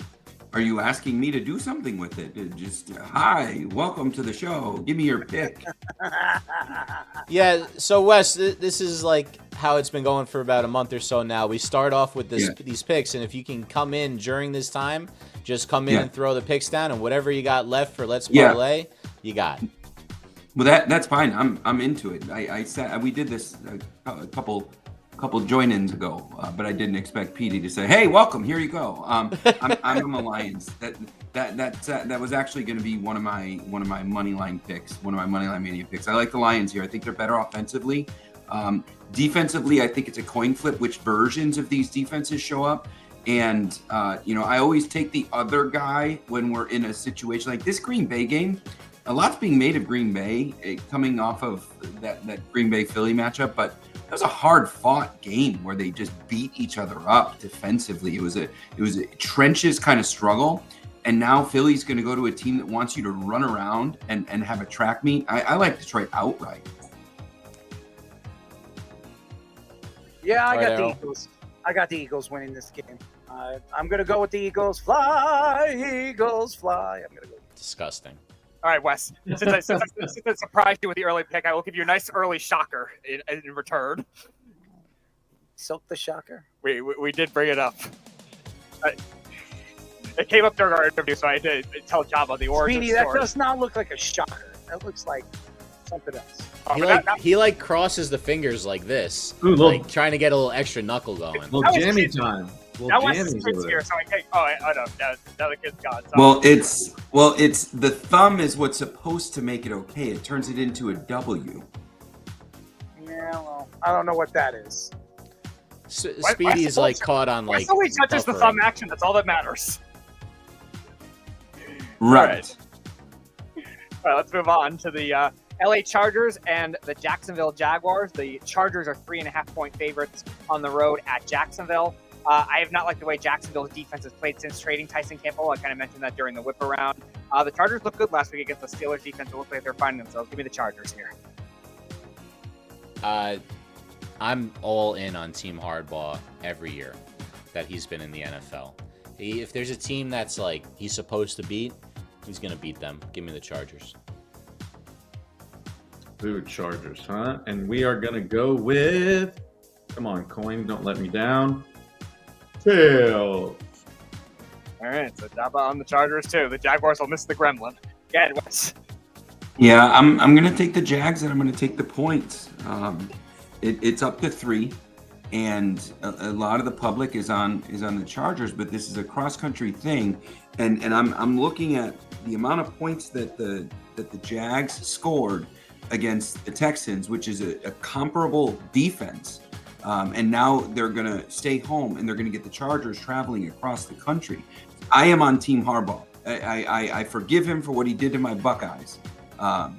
Are you asking me to do something with it? Just hi, welcome to the show. Give me your pick. Yeah, so Wes, this is like how it's been going for about a month or so now. We start off with these picks, and if you can come in during this time, just come in and throw the picks down, and whatever you got left for Let's Parlay, you got. Well, that's fine. I'm into it. I said we did this a couple join-ins ago, but I didn't expect Petey to say, "Hey, welcome. Here you go." I'm a Lions. That was actually going to be one of my money line picks, one of my money line mania picks. I like the Lions here. I think they're better offensively. Defensively, I think it's a coin flip which versions of these defenses show up. And I always take the other guy when we're in a situation like this Green Bay game. A lot's being made of Green Bay coming off of that Green Bay Philly matchup, but that was a hard-fought game where they just beat each other up defensively. It was a trenches kind of struggle, and now Philly's going to go to a team that wants you to run around and have a track meet. I like Detroit outright. Yeah, I got the Eagles. I got the Eagles winning this game. I'm going to go with the Eagles. Fly, Eagles, fly. I'm going to go. Disgusting. All right, Wes. Since I surprised you with the early pick, I will give you a nice early shocker in return. Silk the shocker? We did bring it up. It came up during our interview, so I had to tell Java the origin Speedy, story. that does not look like a shocker. That looks like something else. He crosses the fingers like this, Ooh, like trying to get a little extra knuckle going. Little jammy time. That was his kids here, so I take. Oh, I know. Now the kid's gone. So. Well, it's the thumb is what's supposed to make it okay. It turns it into a W. Yeah, well, I don't know what that is. Speedy's caught on Wes always judges the thumb action. That's all that matters. Right. All right, let's move on to the LA Chargers and the Jacksonville Jaguars. The Chargers are 3.5-point favorites on the road at Jacksonville. I have not liked the way Jacksonville's defense has played since trading Tyson Campbell. I kind of mentioned that during the whip around. The Chargers looked good last week against the Steelers defense. It looks like they're finding themselves. Give me the Chargers here. I'm all in on Team Hardball every year that he's been in the NFL. If there's a team that's like he's supposed to beat, he's going to beat them. Give me the Chargers. Ooh, Chargers, huh? And we are going to go with, come on, coin, don't let me down. Tails. All right, so Daba on the Chargers too. The Jaguars will miss the gremlin. Again, Wes. Yeah, I'm going to take the Jags and I'm going to take the points. It's up to 3, and a lot of the public is on the Chargers, but this is a cross country thing, and I'm looking at the amount of points that the Jags scored against the Texans, which is a comparable defense, and now they're going to stay home and they're going to get the Chargers traveling across the country. I am on Team Harbaugh. I forgive him for what he did to my Buckeyes, but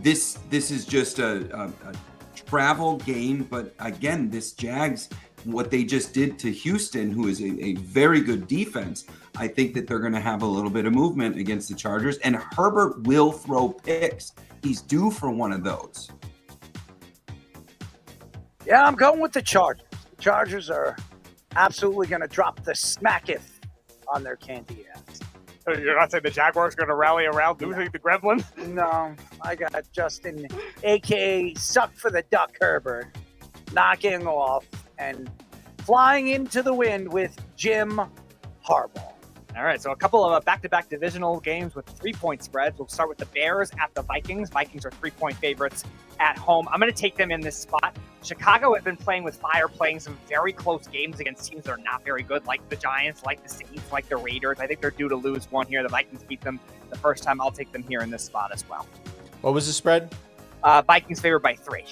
this is just a travel game. But again, this Jags, what they just did to Houston, who is a very good defense, I think that they're going to have a little bit of movement against the Chargers. And Herbert will throw picks. He's due for one of those. Yeah, I'm going with the Chargers. The Chargers are absolutely going to drop the smacketh on their candy ass. You're not saying the Jaguars are going to rally around losing the gremlin? No, I got Justin, a.k.a. Suck for the Duck Herbert, knocking off and flying into the wind with Jim Harbaugh. All right, so a couple of back-to-back divisional games with 3-point spreads. We'll start with the Bears at the Vikings. Vikings are 3-point favorites at home. I'm going to take them in this spot. Chicago has been playing with fire, playing some very close games against teams that are not very good, like the Giants, like the Saints, like the Raiders. I think they're due to lose one here. The Vikings beat them the first time. I'll take them here in this spot as well. What was the spread? Vikings favored by 3.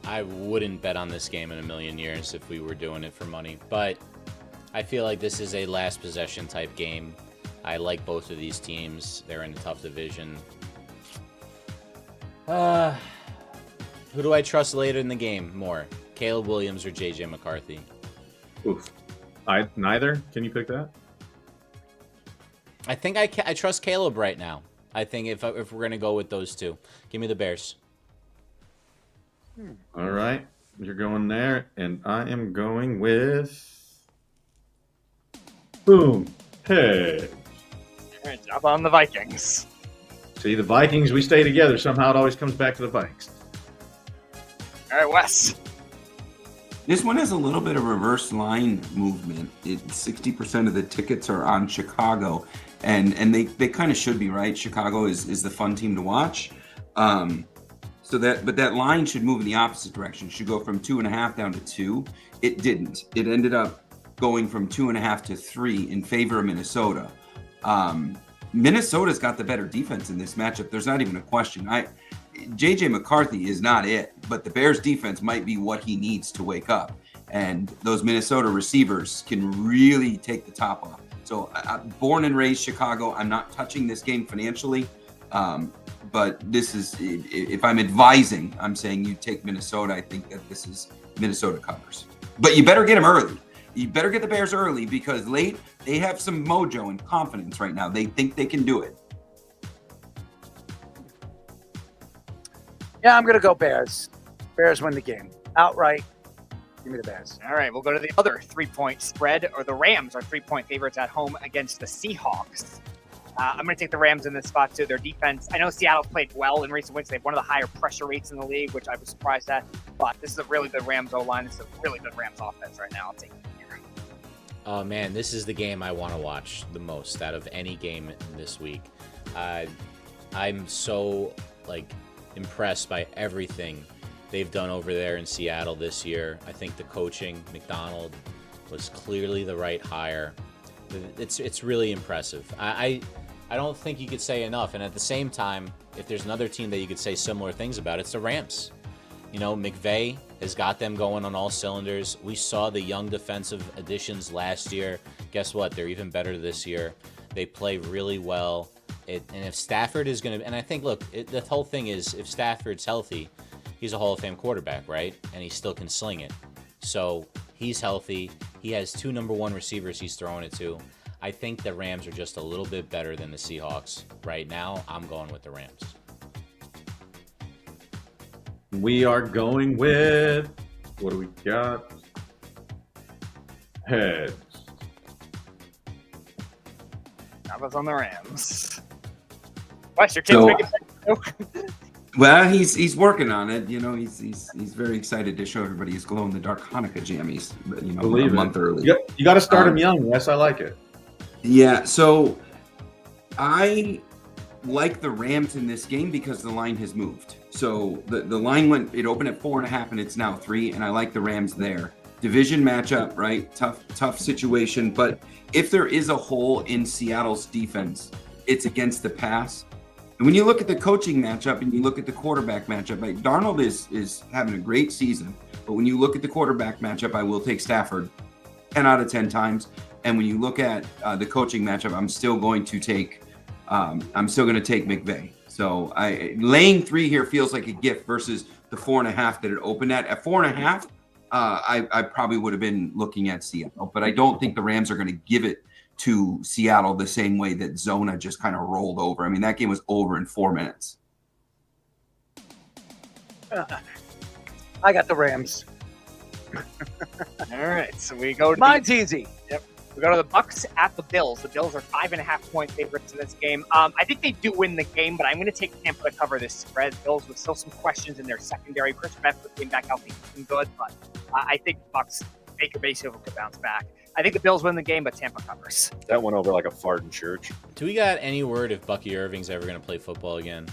I wouldn't bet on this game in a million years if we were doing it for money, but I feel like this is a last possession type game. I like both of these teams. They're in a tough division. Who do I trust later in the game more? Caleb Williams or JJ McCarthy? Oof. Neither. Can you pick that? I think I trust Caleb right now. I think if we're going to go with those two. Give me the Bears. All right. You're going there, and I am going with... Boom. Hey. All right, job on the Vikings. See, the Vikings, we stay together. Somehow it always comes back to the Vikings. All right, Wes. This one has a little bit of reverse line movement. 60% of the tickets are on Chicago, and they kind of should be, right? Chicago is the fun team to watch. But that line should move in the opposite direction. It should go from 2.5 down to 2. It didn't. It ended up going from 2.5 to 3 in favor of Minnesota. Minnesota's got the better defense in this matchup. There's not even a question. JJ McCarthy is not it, but the Bears defense might be what he needs to wake up. And those Minnesota receivers can really take the top off. So I'm born and raised Chicago. I'm not touching this game financially. But this is, if I'm advising, I'm saying you take Minnesota. I think that this is Minnesota covers. But you better get them early. You better get the Bears early because late, they have some mojo and confidence right now. They think they can do it. Yeah, I'm going to go Bears. Bears win the game. Outright. Give me the Bears. All right, we'll go to the other 3-point spread, or the Rams are 3-point favorites at home against the Seahawks. I'm going to take the Rams in this spot, too. Their defense, I know Seattle played well in recent weeks. They have one of the higher pressure rates in the league, which I was surprised at. But this is a really good Rams O-line. This is a really good Rams offense right now. I'll take it here. Oh, man, this is the game I want to watch the most out of any game this week. I'm so, impressed by everything they've done over there in Seattle this year. I think the coaching, McDonald, was clearly the right hire. It's really impressive. I don't think you could say enough. And at the same time, if there's another team that you could say similar things about, it's the Rams. You know, McVay has got them going on all cylinders. We saw the young defensive additions last year. Guess what? They're even better this year. They play really well. And if Stafford is going to, and I think, look, the whole thing is if Stafford's healthy, he's a Hall of Fame quarterback, right? And he still can sling it. So he's healthy. He has 2 number 1 receivers he's throwing it to. I think the Rams are just a little bit better than the Seahawks. Right now, I'm going with the Rams. We are going with, what do we got? Heads. That was on the Rams. Wes, your kid's making Well, he's working on it. You know, he's very excited to show everybody his glow-in-the-dark Hanukkah jammies. You know, Believe a month early. You got to start him young. Yes, I like it. Yeah, so I like the Rams in this game because the line has moved. So the line it opened at 4.5 and it's now 3, and I like the Rams there. Division matchup, right? Tough situation. But if there is a hole in Seattle's defense, it's against the pass. And when you look at the coaching matchup and you look at the quarterback matchup, like Darnold is having a great season. But when you look at the quarterback matchup, I will take Stafford 10 out of 10 times. And when you look at the coaching matchup, I'm still going to take McVay. So laying 3 here feels like a gift versus the 4.5 that it opened at. At 4.5, I probably would have been looking at Seattle, but I don't think the Rams are going to give it to Seattle the same way that Zona just kind of rolled over. I mean, that game was over in 4 minutes. I got the Rams. All right, so we go to mine's easy. Yep. We go to the Bucks at the Bills. The Bills are 5.5-point favorites in this game. I think they do win the game, but I'm going to take Tampa to cover this spread. Bills with still some questions in their secondary. Chris Bedford came back healthy, looking good, but I think the Bucks, Baker Mayfield could bounce back. I think the Bills win the game, but Tampa covers. That went over like a fart in church. Do we got any word if Bucky Irving's ever going to play football again?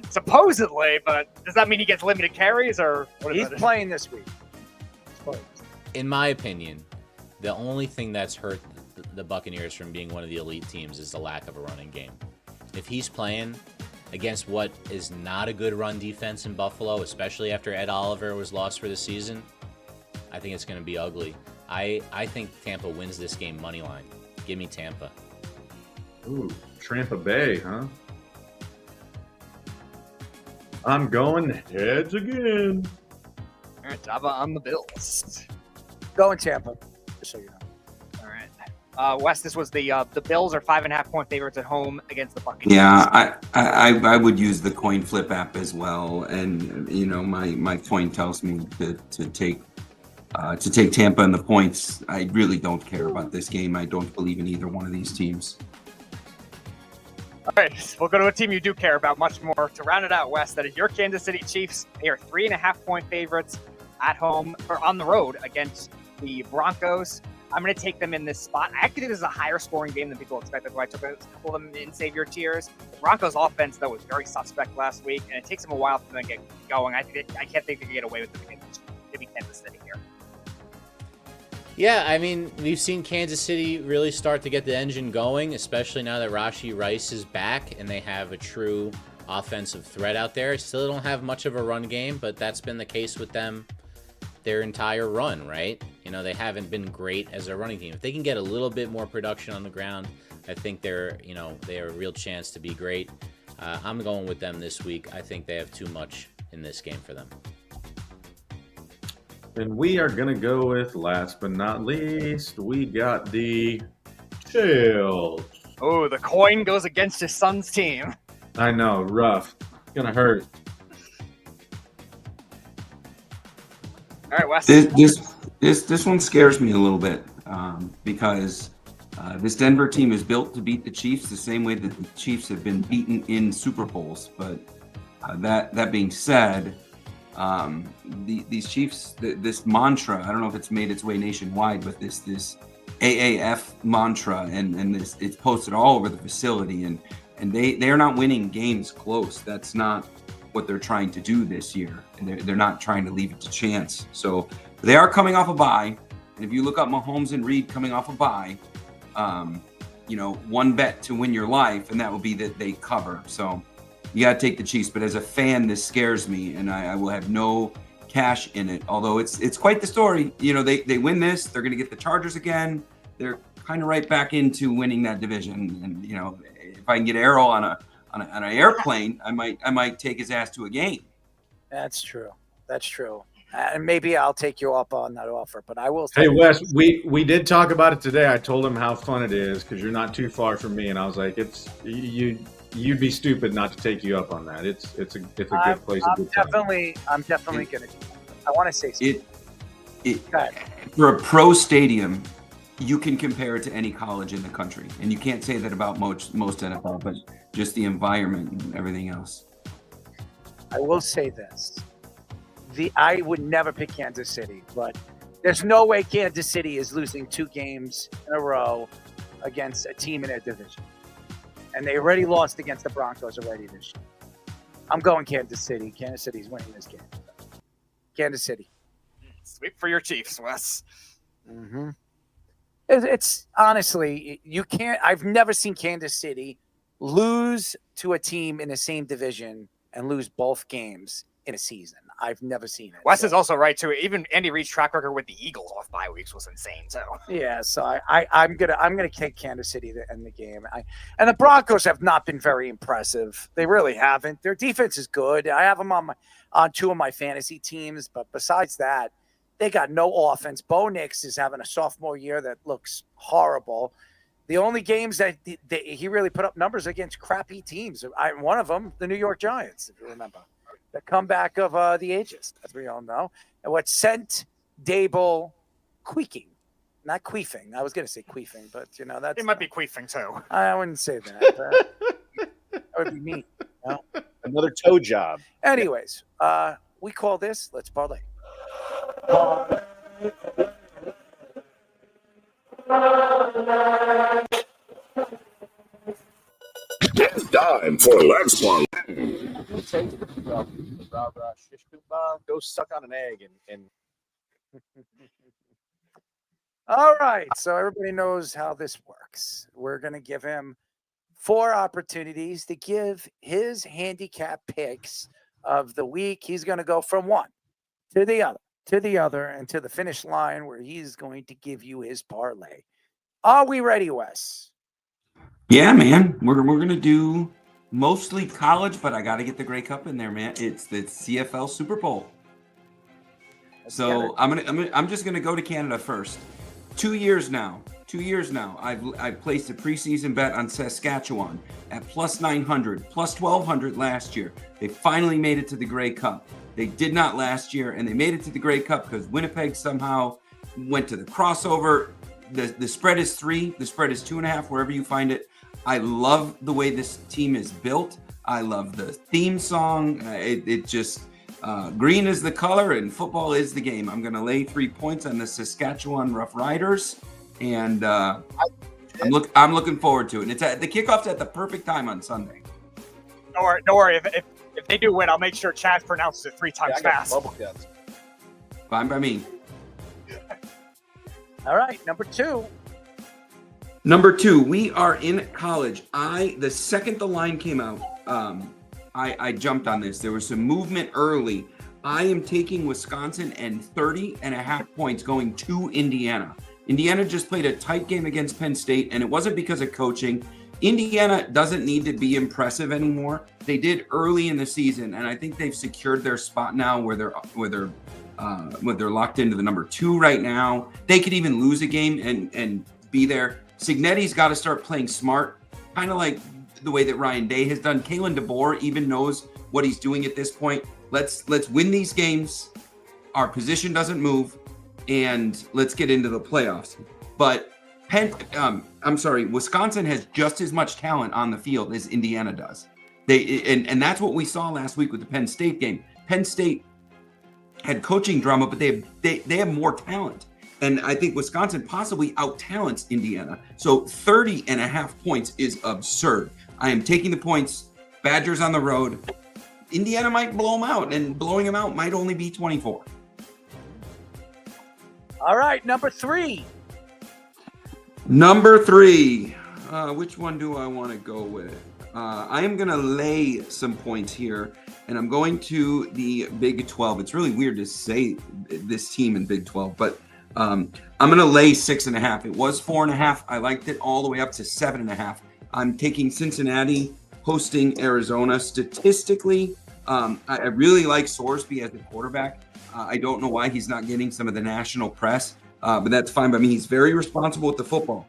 Supposedly, but does that mean he gets limited carries or what is He's playing this week. In my opinion, the only thing that's hurt the Buccaneers from being one of the elite teams is the lack of a running game. If he's playing against what is not a good run defense in Buffalo, especially after Ed Oliver was lost for the season, I think it's going to be ugly. I think Tampa wins this game money line. Give me Tampa. Ooh, Tampa Bay, huh? I'm going heads again. All right, Java on the Bills. Going Tampa, just so you know. All right. Wes, this was the Bills are 5.5-point favorites at home against the Buccaneers. Yeah, I would use the coin flip app as well, and you know my point tells me to take Tampa and the points. I really don't care about this game. I don't believe in either one of these teams. All right, we'll go to a team you do care about much more. To round it out, Wes, that is your Kansas City Chiefs. They are 3.5-point favorites at home or on the road against the Broncos. I'm going to take them in this spot. I actually think this is a higher scoring game than people expected. I took a couple of them in savior tiers. The Broncos offense, though, was very suspect last week, and it takes them a while for them to get going. I can't think they can get away with it against maybe Kansas City here. Yeah, I mean, we've seen Kansas City really start to get the engine going, especially now that Rashee Rice is back and they have a true offensive threat out there. Still don't have much of a run game, but that's been the case with them their entire run, right? You know, they haven't been great as a running team. If they can get a little bit more production on the ground, I think they have a real chance to be great. I'm going with them this week. I think they have too much in this game for them. And we are going to go with, last but not least, we got the Chills. Oh, the coin goes against his son's team. I know, rough. It's going to hurt. All right, Wes. This one scares me a little bit because this Denver team is built to beat the Chiefs the same way that the Chiefs have been beaten in Super Bowls. But that being said, these Chiefs, this mantra, I don't know if it's made its way nationwide, but this AAF mantra and this, it's posted all over the facility, and they are not winning games close. That's not what they're trying to do this year, and they're not trying to leave it to chance. So they are coming off a bye, and if you look up Mahomes and Reed coming off a bye, one bet to win your life, and that will be that they cover. So You got to take the Chiefs. But as a fan, this scares me, and I will have no cash in it. Although it's quite the story. You know, they win this, they're going to get the Chargers again. They're kind of right back into winning that division. And you know, if I can get Arrow on an airplane, I might take his ass to a game. That's true. That's true. And maybe I'll take you up on that offer, but I will. Hey Wes, we did talk about it today. I told him how fun it is because you're not too far from me, and I was like, you'd be stupid not to take you up on that. It's a good place. I'm definitely gonna. I want to say something. For a pro stadium, you can compare it to any college in the country, and you can't say that about most NFL, but just the environment and everything else. I will say this. I would never pick Kansas City, but there's no way Kansas City is losing 2 games in a row against a team in their division. And they already lost against the Broncos already this year. I'm going Kansas City. Kansas City's winning this game. Kansas City. Sweep for your Chiefs, Wes. Mm-hmm. It's honestly, you can't. I've never seen Kansas City lose to a team in the same division and lose both games in a season. I've never seen it. Wes is also right too. Even Andy Reid's track record with the Eagles off bye weeks was insane. So yeah, so I'm gonna take Kansas City to end the game. And the Broncos have not been very impressive. They really haven't. Their defense is good. I have them on 2 of my fantasy teams, but besides that, they got no offense. Bo Nix is having a sophomore year that looks horrible. The only games that he really put up numbers against crappy teams. One of them, the New York Giants, if you remember. The comeback of the ages, as we all know. And what sent Dable queeking, not queefing. I was going to say queefing, but, you know, that's... It might be queefing, too. I wouldn't say that. That would be mean. You know? Another toe job. Anyways, we call this Let's Parlay. It's time for Let's Parlay. Go suck on an egg and All right, so everybody knows how this works. We're going to give him 4 opportunities to give his handicap picks of the week. He's going to go from one to the other, and to the finish line where he's going to give you his parlay. Are we ready, Wes? Yeah, man. We're gonna do mostly college, but I got to get the Grey Cup in there, man. It's the CFL Super Bowl. So I'm just gonna go to Canada first. 2 years now. I've placed a preseason bet on Saskatchewan at plus 900, plus 1200 last year. They finally made it to the Grey Cup. They did not last year, and they made it to the Grey Cup because Winnipeg somehow went to the crossover. The spread is 3. The spread is 2.5, wherever you find it. I love the way this team is built. I love the theme song. It just green is the color and football is the game. I'm going to lay 3 points on the Saskatchewan Rough Riders, and I'm looking forward to it. And it's the kickoff's at the perfect time on Sunday. Don't worry. If they do win, I'll make sure Chad pronounces it 3 times fast. Fine by me. All right, number 2. Number 2, we are in college. The second the line came out, I jumped on this. There was some movement early. I am taking Wisconsin and 30.5 points going to Indiana. Indiana just played a tight game against Penn State, and it wasn't because of coaching. Indiana doesn't need to be impressive anymore. They did early in the season, and I think they've secured their spot now where they're locked into the number 2 right now. They could even lose a game and be there. Signetti's got to start playing smart, kind of like the way that Ryan Day has done. Kalen DeBoer even knows what he's doing at this point. Let's win these games. Our position doesn't move, and let's get into the playoffs. But Wisconsin has just as much talent on the field as Indiana does. And that's what we saw last week with the Penn State game. Penn State had coaching drama, but they have more talent. And I think Wisconsin possibly out-talents Indiana. So 30.5 points is absurd. I am taking the points. Badgers on the road. Indiana might blow them out, and blowing them out might only be 24. All right, number 3. Number 3. Which one do I want to go with? I am going to lay some points here, and I'm going to the Big 12. It's really weird to say this team in Big 12, but I'm going to lay 6.5. It was 4.5. I liked it all the way up to 7.5. I'm taking Cincinnati hosting Arizona. Statistically, I really like Sorsby as a quarterback. I don't know why he's not getting some of the national press, but that's fine by me. He's very responsible with the football.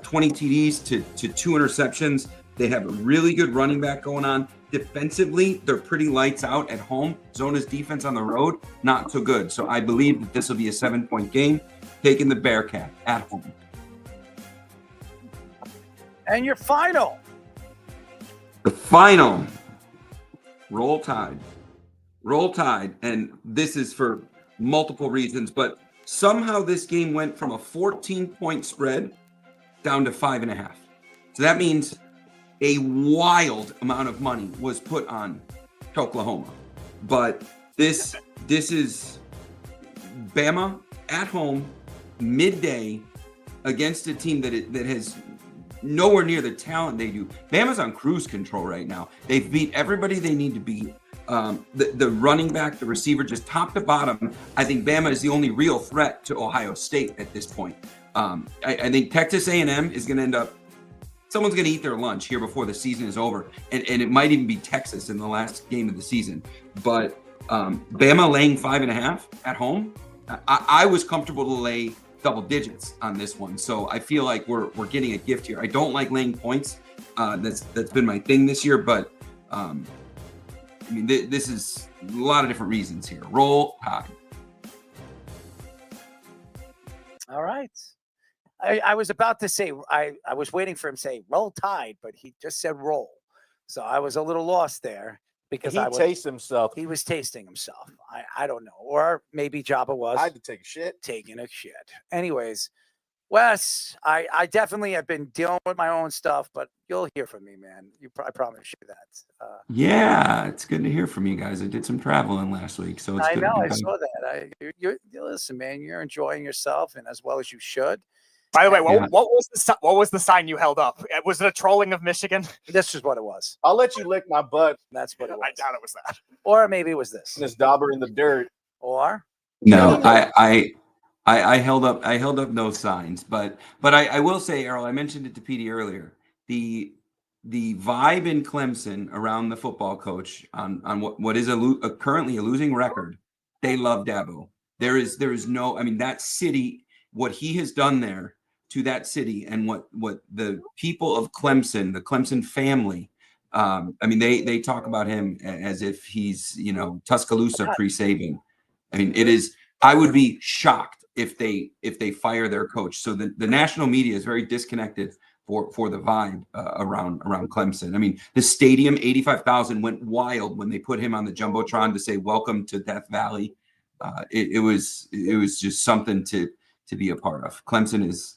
20 TDs to 2 interceptions. They have a really good running back going on. Defensively, they're pretty lights out at home. Arizona's defense on the road, not so good. So I believe that this will be a 7-point game, taking the Bearcat at home. And your final. The final. Roll Tide. Roll Tide. And this is for multiple reasons, but somehow this game went from a 14-point spread down to 5.5. So that means a wild amount of money was put on Oklahoma. But this is Bama at home, midday, against a team that has nowhere near the talent they do. Bama's on cruise control right now. They've beat everybody they need to beat. The running back, the receiver, just top to bottom. I think Bama is the only real threat to Ohio State at this point. I think Texas A&M is going to end up, someone's going to eat their lunch here before the season is over. And it might even be Texas in the last game of the season. But Bama laying 5.5 at home, I was comfortable to lay double digits on this one. So I feel like we're getting a gift here. I don't like laying points. That's been my thing this year. But, I mean, this is a lot of different reasons here. Roll Tide. All right. I was about to say, I was waiting for him to say Roll Tide, but he just said roll. So I was a little lost there because he tastes himself. He was tasting himself. I don't know. Or maybe Jabba was. I had to take a shit. Taking a shit. Anyways, Wes, I definitely have been dealing with my own stuff, but you'll hear from me, man. I promise you that. Yeah, it's good to hear from you guys. I did some traveling last week, so it's I good. know. I saw that. You listen, man. You're enjoying yourself, and as well as you should. By the way, what was the sign you held up? Was it a trolling of Michigan? This is what it was. I'll let you lick my butt. That's what it was. I doubt it was that. Or maybe it was this. This dauber in the dirt. Or No, I held up no signs, but I will say, Errol, I mentioned it to Petey earlier. The vibe in Clemson around the football coach on what is currently a losing record, they love Dabo. There is no, I mean, that city, what he has done there to that city, and what the people of Clemson, the Clemson family, I mean, they talk about him as if he's, Tuscaloosa pre-Saban. I mean, it is. I would be shocked if they fire their coach. So the national media is very disconnected for the vibe around Clemson. I mean, the stadium, 85,000, went wild when they put him on the jumbotron to say "Welcome to Death Valley." It was just something to be a part of. Clemson is.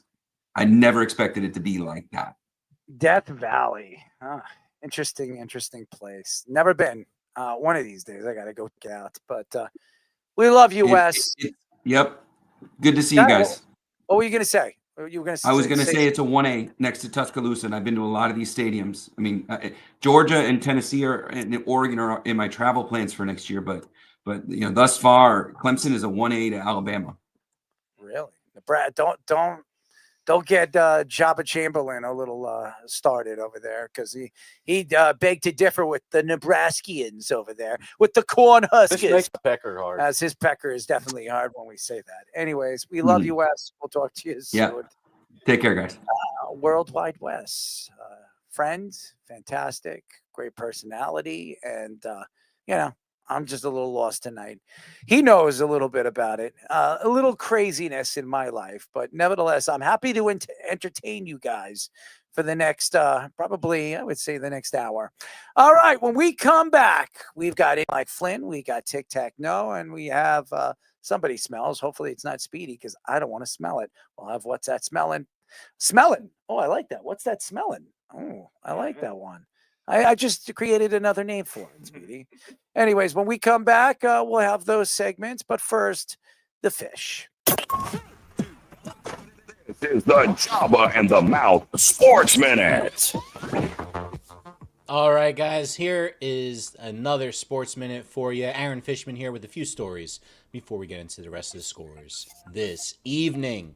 I never expected it to be like that. Death Valley. Interesting place. Never been. One of these days I got to go check it out. But we love you, Wes. Yep. Good to see you guys. What were you going to say? You were going to. I was going to say it's a 1A next to Tuscaloosa, and I've been to a lot of these stadiums. I mean, Georgia and Tennessee and Oregon are in my travel plans for next year, but thus far, Clemson is a 1A to Alabama. Really, Brad? Don't get Jabba Chamberlain a little started over there, because he begged to differ with the Nebraskians over there, with the Cornhuskers. This makes the pecker hard. As his pecker is definitely hard when we say that. Anyways, we love you, Wes. We'll talk to you soon. Yeah. Take care, guys. Worldwide Wes, friend, fantastic, great personality, and I'm just a little lost tonight. He knows a little bit about it, a little craziness in my life, but nevertheless, I'm happy to entertain you guys for the next, probably, I would say the next hour. All right, when we come back, we've got it like Flynn, we got Tic Tac No, and we have somebody smells. Hopefully it's not Speedy, because I don't want to smell it. We'll have What's That Smelling? Smelling. Oh, I like that. What's that smelling? Oh, I like that one. I just created another name for it, Speedy. Anyways, when we come back, we'll have those segments. But first, the fish. This is the Jabba and the Mouth Sports Minute. All right, guys, here is another Sports Minute for you. Aaron Fishman here with a few stories before we get into the rest of the scores this evening.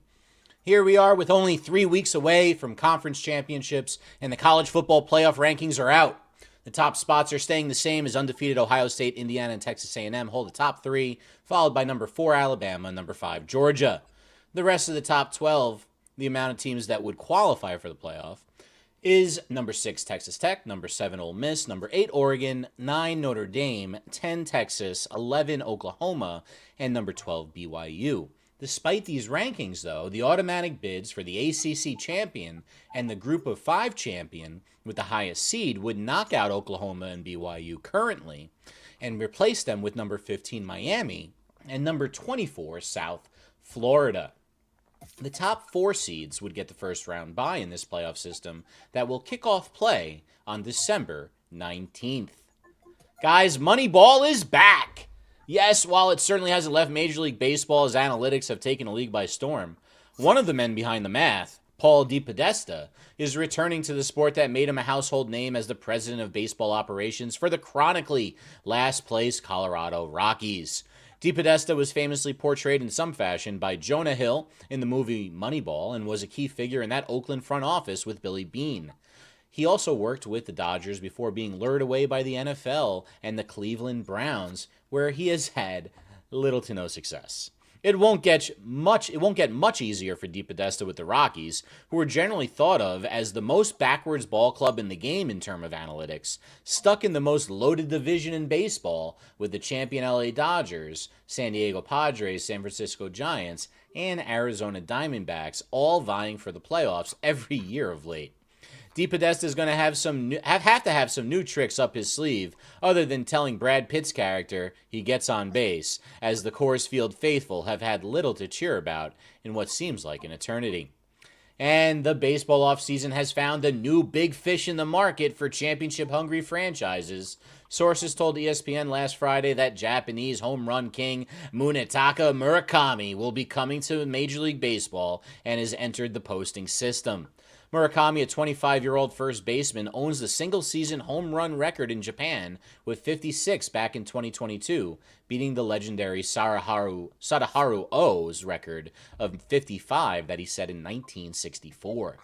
Here we are with only 3 weeks away from conference championships, and the college football playoff rankings are out. The top spots are staying the same as undefeated Ohio State, Indiana, and Texas A&M hold the top 3, followed by number 4 Alabama and number 5 Georgia. The rest of the top 12, the amount of teams that would qualify for the playoff, is number 6 Texas Tech, number 7 Ole Miss, number 8 Oregon, 9 Notre Dame, 10 Texas, 11 Oklahoma, and number 12 BYU. Despite these rankings, though, the automatic bids for the ACC champion and the Group of 5 champion with the highest seed would knock out Oklahoma and BYU currently and replace them with number 15 Miami and number 24 South Florida. The top 4 seeds would get the first round bye in this playoff system that will kick off play on December 19th. Guys, Moneyball is back! Yes, while it certainly hasn't left Major League Baseball's analytics have taken a league by storm, one of the men behind the math, Paul DePodesta, is returning to the sport that made him a household name as the president of baseball operations for the chronically last-place Colorado Rockies. DePodesta was famously portrayed in some fashion by Jonah Hill in the movie Moneyball and was a key figure in that Oakland front office with Billy Beane. He also worked with the Dodgers before being lured away by the NFL and the Cleveland Browns, where he has had little to no success. It won't get much easier for DePodesta with the Rockies, who are generally thought of as the most backwards ball club in the game in terms of analytics, stuck in the most loaded division in baseball with the champion LA Dodgers, San Diego Padres, San Francisco Giants, and Arizona Diamondbacks, all vying for the playoffs every year of late. DePodesta is going to have to have some new tricks up his sleeve, other than telling Brad Pitt's character he gets on base, as the Coors Field faithful have had little to cheer about in what seems like an eternity. And the baseball offseason has found a new big fish in the market for championship-hungry franchises. Sources told ESPN last Friday that Japanese home run king Munetaka Murakami will be coming to Major League Baseball and has entered the posting system. Murakami, a 25-year-old first baseman, owns the single-season home run record in Japan with 56 back in 2022, beating the legendary Sadaharu Oh's record of 55 that he set in 1964.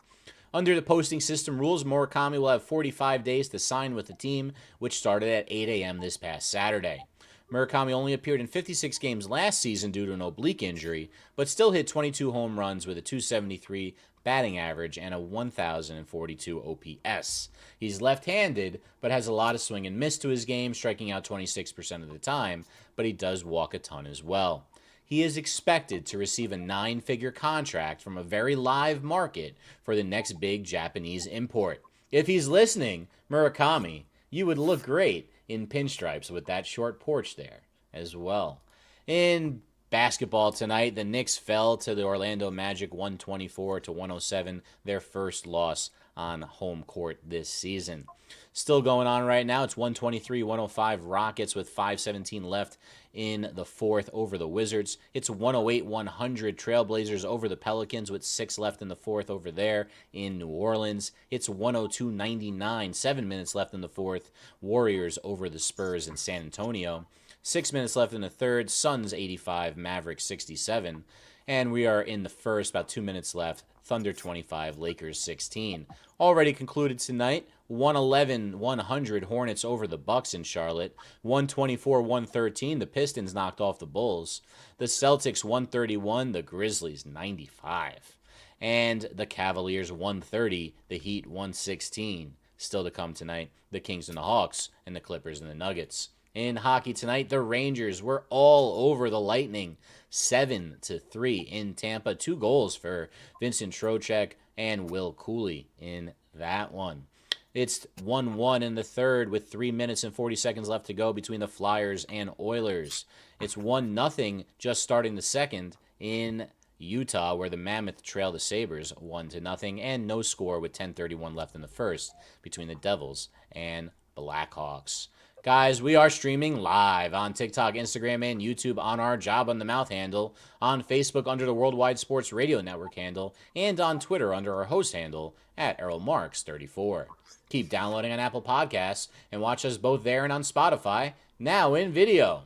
Under the posting system rules, Murakami will have 45 days to sign with the team, which started at 8 a.m. this past Saturday. Murakami only appeared in 56 games last season due to an oblique injury, but still hit 22 home runs with a .273 batting average and a 1,042 OPS. He's left-handed, but has a lot of swing and miss to his game, striking out 26% of the time, but he does walk a ton as well. He is expected to receive a 9-figure contract from a very live market for the next big Japanese import. If he's listening, Murakami, you would look great in pinstripes with that short porch there as well. In basketball tonight, the Knicks fell to the Orlando Magic 124-107, their first loss on home court this season. Still going on right now. It's 123-105 Rockets with 5:17 left in the fourth over the Wizards. It's 108-100 Trailblazers over the Pelicans with 6 left in the fourth over there in New Orleans. It's 102-99, 7 minutes left in the fourth, Warriors over the Spurs in San Antonio. 6 minutes left in the third, Suns 85, Mavericks 67. And we are in the first, about 2 minutes left, Thunder 25, Lakers 16. Already concluded tonight, 111-100 Hornets over the Bucks in Charlotte. 124-113, the Pistons knocked off the Bulls. The Celtics 131, the Grizzlies 95. And the Cavaliers 130, the Heat 116. Still to come tonight, the Kings and the Hawks, and the Clippers and the Nuggets. In hockey tonight, the Rangers were all over the Lightning, 7-3 in Tampa. 2 goals for Vincent Trocheck and Will Cooley in that one. It's 1-1 in the third with 3 minutes and 40 seconds left to go between the Flyers and Oilers. It's 1-0 just starting the second in Utah, where the Mammoth trail the Sabres 1-0, and no score with 10:31 left in the first between the Devils and Blackhawks. Guys, we are streaming live on TikTok, Instagram, and YouTube on our Job on the Mouth handle, on Facebook under the Worldwide Sports Radio Network handle, and on Twitter under our host handle at ErrolMarks34. Keep downloading on Apple Podcasts and watch us both there and on Spotify, now in video.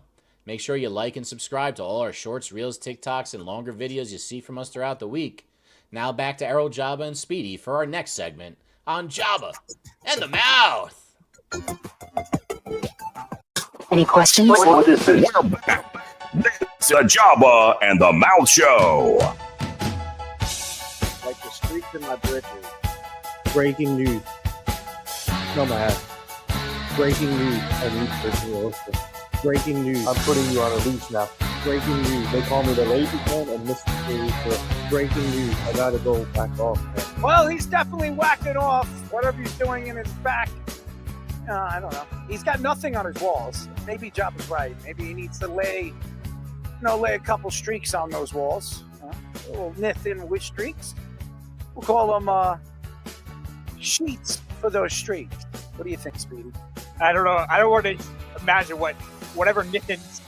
Make sure you like and subscribe to all our shorts, reels, TikToks, and longer videos you see from us throughout the week. Now back to Errol, Jabba, and Speedy for our next segment on Jabba and the Mouth. Any questions? We're back. It's the Jabba and the Mouth Show. Like the streaks in my britches. Breaking news. Smell my ass. Breaking news. I need personal. Breaking news. I'm putting you on a leash now. Breaking news. They call me the lazy man and Mr. Producer. Breaking news. I gotta go back off, man. Well, he's definitely whacking off whatever he's doing in his back. I don't know. He's got nothing on his walls. Maybe Jabba's right. Maybe he needs to lay a couple streaks on those walls. A little nithin with streaks. We'll call them sheets for those streaks. What do you think, Speedy? I don't know. I don't want to imagine whatever Nithin's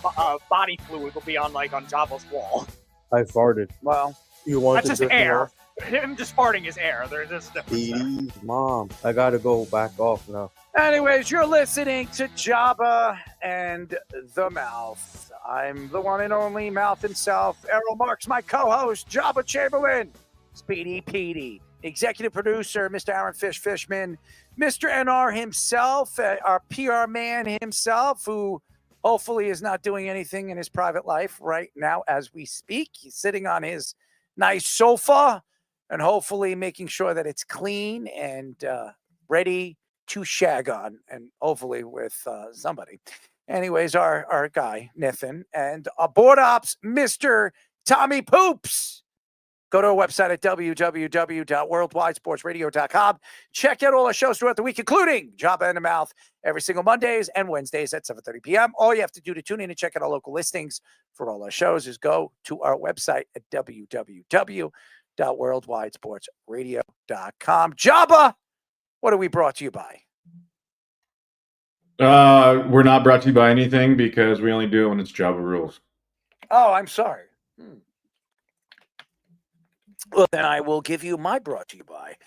body fluid will be on Jabba's wall. I farted. Well, you want that's just air. Him just farting is air. There's just Speedy's mom. I gotta go back off now. Anyways, you're listening to Jabba and the Mouth. I'm the one and only Mouth himself, Errol Marks, my co-host, Jabba Chamberlain, Speedy Petey, executive producer, Mr. Aaron Fishman, Mr. NR himself, our PR man himself, who hopefully is not doing anything in his private life right now as we speak. He's sitting on his nice sofa and hopefully making sure that it's clean and ready to shag on, and hopefully with somebody. Anyways, our guy, Nithin, and board ops, Mr. Tommy Poops. Go to our website at www.worldwidesportsradio.com. Check out all our shows throughout the week, including Jabba and the Mouth, every single Mondays and Wednesdays at 7:30 p.m. All you have to do to tune in and check out our local listings for all our shows is go to our website at www.worldwidesportsradio.com. Jabba, what are we brought to you by? We're not brought to you by anything because we only do it when it's Jabba rules. Oh, I'm sorry. Well, then I will give you my brought to you by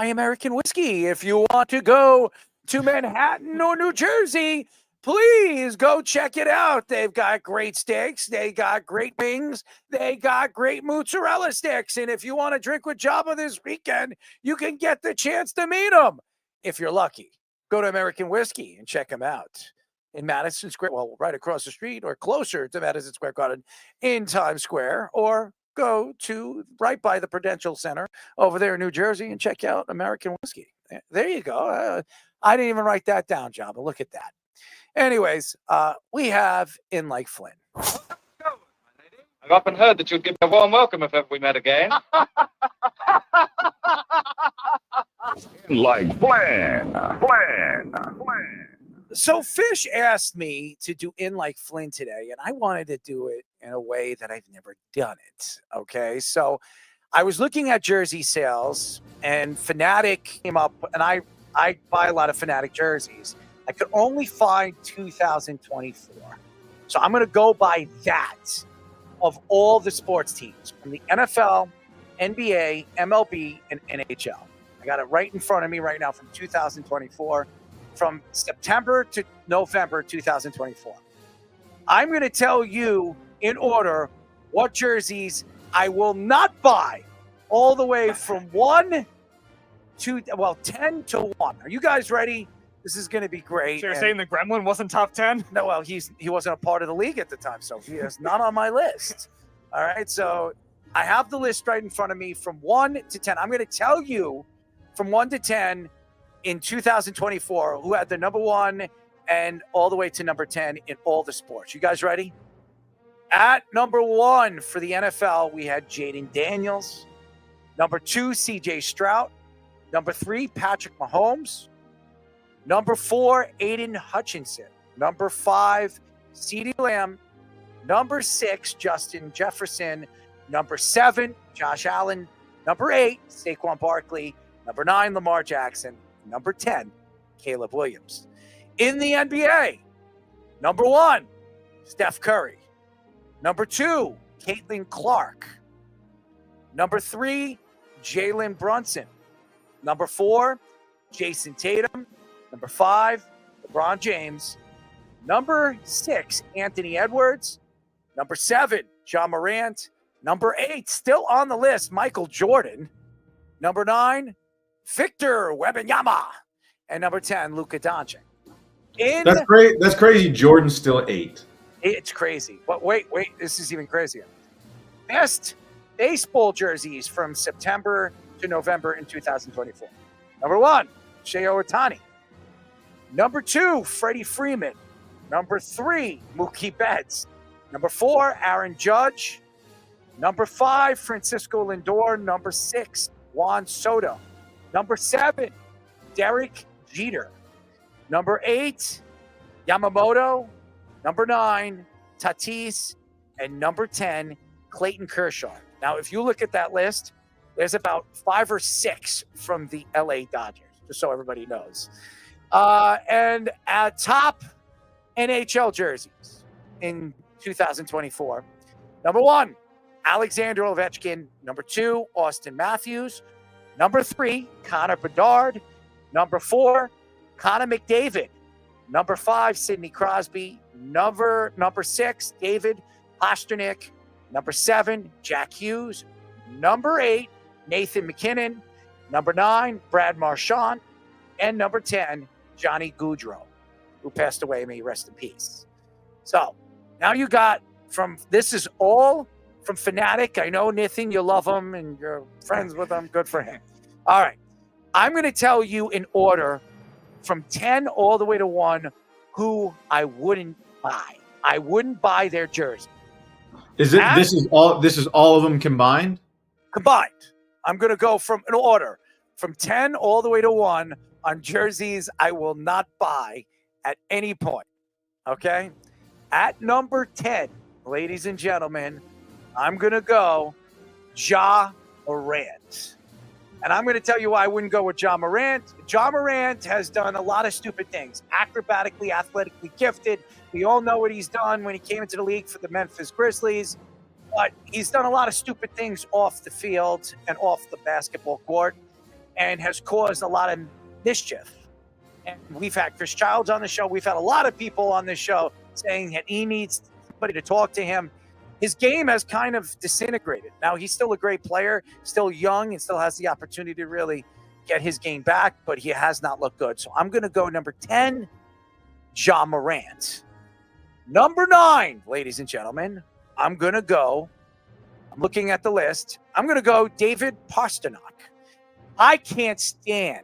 American Whiskey. If you want to go to Manhattan or New Jersey, please go check it out. They've got great steaks. They got great wings. They got great mozzarella sticks. And if you want to drink with Jabba this weekend, you can get the chance to meet them. If you're lucky, go to American Whiskey and check them out in Madison Square. Well, right across the street or closer to Madison Square Garden in Times Square, or go to right by the Prudential Center over there in New Jersey and check out American Whiskey. There you go. I didn't even write that down, Jabba. Look at that. Anyways, we have in Lake Flynn. I've often heard that you'd give me a warm welcome if ever we met again. Like Flynn. So Fish asked me to do In Like Flynn today, and I wanted to do it in a way that I've never done it. Okay, so I was looking at jersey sales, and Fanatic came up, and I buy a lot of Fanatic jerseys. I could only find 2024. So I'm going to go by that of all the sports teams from the NFL, NBA, MLB, and NHL. I got it right in front of me right now from 2024, from September to November 2024. I'm going to tell you in order what jerseys I will not buy, all the way from 10 to 1. Are you guys ready? This is going to be great. So you're saying the Gremlin wasn't top 10? No, well, he wasn't a part of the league at the time, so he is not on my list. All right, so I have the list right in front of me from 1 to 10. I'm going to tell you from 1 to 10 in 2024 who had the number 1 and all the way to number 10 in all the sports. You guys ready? At number 1 for the NFL, we had Jaden Daniels. Number 2, CJ Stroud. Number 3, Patrick Mahomes. Number 4, Aiden Hutchinson. Number 5, CeeDee Lamb. Number 6, Justin Jefferson. Number 7, Josh Allen. Number 8, Saquon Barkley. Number 9, Lamar Jackson. Number 10, Caleb Williams. In the NBA, number 1, Steph Curry. Number 2, Caitlin Clark. Number 3, Jalen Brunson. Number 4, Jason Tatum. Number 5, LeBron James. Number 6, Anthony Edwards. Number 7, John Morant. Number 8, still on the list, Michael Jordan. Number 9, Victor Wembanyama. And number 10, Luka Doncic. That's great. That's crazy. Jordan's still 8. It's crazy. But wait, this is even crazier. Best baseball jerseys from September to November in 2024. Number 1, Shohei Ohtani. Number 2, Freddie Freeman. Number 3, Mookie Betts. Number 4, Aaron Judge. Number 5, Francisco Lindor. Number 6, Juan Soto. Number 7, Derek Jeter. Number 8, Yamamoto. Number 9, Tatis. And number 10, Clayton Kershaw. Now, if you look at that list, there's about 5 or 6 from the LA Dodgers, just so everybody knows. And at top NHL jerseys in 2024, number 1, Alexander Ovechkin. Number 2, Austin Matthews. Number 3, Connor Bedard. Number 4, Connor McDavid. Number 5, Sidney Crosby. Number 6, David Pastrnak. Number 7, Jack Hughes. Number 8, Nathan McKinnon. Number 9, Brad Marchand. And number 10, Johnny Gaudreau, who passed away. May he rest in peace. So now you got this is all from Fanatic. I know, Nathan, you love him and you're friends with him. Good for him. All right. I'm going to tell you in order from 10 all the way to 1 who I wouldn't buy. I wouldn't buy their jersey. This is all of them combined? Combined. I'm going to go from an order from 10 all the way to 1 on jerseys I will not buy at any point. Okay? At number 10, ladies and gentlemen, I'm going to go Ja Morant. And I'm going to tell you why I wouldn't go with Ja Morant. Ja Morant has done a lot of stupid things. Acrobatically, athletically gifted. We all know what he's done when he came into the league for the Memphis Grizzlies. But he's done a lot of stupid things off the field and off the basketball court and has caused a lot of mischief. And we've had Chris Childs on the show. We've had a lot of people on this show saying that he needs somebody to talk to him. His game has kind of disintegrated. Now, he's still a great player, still young, and still has the opportunity to really get his game back, but he has not looked good. So I'm going to go number 10, Ja Morant. Number 9, ladies and gentlemen, I'm looking at the list, I'm going to go David Pastrnak. I can't stand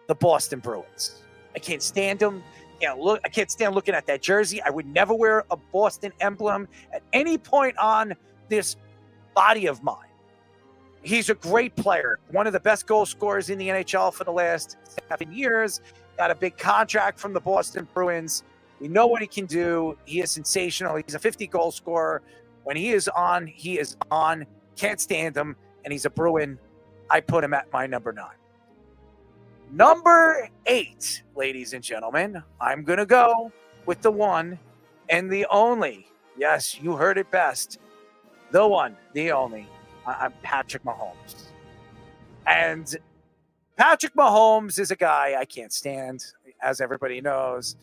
the Boston Bruins. I can't stand them. I can't stand looking at that jersey. I would never wear a Boston emblem at any point on this body of mine. He's a great player, one of the best goal scorers in the NHL for the last 7 years. Got a big contract from the Boston Bruins. We know what he can do. He is sensational. He's a 50-goal scorer. When he is on, he is on. Can't stand him, and he's a Bruin. I put him at my number 9. Number 8, ladies and gentlemen, I'm going to go with the one and the only. Yes, you heard it best. The one, the only. I'm Patrick Mahomes. And Patrick Mahomes is a guy I can't stand, as everybody knows.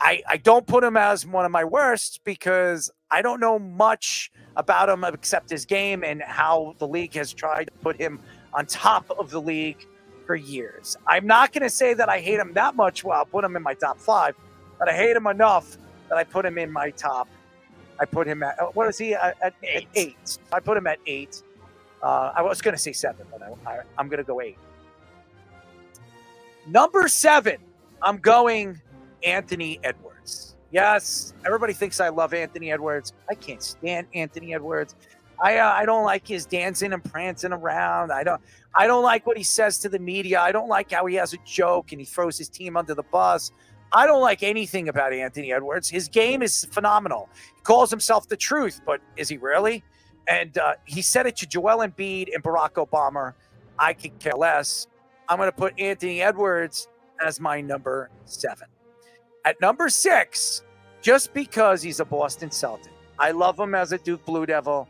I don't put him as one of my worst because I don't know much about him except his game and how the league has tried to put him on top of the league for years. I'm not going to say that I hate him that much. Well, I'll put him in my top 5, but I hate him enough that I put him in my top. I put him at, what is he? At 8. I put him at 8. I was going to say 7, but I'm going to go 8. Number 7, I'm going Anthony Edwards. Yes, everybody thinks I love Anthony Edwards. I can't stand Anthony Edwards. I don't like his dancing and prancing around. I don't like what he says to the media. I don't like how he has a joke and he throws his team under the bus. I don't like anything about Anthony Edwards. His game is phenomenal. He calls himself the truth, but is he really? And he said it to Joel Embiid and Barack Obama. I could care less. I'm going to put Anthony Edwards as my number 7. At number 6, just because he's a Boston Celtic. I love him as a Duke Blue Devil.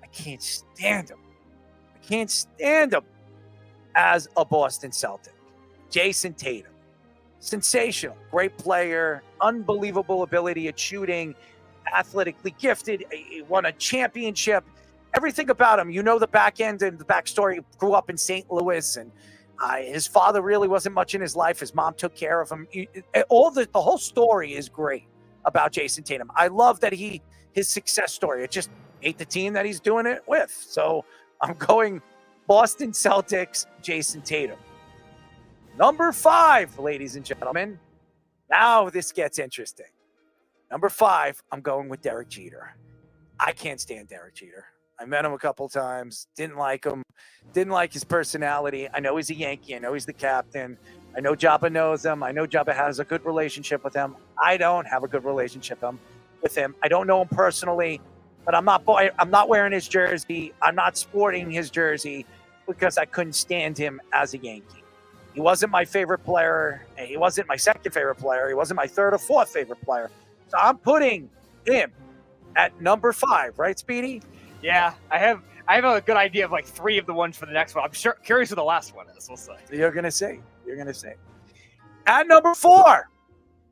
I can't stand him. I can't stand him as a Boston Celtic. Jason Tatum. Sensational. Great player. Unbelievable ability at shooting. Athletically gifted. He won a championship. Everything about him. You know the back end and the backstory. Grew up in St. Louis, and his father really wasn't much in his life. His mom took care of him. The whole story is great about Jason Tatum. I love that his success story. I just hate the team that he's doing it with. So I'm going Boston Celtics, Jason Tatum. Number 5, ladies and gentlemen. Now this gets interesting. Number 5, I'm going with Derek Jeter. I can't stand Derek Jeter. I met him a couple times. Didn't like him. Didn't like his personality. I know he's a Yankee. I know he's the captain. I know Jabba knows him. I know Jabba has a good relationship with him. I don't have a good relationship with him. I don't know him personally, but I'm not wearing his jersey. I'm not sporting his jersey because I couldn't stand him as a Yankee. He wasn't my favorite player. He wasn't my second favorite player. He wasn't my third or fourth favorite player. So I'm putting him at number 5, right, Speedy? Yeah, I have a good idea of like 3 of the ones for the next one. I'm curious who the last one is. We'll see. You're gonna see. At number 4,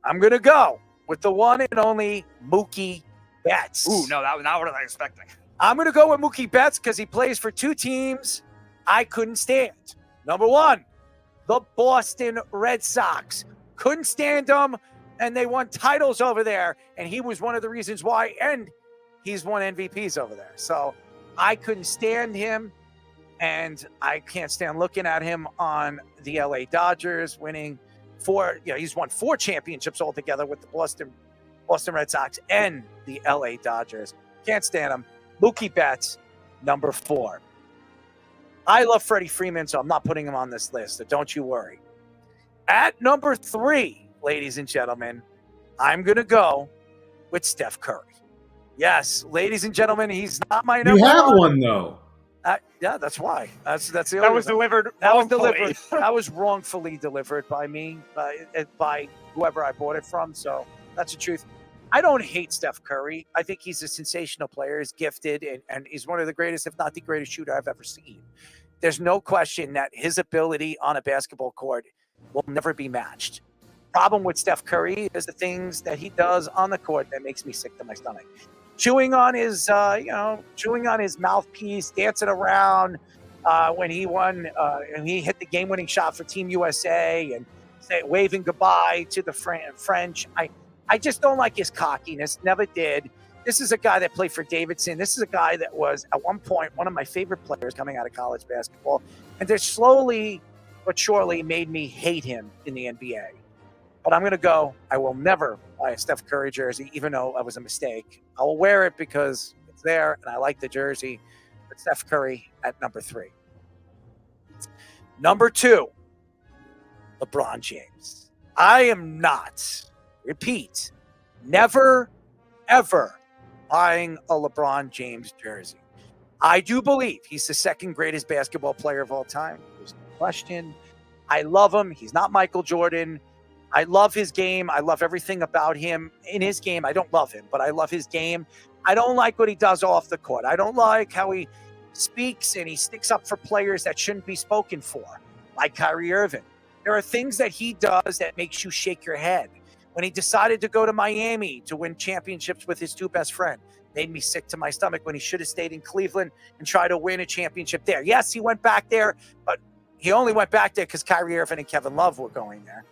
I'm gonna go with the one and only Mookie Betts. Ooh, no, not what I was expecting. I'm gonna go with Mookie Betts because he plays for 2 teams I couldn't stand. Number 1, the Boston Red Sox. Couldn't stand them, and they won titles over there, and he was one of the reasons why, and he's won MVPs over there. So I couldn't stand him, and I can't stand looking at him on the LA Dodgers winning 4. He's won 4 championships altogether with the Boston Red Sox and the LA Dodgers. Can't stand him. Mookie Betts, number 4. I love Freddie Freeman, so I'm not putting him on this list, so don't you worry. At number 3, ladies and gentlemen, I'm going to go with Steph Curry. Yes, ladies and gentlemen, he's not my number 1. You have one, though. Yeah, that's why. That's the that was delivered. That was delivered. That was wrongfully delivered by me, by whoever I bought it from. So that's the truth. I don't hate Steph Curry. I think he's a sensational player. He's gifted, and he's one of the greatest, if not the greatest shooter I've ever seen. There's no question that his ability on a basketball court will never be matched. Problem with Steph Curry is the things that he does on the court that makes me sick to my stomach. Chewing on his mouthpiece, dancing around when he won, and he hit the game-winning shot for Team USA, and waving goodbye to the French. I just don't like his cockiness. Never did. This is a guy that played for Davidson. This is a guy that was, at one point, one of my favorite players coming out of college basketball. And they're slowly but surely made me hate him in the NBA. But I'm going to go. I will never buy a Steph Curry jersey, even though that was a mistake. I will wear it because it's there and I like the jersey. But Steph Curry at number 3. Number 2, LeBron James. I am not, repeat, never, ever buying a LeBron James jersey. I do believe he's the second greatest basketball player of all time. There's no question. I love him. He's not Michael Jordan. I love his game. I love everything about him. In his game, I don't love him, but I love his game. I don't like what he does off the court. I don't like how he speaks and he sticks up for players that shouldn't be spoken for, like Kyrie Irving. There are things that he does that makes you shake your head. When he decided to go to Miami to win championships with his 2 best friends, made me sick to my stomach when he should have stayed in Cleveland and tried to win a championship there. Yes, he went back there, but he only went back there because Kyrie Irving and Kevin Love were going there.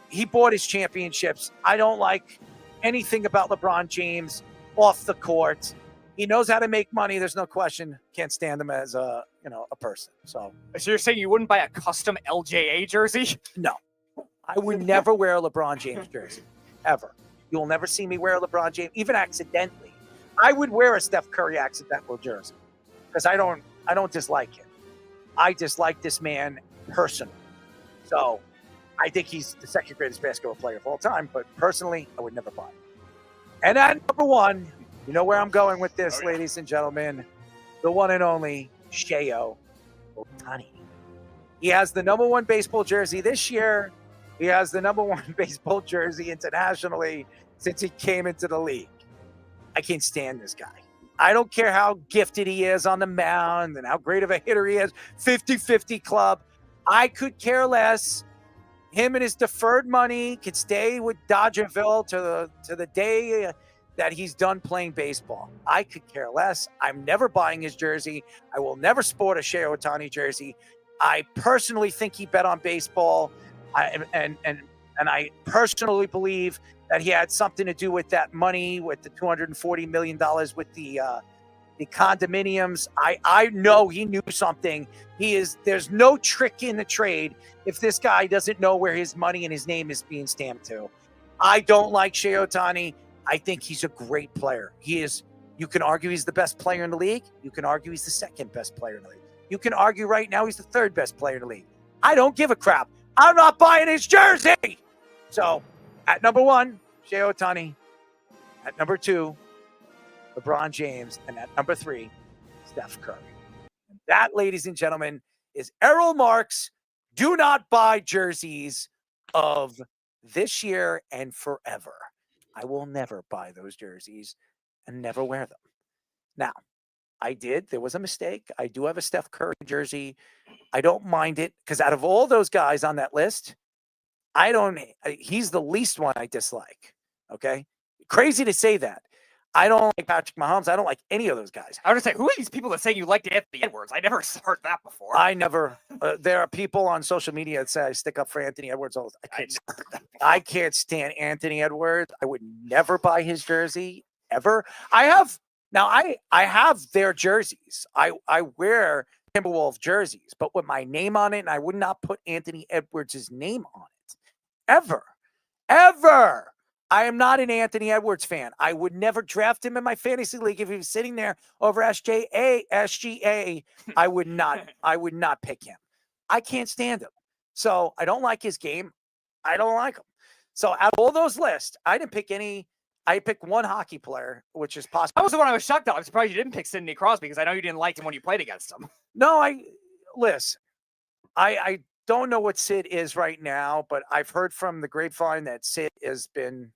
He bought his championships. I don't like anything about LeBron James off the court. He knows how to make money. There's no question. Can't stand him as a person. So you're saying you wouldn't buy a custom LJA jersey? No, I would never wear a LeBron James jersey ever. You'll never see me wear a LeBron James, even accidentally. I would wear a Steph Curry accidental jersey because I don't dislike him. I dislike this man personally. So I think he's the second greatest basketball player of all time, but personally, I would never buy it. And at number 1, you know where I'm going with this, ladies and gentlemen, the one and only Shohei Ohtani. He has the number 1 baseball jersey this year. He has the #1 baseball jersey internationally since he came into the league. I can't stand this guy. I don't care how gifted he is on the mound and how great of a hitter he is. 50-50 club. I could care less. Him and his deferred money could stay with Dodgerville to the day that he's done playing baseball. I could care less. I'm never buying his jersey. I will never sport a Shohei Ohtani jersey. I personally think he bet on baseball. And I personally believe that he had something to do with that money, with the $240 million with the condominiums. I know he knew something. There's no trick in the trade if this guy doesn't know where his money and his name is being stamped to. I don't like Shohei Ohtani. I think he's a great player. You can argue he's the best player in the league. You can argue he's the second best player in the league. You can argue right now he's the third best player in the league. I don't give a crap. I'm not buying his jersey. So at #1, Shohei Ohtani. At #2, LeBron James. And at #3, Steph Curry. And that, ladies and gentlemen, is Errol Marks. Do not buy jerseys of this year and forever. I will never buy those jerseys and never wear them. Now, I did. There was a mistake. I do have a Steph Curry jersey. I don't mind it because out of all those guys on that list, he's the least one I dislike. Okay. Crazy to say that. I don't like Patrick Mahomes. I don't like any of those guys. I was going to say, who are these people that say you liked Anthony Edwards? I never heard that before. I never. There are people on social media that say I stick up for Anthony Edwards all the time. I can't stand Anthony Edwards. I would never buy his jersey ever. I have their jerseys. I wear Timberwolves jerseys, but with my name on it, and I would not put Anthony Edwards' name on it. Ever. I am not an Anthony Edwards fan. I would never draft him in my fantasy league if he was sitting there over SGA. I would not pick him. I can't stand him. So I don't like his game. I don't like him. So out of all those lists, I didn't pick any. I picked one hockey player, which is possible. That was the one I was shocked at. I'm surprised you didn't pick Sidney Crosby because I know you didn't like him when you played against him. No, I don't know what Sid is right now, but I've heard from the grapevine that Sid has been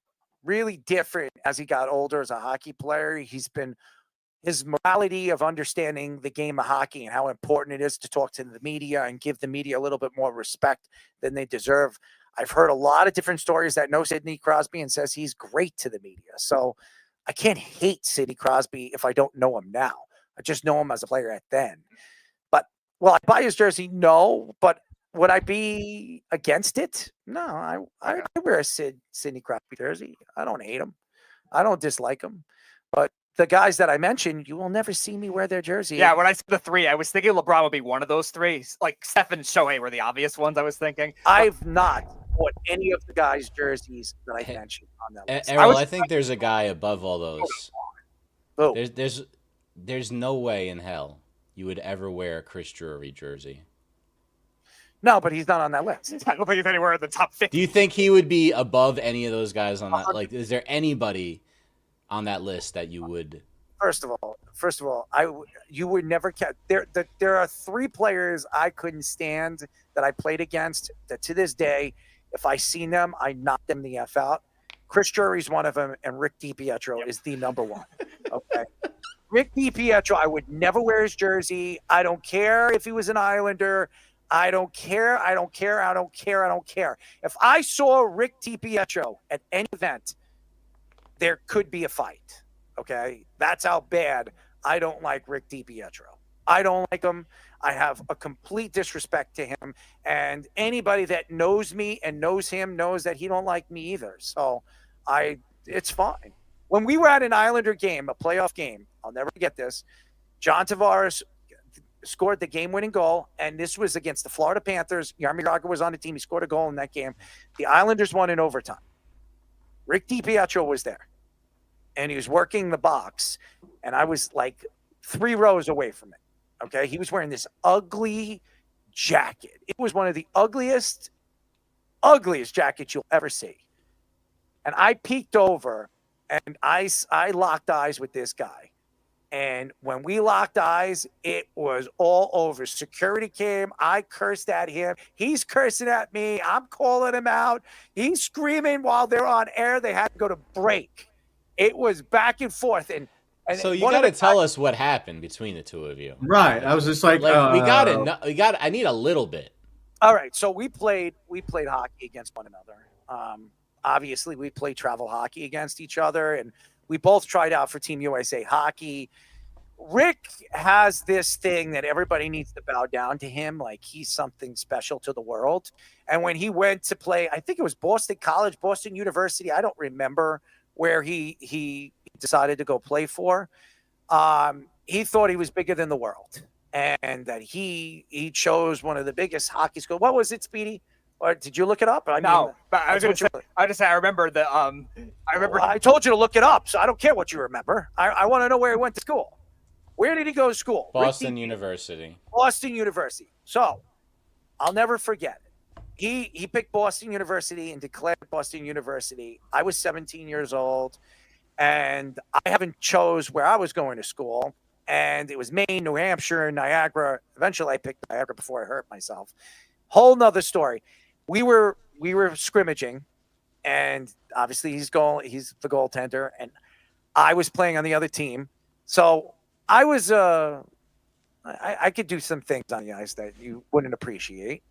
really different as he got older as a hockey player. His morality of understanding the game of hockey and how important it is to talk to the media and give the media a little bit more respect than they deserve. I've heard a lot of different stories that know Sidney Crosby and says he's great to the media. So I can't hate Sidney Crosby if I don't know him now. I just know him as a player at then. But will I buy his jersey? No. But would I be against it? No. I wear a Sidney Crosby jersey. I don't hate him. I don't dislike him. But the guys that I mentioned, you will never see me wear their jersey. Yeah, when I said the three, I was thinking LeBron would be one of those three. Like Steph and Shohei were the obvious ones I was thinking. I've not bought any of the guys' jerseys that I mentioned on that list. Errol, I think there's a guy above all those. Oh. There's no way in hell you would ever wear a Chris Drury jersey. No, but he's not on that list. I don't think he's anywhere in the top 50. Do you think he would be above any of those guys on that? Like, is there anybody on that list that you would? First of all, you would never catch. There are three players I couldn't stand that I played against that to this day, if I seen them, I knock them the F out. Chris Drury's one of them, and Rick DiPietro is the number one. Okay. Rick DiPietro, I would never wear his jersey. I don't care if he was an Islander. I don't care. If I saw Rick DiPietro at any event, there could be a fight. Okay? That's how bad I don't like Rick DiPietro. I don't like him. I have a complete disrespect to him. And anybody that knows me and knows him knows that he don't like me either. So it's fine. When we were at an Islander game, a playoff game, I'll never forget this. John Tavares scored the game-winning goal, and this was against the Florida Panthers. Jaromir Jagr was on the team. He scored a goal in that game. The Islanders won in overtime. Rick DiPietro was there, and he was working the box, and I was like 3 rows away from it. Okay, he was wearing this ugly jacket. It was one of the ugliest jackets you'll ever see. And I peeked over, and I locked eyes with this guy. And when we locked eyes, it was all over. Security came. I cursed at him. He's cursing at me. I'm calling him out. He's screaming while they're on air. They had to go to break. It was back and forth. And so you got to tell us what happened between the two of you. Right. I was just like we got to. I need a little bit. All right. So we played hockey against one another. Obviously, we played travel hockey against each other, and we both tried out for Team USA hockey. Rick has this thing that everybody needs to bow down to him, like he's something special to the world. And when he went to play, I think it was Boston College, Boston University, I don't remember where he decided to go play for. He thought he was bigger than the world, and that he chose one of the biggest hockey schools. What was it, Speedy? Or did you look it up? No, but I was going to say, I remember the, I told you to look it up, so I don't care what you remember. I want to know where he went to school. Where did he go to school? Boston University. Boston University. So I'll never forget it. He picked Boston University and declared Boston University. I was 17 years old, and I haven't chose where I was going to school. And it was Maine, New Hampshire, Niagara. Eventually, I picked Niagara before I hurt myself. Whole nother story. We were scrimmaging, and obviously he's the goaltender, and I was playing on the other team. So I was I could do some things on the ice that you wouldn't appreciate.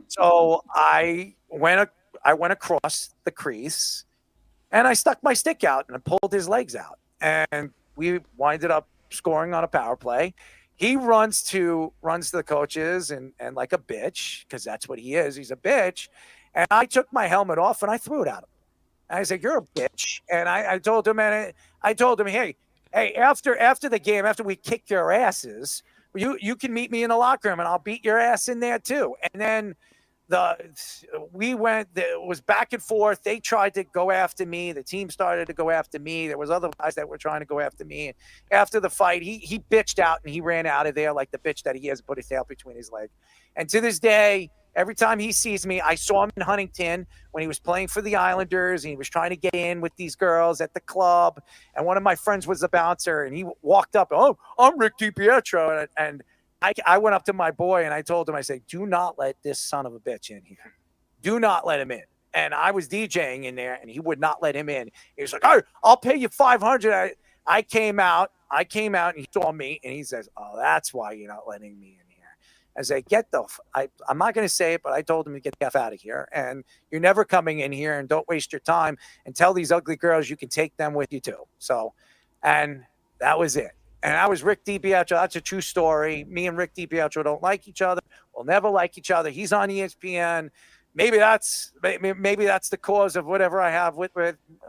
So I went across the crease, and I stuck my stick out and I pulled his legs out, and we winded up scoring on a power play. He runs to the coaches and like a bitch, because that's what he is. He's a bitch. And I took my helmet off and I threw it at him. And I said, "You're a bitch." And I told him, hey, after the game, after we kick your asses, you can meet me in the locker room and I'll beat your ass in there too. And then it was back and forth. They tried to go after me. The team started to go after me. There was other guys that were trying to go after me. After the fight, he bitched out and he ran out of there like the bitch that he is, put his tail between his legs. And to this day, every time he sees me, I saw him in Huntington when he was playing for the Islanders and he was trying to get in with these girls at the club. And one of my friends was a bouncer and he walked up, "Oh, I'm Rick DiPietro." And I went up to my boy and I told him, I said, "Do not let this son of a bitch in here. Do not let him in." And I was DJing in there and he would not let him in. He was like, "Oh, I'll pay you $500. I came out and he saw me and he says, "Oh, that's why you're not letting me in here." I said, I'm not going to say it, but I told him to get the F out of here. And you're never coming in here, and don't waste your time, and tell these ugly girls you can take them with you too. So, and that was it. And I was Rick DiPietro. That's a true story. Me and Rick DiPietro don't like each other. We'll never like each other. He's on ESPN. Maybe that's the cause of whatever I have with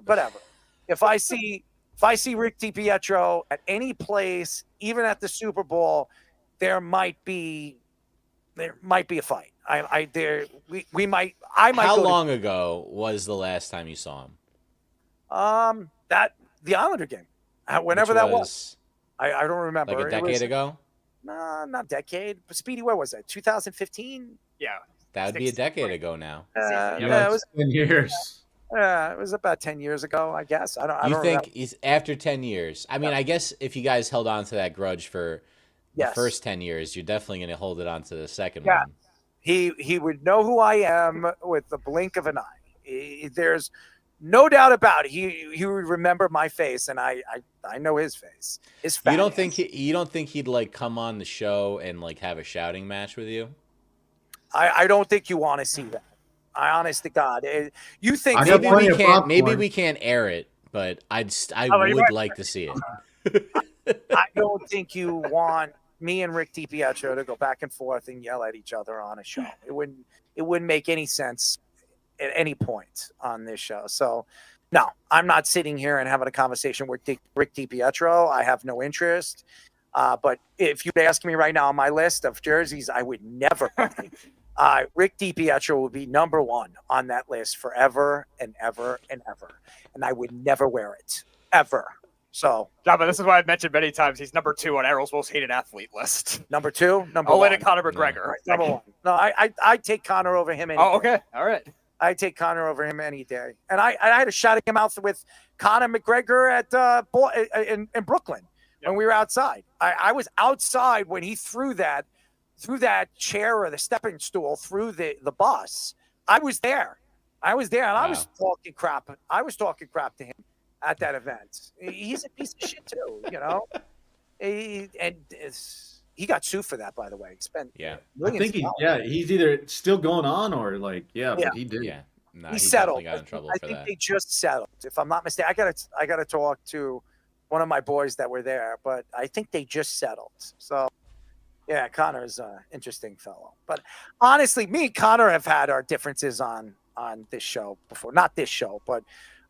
whatever. If I see Rick DiPietro at any place, even at the Super Bowl, there might be a fight. I might. How long ago was the last time you saw him? The Islander game. Whenever that was. I don't remember. Like a decade ago? No, not decade. But Speedy, where was that? 2015? Yeah. That would be a decade ago now. It was 10 years. It was about 10 years ago, I guess. I don't think he's after 10 years? I mean, I guess if you guys held on to that grudge for the first 10 years, you're definitely going to hold it on to the second one. He would know who I am with the blink of an eye. There's no doubt about it. He would remember my face, and I know his face. His fat you don't think he'd like come on the show and like have a shouting match with you? I don't think you want to see that. I honest to God, you think maybe we can't air it, but I would like to see it. I don't think you want me and Rick DiPietro to go back and forth and yell at each other on a show. It wouldn't make any sense at any point on this show. So no, I'm not sitting here and having a conversation with Rick DiPietro. I have no interest. But if you'd ask me right now on my list of jerseys, I would never Rick DiPietro would be number one on that list forever and ever and ever. And I would never wear it, ever. So, yeah, but this is why I've mentioned many times. He's number 2 on Errol's most hated athlete list. Number 2? Number 1. Only to Conor McGregor. Right, number 1. No, I take Conor over him any day. Oh, okay. All right. I take Conor over him any day. And I had a shot at him out with Conor McGregor at in Brooklyn. when we were outside. I was outside when he threw that chair or the stepping stool through the bus. I was there. And I was talking crap. I was talking crap to him at that event. He's a piece of shit too, you know. He got sued for that, by the way. He spent I think he's either still going on or like but he did. Yeah. No, he settled. Got in trouble I for think that. they just settled. If I'm not mistaken, I gotta talk to one of my boys that were there, but I think they just settled. So yeah, Connor's an interesting fellow. But honestly, me and Connor have had our differences on this show before. Not this show, but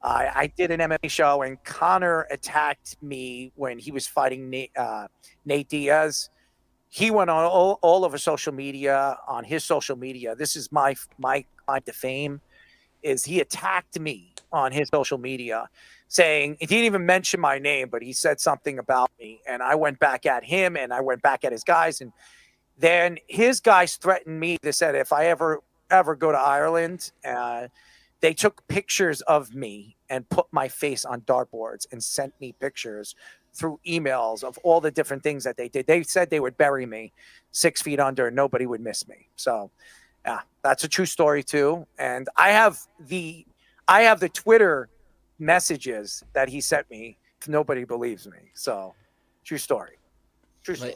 I did an MMA show, and Connor attacked me when he was fighting Nate Diaz. He went on all over social media, on his social media. This is my claim to fame, is he attacked me on his social media, saying, he didn't even mention my name, but he said something about me. And I went back at him, and I went back at his guys. And then his guys threatened me. They said, if I ever go to Ireland, they took pictures of me and put my face on dartboards and sent me pictures through emails of all the different things that they did. They said they would bury me 6 feet under and nobody would miss me. So yeah, that's a true story too. And I have the Twitter messages that he sent me if nobody believes me. So true story. True story.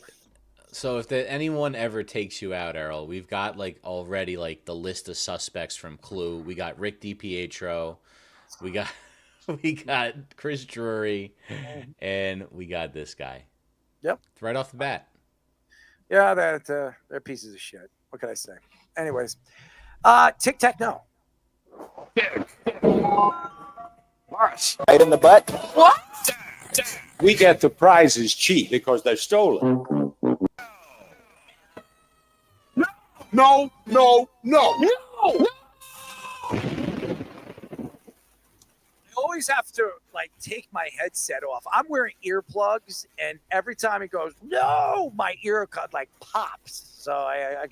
So if anyone ever takes you out, Errol, we've got already the list of suspects from Clue. We got Rick DiPietro, we got Chris Drury, and we got this guy. Yep. Right off the bat. Yeah, they're pieces of shit. What can I say? Anyways, Tic Tac No. Morris. Right in the butt. What? We get the prizes cheap because they're stolen. No. I always have to take my headset off. I'm wearing earplugs, and every time it goes, no, my ear cut pops. So I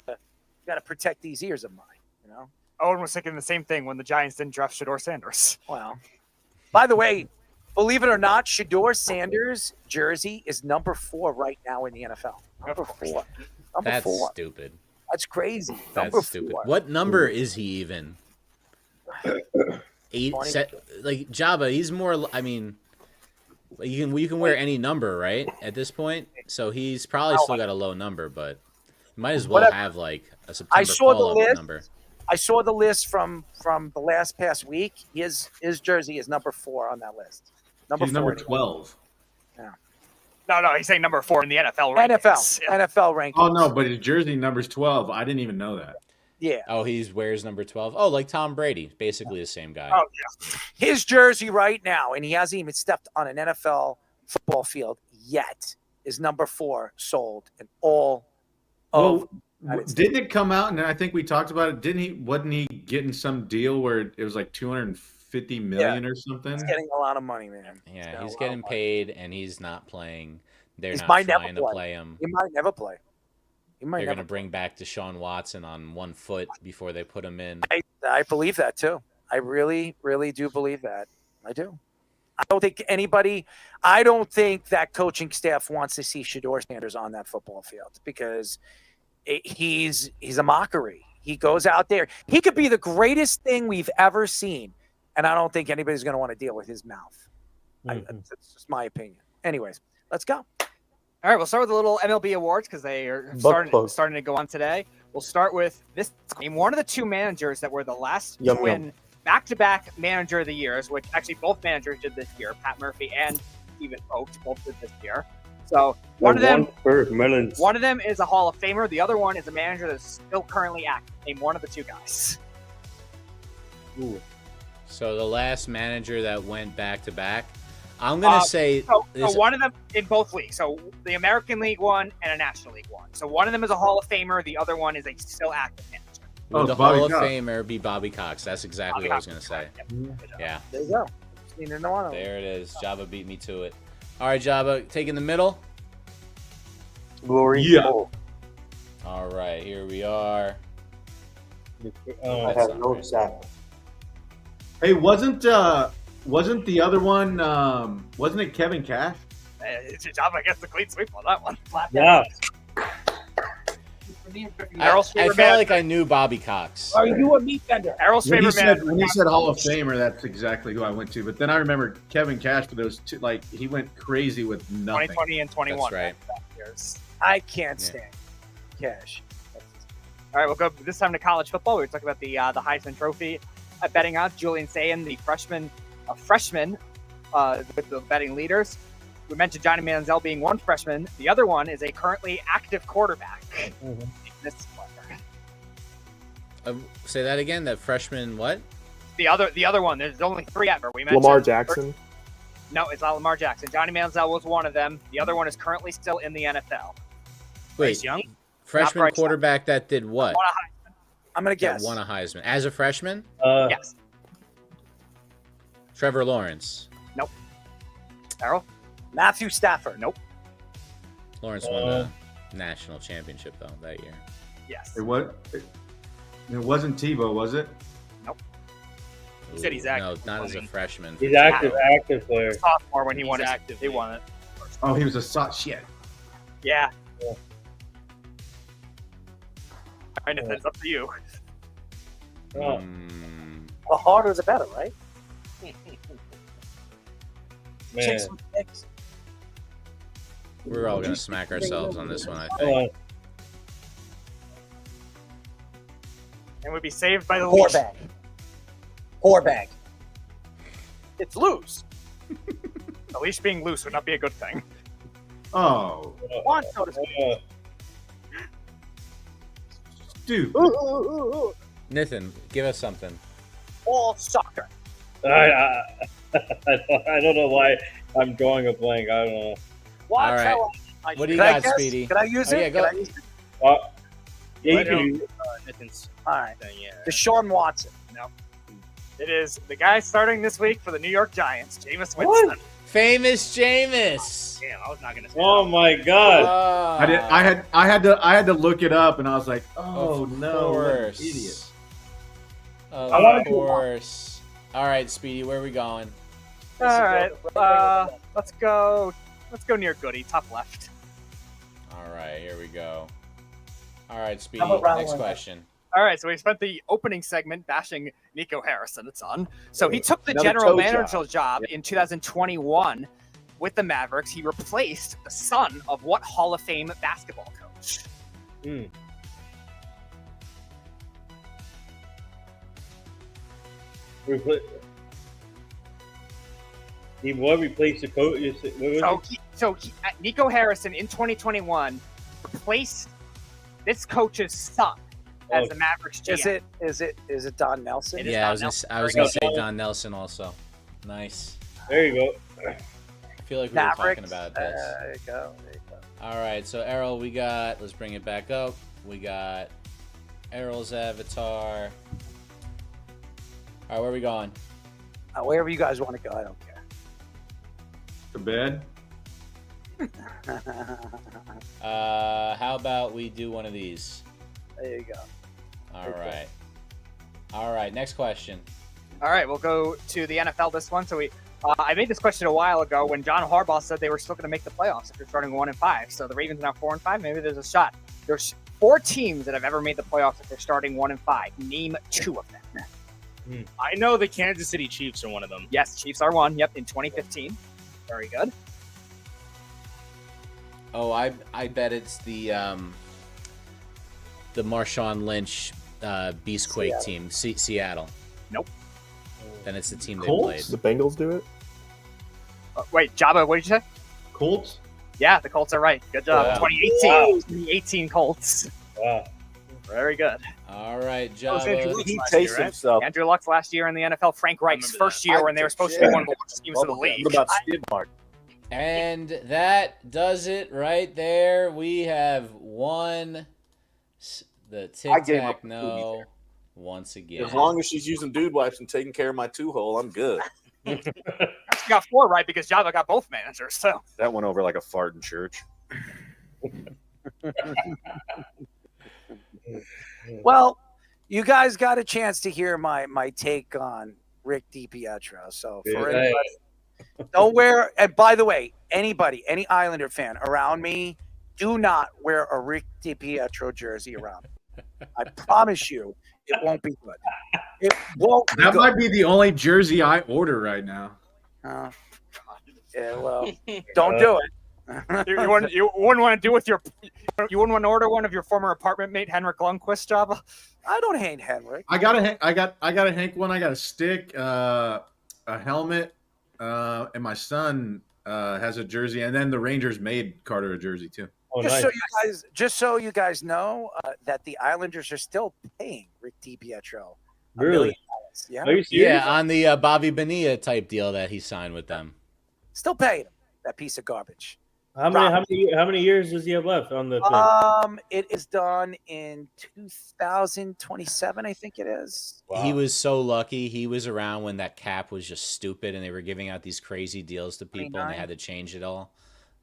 gotta protect these ears of mine, you know. Owen was thinking the same thing when the Giants didn't draft Shedeur Sanders. Wow. By the way, believe it or not, Shedeur Sanders' jersey is number 4 right now in the NFL. Number 4. That's 4. stupid. That's crazy. That's stupid. 4. What number is he even? 8. Jabba, he's more. I mean, you can wear any number, right? At this point, so he's probably still got a low number, but you might as well have a September call-up number. I saw the list from the past week. His jersey is number 4 on that list. He's number 12. Yeah. No, he's saying number 4 in the NFL rankings. NFL rankings. Oh no, but his jersey number's 12. I didn't even know that. Yeah. Oh, he wears number 12. Oh, like Tom Brady, basically the same guy. Oh yeah. His jersey right now, and he hasn't even stepped on an NFL football field yet, is number 4 sold in all. Didn't it come out? And I think we talked about it. Wasn't he getting some deal where it was like $250 million or something? He's getting a lot of money, man. Yeah, he's getting paid, and he's not playing. They're not might trying never to play him. He might never play. They're going to bring back Deshaun Watson on 1 foot before they put him in. I believe that too. I really, really do believe that. I do. I don't think that coaching staff wants to see Shedeur Sanders on that football field because he's a mockery. He goes out there. He could be the greatest thing we've ever seen, and I don't think anybody's going to want to deal with his mouth. That's just my opinion. Anyways, let's go. All right, we'll start with a little MLB awards because they are starting to go on today. We'll start with this game. One of the 2 managers that were the last to win back-to-back Manager of the Years, which actually both managers did this year, Pat Murphy and Steven Oakes both did this year. So one of them is a Hall of Famer. The other one is a manager that's still currently active. Name one of the 2 guys. Ooh. So the last manager that went back-to-back, I'm going to say... So one of them in both leagues. So the American League one and a National League one. So one of them is a Hall of Famer. The other one is a still active manager. Would the Hall of Famer be Bobby Cox? That's exactly what I was going to say. Yeah. There you go. There it is. Jabba beat me to it. All right, Jabba, taking the middle. Glory. Yeah. All right, here we are. I have no sack. Hey, wasn't the other one? Wasn't it Kevin Cash? Java gets the clean sweep on that one. Flat Yeah. I felt like I knew Bobby Cox. Are you a meat vendor? Errol's When he favorite said, man. when he said Hall of Famer, that's exactly who I went to. But then I remember Kevin Cash for those two. Like he went crazy with nothing. 2020 and 21. That's right. Years. I can't stand Cash. All right, we'll go this time to college football. We were talking about the Heisman Trophy betting odds. Julian Sayin, the freshman with the betting leaders. We mentioned Johnny Manziel being one freshman. The other one is a currently active quarterback. This Say that again. That freshman what? the other one. There's only 3 ever. We mentioned Lamar Jackson. No, it's not Lamar Jackson. Johnny Manziel was one of them. The other one is currently still in the NFL. Wait, Young? freshman Bryce quarterback that did what? I'm gonna guess. That won a Heisman as a freshman. Yes. Trevor Lawrence. Nope. Errol? Matthew Stafford. Nope. Lawrence won the national championship though that year. Yes. It wasn't Tebow, was it? Nope. He said he's active. No, not as a freshman. He's active player. Sophomore when he won it. He won it. Oh, he was a shit. Yeah. All right, Nathan, it's up to you. The harder the better, right? Man. We're all gonna smack ourselves on this one, I think. And would be saved by the Whore leash. bag. Whore bag. It's loose. The leash being loose would not be a good thing. Oh. One, so to speak. Dude. Nathan, give us something. All soccer. I don't know why I'm drawing a blank. I don't know. All right. What do you got, Speedy? Can I use Oh, it? yeah, go. Can I use it? Yeah, you can use it. Nathan's. All right. Yeah. Deshaun Watson. No. It is the guy starting this week for the New York Giants, Jameis Winston. Famous Jameis. Damn, I was not gonna say. Oh my God! I had to look it up, and I was like, oh no, what an course. idiot. Of course. All right, Speedy, where are we going? All right. Let's go near Goody, top left. All right, here we go. All right, Speedy, How about next Ronald? question. All right, so we spent the opening segment bashing Nico Harrison. It's on. So he took the Another general toe manager job in 2021 with the Mavericks. He replaced the son of what Hall of Fame basketball coach? He will replace the coach. Nico Harrison in 2021 replaced this coach's son as the Mavericks GM. Is it Don Nelson? Yeah, I was gonna say Don Nelson also. Nice. There you go. I feel like we Mavericks, were talking about this. There you go. All right, so Errol, let's bring it back up. We got Errol's avatar. All right, where are we going? Wherever you guys want to go, I don't To bed. care. How about we do one of these? There you go. All right, next question. All right, we'll go to the NFL this one. So I made this question a while ago when John Harbaugh said they were still going to make the playoffs if they're starting 1-5. So the Ravens are now 4-5. Maybe there's a shot. There's 4 teams that have ever made the playoffs if they're starting 1-5. Name 2 of them. I know the Kansas City Chiefs are one of them. Yes, Chiefs are one. Yep, in 2015. Very good. Oh, I bet it's the Marshawn Lynch Beastquake team, Seattle. Nope. Then it's the team Colts? they The Bengals do it? Wait, Jabba, what did you say? Colts? Yeah, the Colts are right. Good job. Wow. 2018. Wow. 2018 Colts. Wow. Very good. All right, He tastes himself. Andrew Luck's last year in the NFL. Frank Reich's first year when they were supposed to be one of the worst teams in the league. What about skid mark? And that does it right there. We have won the Tic gave up Tac No once again. As long as she's using dude wipes and taking care of my 2-hole, I'm good. You got 4 right because Java got both managers. So That went over like a fart in church. Well, you guys got a chance to hear my take on Rick DiPietro. So for anybody, don't wear. And by the way, anybody, any Islander fan around me, do not wear a Rick DiPietro jersey around me. I promise you, it won't be good. It won't be That good. might be the only jersey I order right now. Yeah, well, don't do it. You wouldn't want to do with your. You wouldn't want to order one of your former apartment mate Henrik Lundqvist, Java. I don't hate Henrik. I got a Hank one. I got a stick, a helmet, and my son has a jersey. And then the Rangers made Carter a jersey too. Oh, Just so you guys know that the Islanders are still paying Rick DiPietro $1 Really? million. Yeah, Are you serious? Yeah, on the Bobby Bonilla type deal that he signed with them. still paying him that piece of garbage. How many years does he have left on the thing? It is done in 2027, I think it is. He was so lucky. He was around when that cap was just stupid and they were giving out these crazy deals to people and they had to change it all.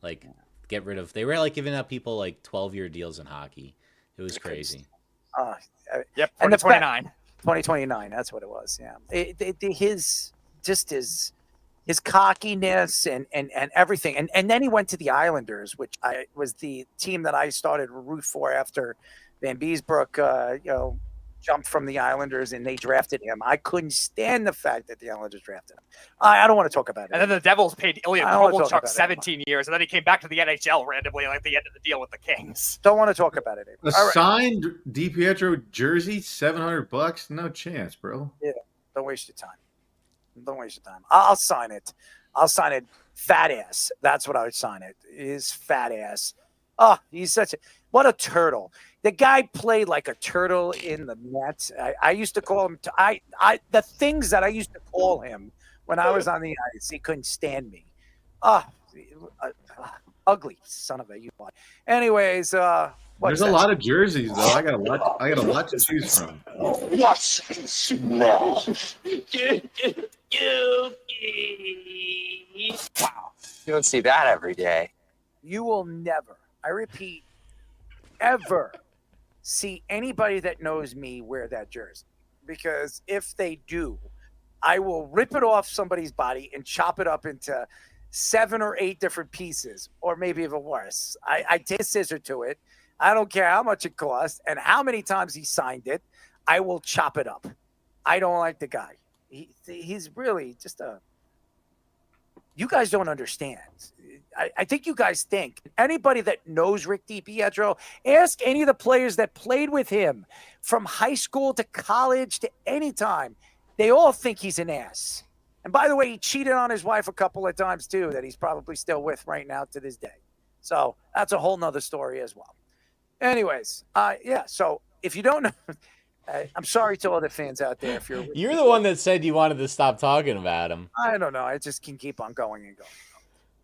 Like, get rid of... They were, like, giving out people, like, 12-year deals in hockey. It was crazy. Yep, And the 2029. 2029, that's what it was, yeah. His cockiness and everything. And then he went to the Islanders, which was the team that I started to root for after Van Beesbrook, jumped from the Islanders and they drafted him. I couldn't stand the fact that the Islanders drafted him. I don't want to talk about it. And then the Devils paid Ilya I don't wanna talk Kovalchuk about it 17 years, and then he came back to the NHL randomly like the end of the deal with the Kings. Don't want to talk about it A signed DiPietro jersey, $700? No chance, bro. Yeah, don't waste your time. Don't waste your time. I'll sign it. I'll sign it. Fat ass. That's what I would sign it. His fat ass. Oh, he's what a turtle. The guy played like a turtle in the Mets. I used to call him. The things that I used to call him when I was on the ice, he couldn't stand me. Ugly son of a you. Anyways, there's a lot of jerseys though. I got a lot to choose from. What's the smell? Wow. You don't see that every day. You will never, I repeat, ever see anybody that knows me wear that jersey. Because if they do, I will rip it off somebody's body and chop it up into 7 or 8 different pieces, or maybe even worse. I take a scissor to it. I don't care how much it costs and how many times he signed it. I will chop it up. I don't like the guy. He's really just a... You guys don't understand. I think you guys think. Anybody that knows Rick DiPietro, ask any of the players that played with him from high school to college to any time. They all think he's an ass. And by the way, he cheated on his wife a couple of times too, that he's probably still with right now to this day. So that's a whole nother story as well. Anyways, so if you don't know, I'm sorry to all the fans out there. If You're the one that said you wanted to stop talking about him. I don't know. I just can keep on going and going.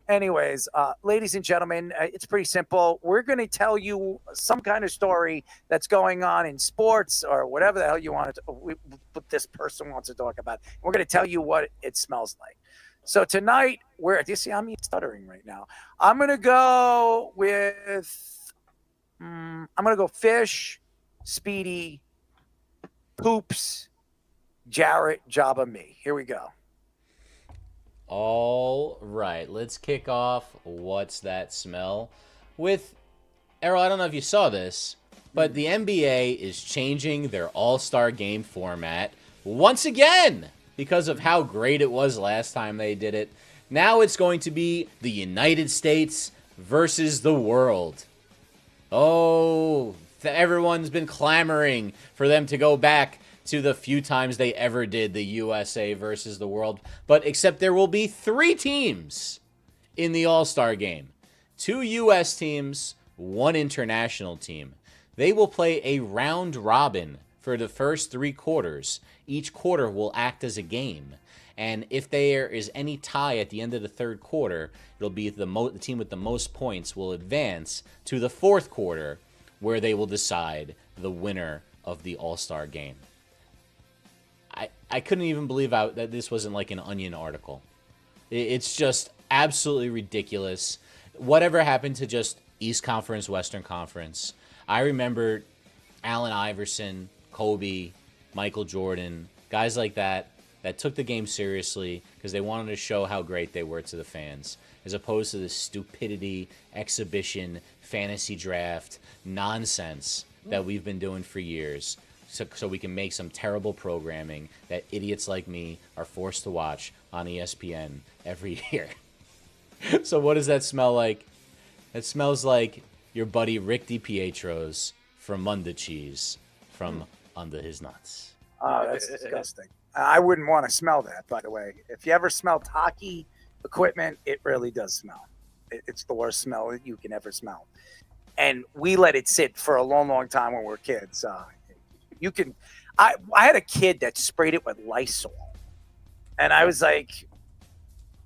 Anyways, ladies and gentlemen, it's pretty simple. We're going to tell you some kind of story that's going on in sports or whatever the hell you want what this person wants to talk about. We're going to tell you what it smells like. So tonight, you see, I'm stuttering right now. I'm going to go with, I'm going to go Fish, Speedy, Hoops, Jarrett, Jabba, me. Here we go. All right, let's kick off What's That Smell with, Errol, I don't know if you saw this, but the NBA is changing their All-Star Game format once again because of how great it was last time they did it. Now it's going to be the United States versus the world. Oh, everyone's been clamoring for them to go back to the few times they ever did the USA versus the world. But except there will be 3 teams in the All-Star game. 2 U.S. teams, 1 international team. They will play a round robin for the first 3 quarters. Each quarter will act as a game. And if there is any tie at the end of the 3rd quarter, it'll be the team with the most points will advance to the 4th quarter, where they will decide the winner of the All-Star game. I couldn't even believe that this wasn't like an Onion article. It's just absolutely ridiculous. Whatever happened to just East Conference, Western Conference? I remember Allen Iverson, Kobe, Michael Jordan, guys like that. that took the game seriously because they wanted to show how great they were to the fans, as opposed to this stupidity, exhibition, fantasy draft nonsense that we've been doing for years. So we can make some terrible programming that idiots like me are forced to watch on ESPN every year. So what does that smell like? It smells like your buddy Rick DiPietro's Fromunda cheese from under his nuts. Oh, that's disgusting. I wouldn't want to smell that, by the way. If you ever smelled hockey equipment, it really does smell. It's the worst smell that you can ever smell. And we let it sit for a long, long time when we were kids. I had a kid that sprayed it with Lysol. And I was like,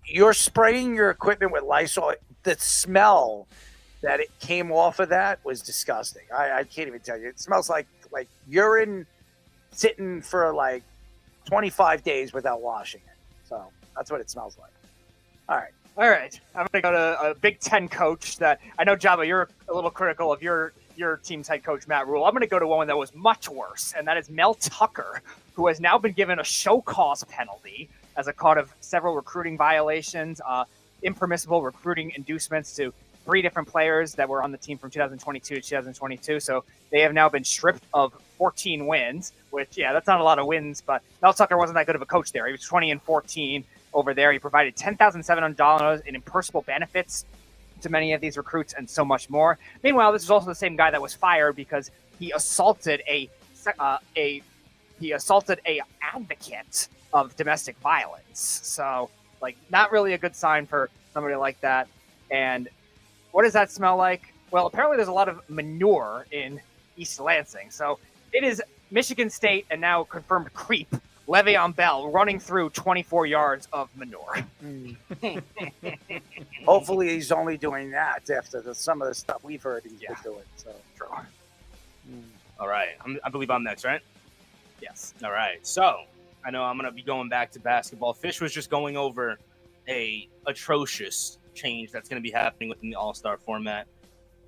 you're spraying your equipment with Lysol. The smell that it came off of that was disgusting. I can't even tell you. It smells like urine sitting for like 25 days without washing it. So that's what it smells like. All right. I'm going to go to a Big Ten coach that I know, Java, you're a little critical of your team's head coach, Matt Rule. I'm going to go to one that was much worse, and that is Mel Tucker, who has now been given a show cause penalty as a cause of several recruiting violations, impermissible recruiting inducements to 3 different players that were on the team from 2022 to 2022. So they have now been stripped of 14 wins, which, yeah, that's not a lot of wins, but Mel Tucker wasn't that good of a coach there. He was 20-14 over there. He provided $10,700 in impersonal benefits to many of these recruits and so much more. Meanwhile, this is also the same guy that was fired because he assaulted a advocate of domestic violence. So, like, not really a good sign for somebody like that. And what does that smell like? Well, apparently there's a lot of manure in East Lansing. So it is Michigan State and now confirmed creep Le'Veon Bell running through 24 yards of manure. Hopefully he's only doing that after some of the stuff we've heard he's been doing. So true. All right. I believe I'm next, right? Yes. All right. So I know I'm going to be going back to basketball. Fish was just going over a atrocious change that's going to be happening within the All-Star format.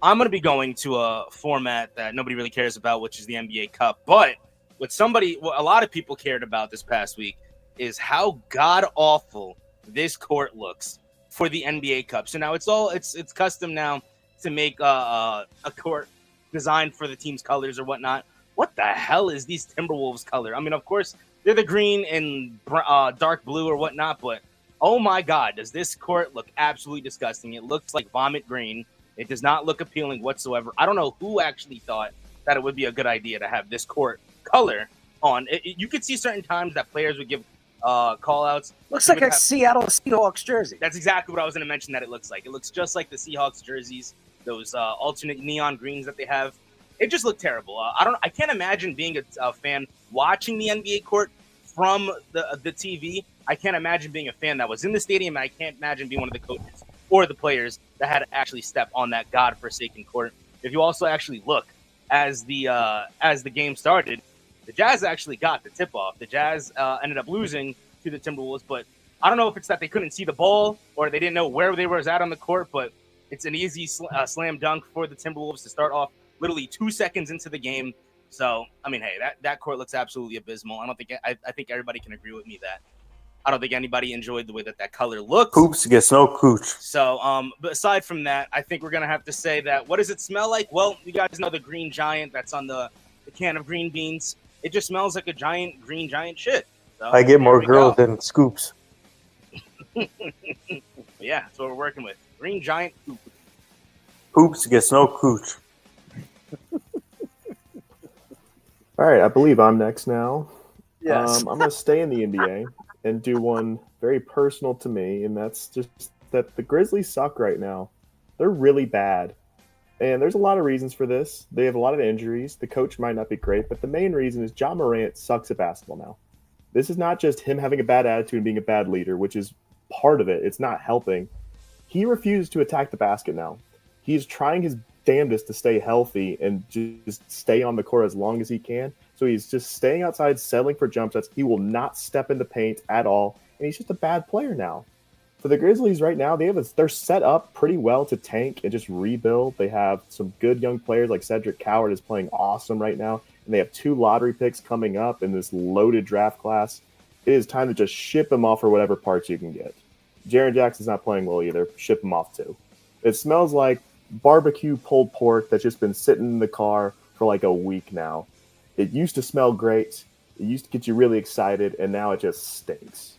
I'm going to be going to a format that nobody really cares about, which is the NBA Cup. But what a lot of people cared about this past week is how god-awful this court looks for the NBA Cup. So now it's custom now to make a court designed for the team's colors or whatnot. What the hell is these Timberwolves color? I mean, of course, they're the green and dark blue or whatnot, but oh my God, does this court look absolutely disgusting? It looks like vomit green. It does not look appealing whatsoever. I don't know who actually thought that it would be a good idea to have this court color on. You could see certain times that players would give call-outs. Looks like a Seattle Seahawks jersey. That's exactly what I was going to mention that it looks like. It looks just like the Seahawks jerseys, those alternate neon greens that they have. It just looked terrible. I can't imagine being a fan watching the NBA court from the TV. I can't imagine being a fan that was in the stadium, and I can't imagine being one of the coaches or the players that had to actually step on that godforsaken court. If you also actually look as the game started, the Jazz actually got the tip-off. The Jazz ended up losing to the Timberwolves, but I don't know if it's that they couldn't see the ball or they didn't know where they were at on the court, but it's an easy slam dunk for the Timberwolves to start off literally 2 seconds into the game. So, I mean, hey, that court looks absolutely abysmal. I think everybody can agree with me that I don't think anybody enjoyed the way that color looked. Hoops gets no cooch. So, but aside from that, I think we're going to have to say that, what does it smell like? Well, you guys know the green giant that's on the can of green beans. It just smells like a green giant shit. So, I get more girls than scoops. Yeah, that's what we're working with. Green giant poop. Hoops gets no cooch. All right, I believe I'm next now. Yes. I'm going to stay in the NBA and do one very personal to me, and that's just that the Grizzlies suck right now. They're really bad. And there's a lot of reasons for this. They have a lot of injuries. The coach might not be great, but the main reason is Ja Morant sucks at basketball now. This is not just him having a bad attitude and being a bad leader, which is part of it. It's not helping. He refuses to attack the basket now. He's trying his damnedest to stay healthy and just stay on the court as long as he can. So he's just staying outside, settling for jump shots. He will not step in the paint at all, and he's just a bad player now. For the Grizzlies right now, they're set up pretty well to tank and just rebuild. They have some good young players like Cedric Coward is playing awesome right now, and they have 2 lottery picks coming up in this loaded draft class. it is time to just ship him off for whatever parts you can get. Jaren Jackson's not playing well either. Ship him off too. It smells like barbecue pulled pork that's just been sitting in the car for like a week now. It used to smell great. It used to get you really excited, and now it just stinks.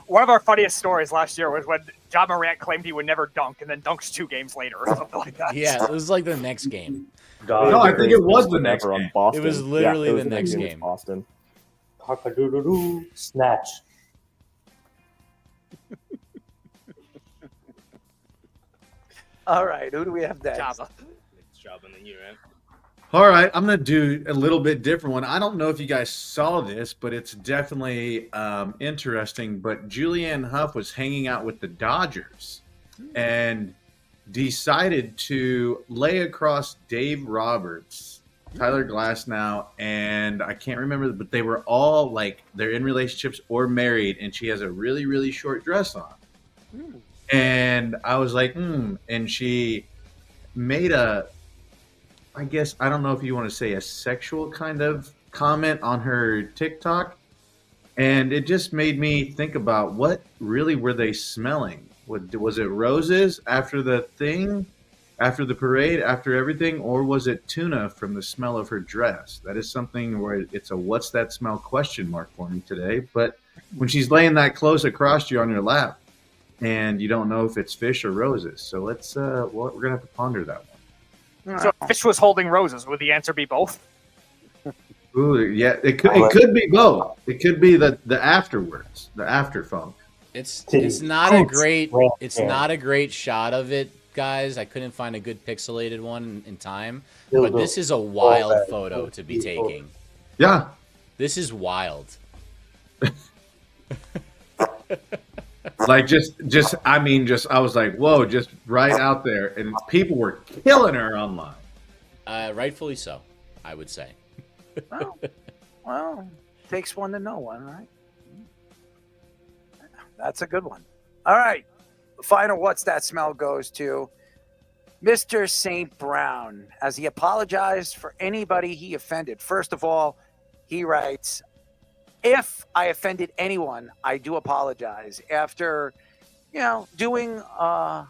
One of our funniest stories last year was when John Morant claimed he would never dunk, and then dunks 2 games later or something like that. Yeah, it was like the next game. No, I think it was the next game. Boston. It was literally it was the next game. Boston. Cock-a-doodle-doo, snatch. All right, who do we have next? Java in the year, right? All right, I'm going to do a little bit different one. I don't know if you guys saw this, but it's definitely interesting. But Julianne Hough was hanging out with the Dodgers and decided to lay across Dave Roberts, Tyler Glasnow, and I can't remember, but they were all like they're in relationships or married, and she has a really, really short dress on. And I was like, and she made I guess, I don't know if you want to say a sexual kind of comment on her TikTok. And it just made me think about what really were they smelling? Was it roses after the thing, after the parade, after everything? Or was it tuna from the smell of her dress? That is something where it's a what's that smell question mark for me today. But when she's laying that close across you on your lap and you don't know if it's fish or roses. So let's, we're going to have to ponder that one. So if fish was holding roses, would the answer be both? Ooh, yeah, it could be both. It could be the afterwards, the after funk. It's not a great shot of it, guys. I couldn't find a good pixelated one in time, but this is a wild photo to be taking. Yeah, this is wild. Like I was like, whoa, just right out there, and people were killing her online. Rightfully so, I would say. Well, takes one to know one, right? That's a good one. All right, the final what's that smell goes to Mr. St. Brown, as he apologized for anybody he offended. First of all, he writes, if I offended anyone, I do apologize. After, doing a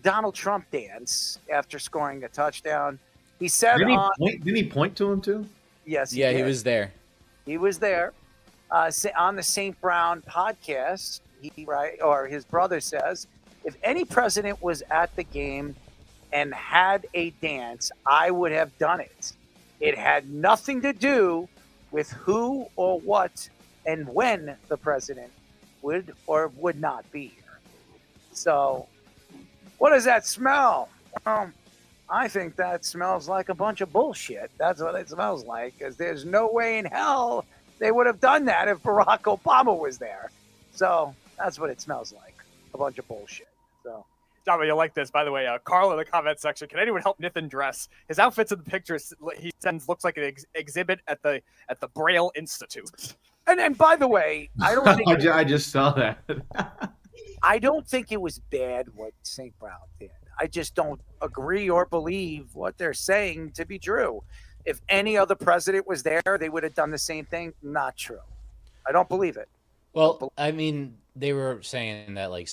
Donald Trump dance after scoring a touchdown, he said, didn't he point to him too? Yes. He was there. He was there on the St. Brown podcast. His brother says, if any president was at the game and had a dance, I would have done it. It had nothing to do with who or what and when the president would or would not be here. So, what does that smell? I think that smells like a bunch of bullshit. That's what it smells like, because there's no way in hell they would have done that if Barack Obama was there. So, that's what it smells like, a bunch of bullshit. So. Java, you'll like this, by the way. Carl in the comment section. Can anyone help Nathan dress? His outfits in the pictures he sends looks like an exhibit at the Braille Institute. And by the way, I don't think I just saw that. I don't think it was bad what St. Brown did. I just don't agree or believe what they're saying to be true. If any other president was there, they would have done the same thing. Not true. I don't believe it. Well, I mean, they were saying that like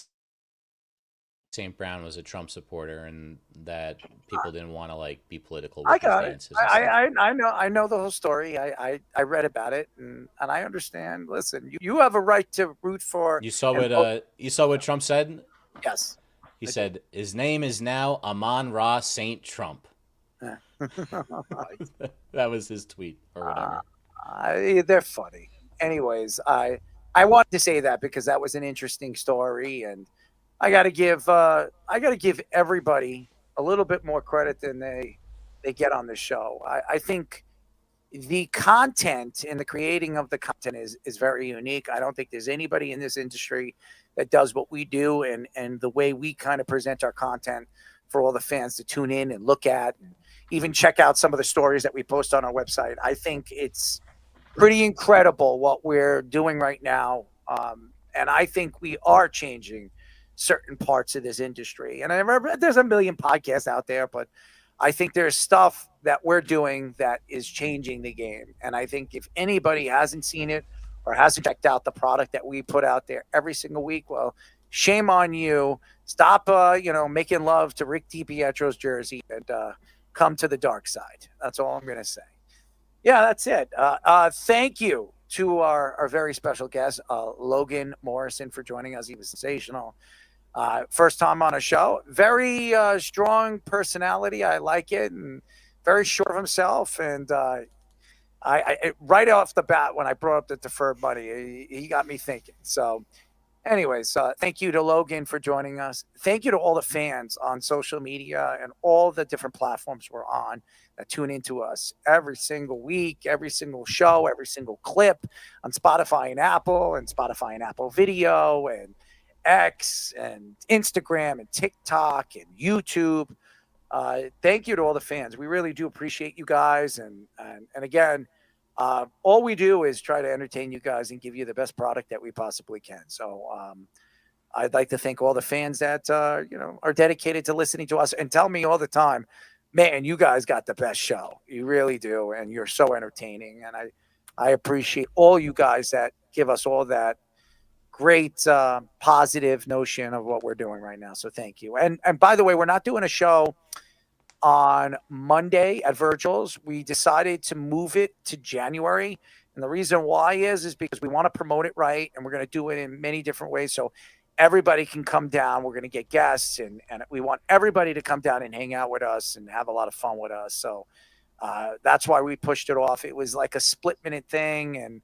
St. Brown was a Trump supporter and that people didn't want to like be political with I got his it. dances. I know the whole story. I read about it and I understand. Listen, you have a right to root for. You saw what Trump said? Yes. He said his name is now Amon-Ra St. Trump. That was his tweet or whatever. They're funny. Anyways, I wanted to say that because that was an interesting story, and I got to give everybody a little bit more credit than they get on the show. I think the content and the creating of the content is very unique. I don't think there's anybody in this industry that does what we do and the way we kind of present our content for all the fans to tune in and look at, and even check out some of the stories that we post on our website. I think it's pretty incredible what we're doing right now. And I think we are changing certain parts of this industry. And I remember there's a million podcasts out there, but I think there's stuff that we're doing that is changing the game. And I think if anybody hasn't seen it or hasn't checked out the product that we put out there every single week, well, shame on you. Stop, making love to Rick DiPietro's jersey and come to the dark side. That's all I'm going to say. Yeah, that's it. Thank you to our very special guest, Logan Morrison, for joining us. He was sensational. First time on a show. Very strong personality. I like it. And very sure of himself. And I right off the bat, when I brought up the deferred money, he got me thinking. So anyways, thank you to Logan for joining us. Thank you to all the fans on social media and all the different platforms we're on that tune into us every single week, every single show, every single clip on Spotify and Apple Video and X and Instagram and TikTok and YouTube. Thank you to all the fans. We really do appreciate you guys. And again, all we do is try to entertain you guys and give you the best product that we possibly can. So I'd like to thank all the fans that are dedicated to listening to us and tell me all the time, man, you guys got the best show. You really do, and you're so entertaining. And I appreciate all you guys that give us all that great positive notion of what we're doing right now. So thank you. And by the way, we're not doing a show on Monday at Virgil's. We decided to move it to January. And the reason why is because we want to promote it right, and we're going to do it in many different ways. So everybody can come down. We're going to get guests, and we want everybody to come down and hang out with us and have a lot of fun with us. So that's why we pushed it off. It was like a split-minute thing, and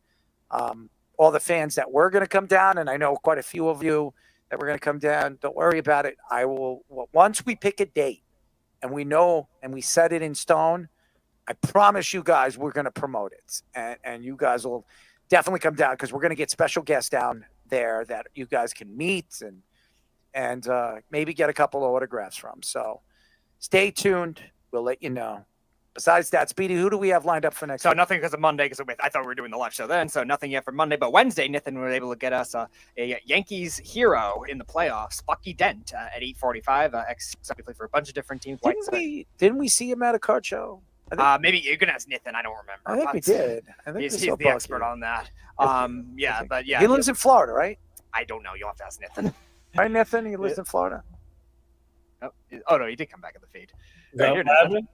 all the fans that were going to come down, and I know quite a few of you that were going to come down, don't worry about it. I will, once we pick a date and we know and we set it in stone, I promise you guys we're going to promote it. And you guys will definitely come down, because we're going to get special guests down there that you guys can meet and maybe get a couple of autographs from. So stay tuned. We'll let you know. Besides that, Speedy, who do we have lined up for next So week? nothing because of Monday, because I thought we were doing the live show then, so nothing yet for Monday. But Wednesday, Nathan was able to get us a Yankees hero in the playoffs, Bucky Dent, at 8:45. Exactly for a bunch of different teams. Didn't we see him at a card show? Maybe you can ask Nathan. I don't remember. I think we did. I think he's we saw the Bucky. expert on that. But yeah, He lives in Florida, right? I don't know. You'll have to ask Nathan. Right, Nathan? He lives in Florida. Oh no, he did come back in the feed. Is that Right, what happened?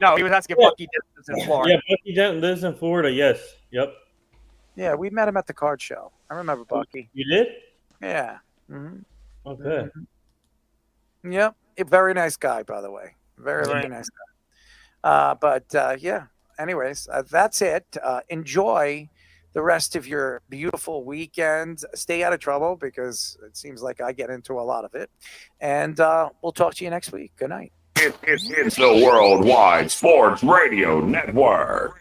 no, he was asking if Bucky Dent lives in Florida. Yeah, Bucky Dent lives in Florida. Yes. Yep. Yeah, we met him at the card show. I remember Bucky. You did? Yeah. Mm-hmm. Okay. Yep. A very nice guy, by the way. Very, very nice guy. Yeah. Anyways, that's it. Enjoy the rest of your beautiful weekend. Stay out of trouble, because it seems like I get into a lot of it. And we'll talk to you next week. Good night. It's the Worldwide Sports Radio Network.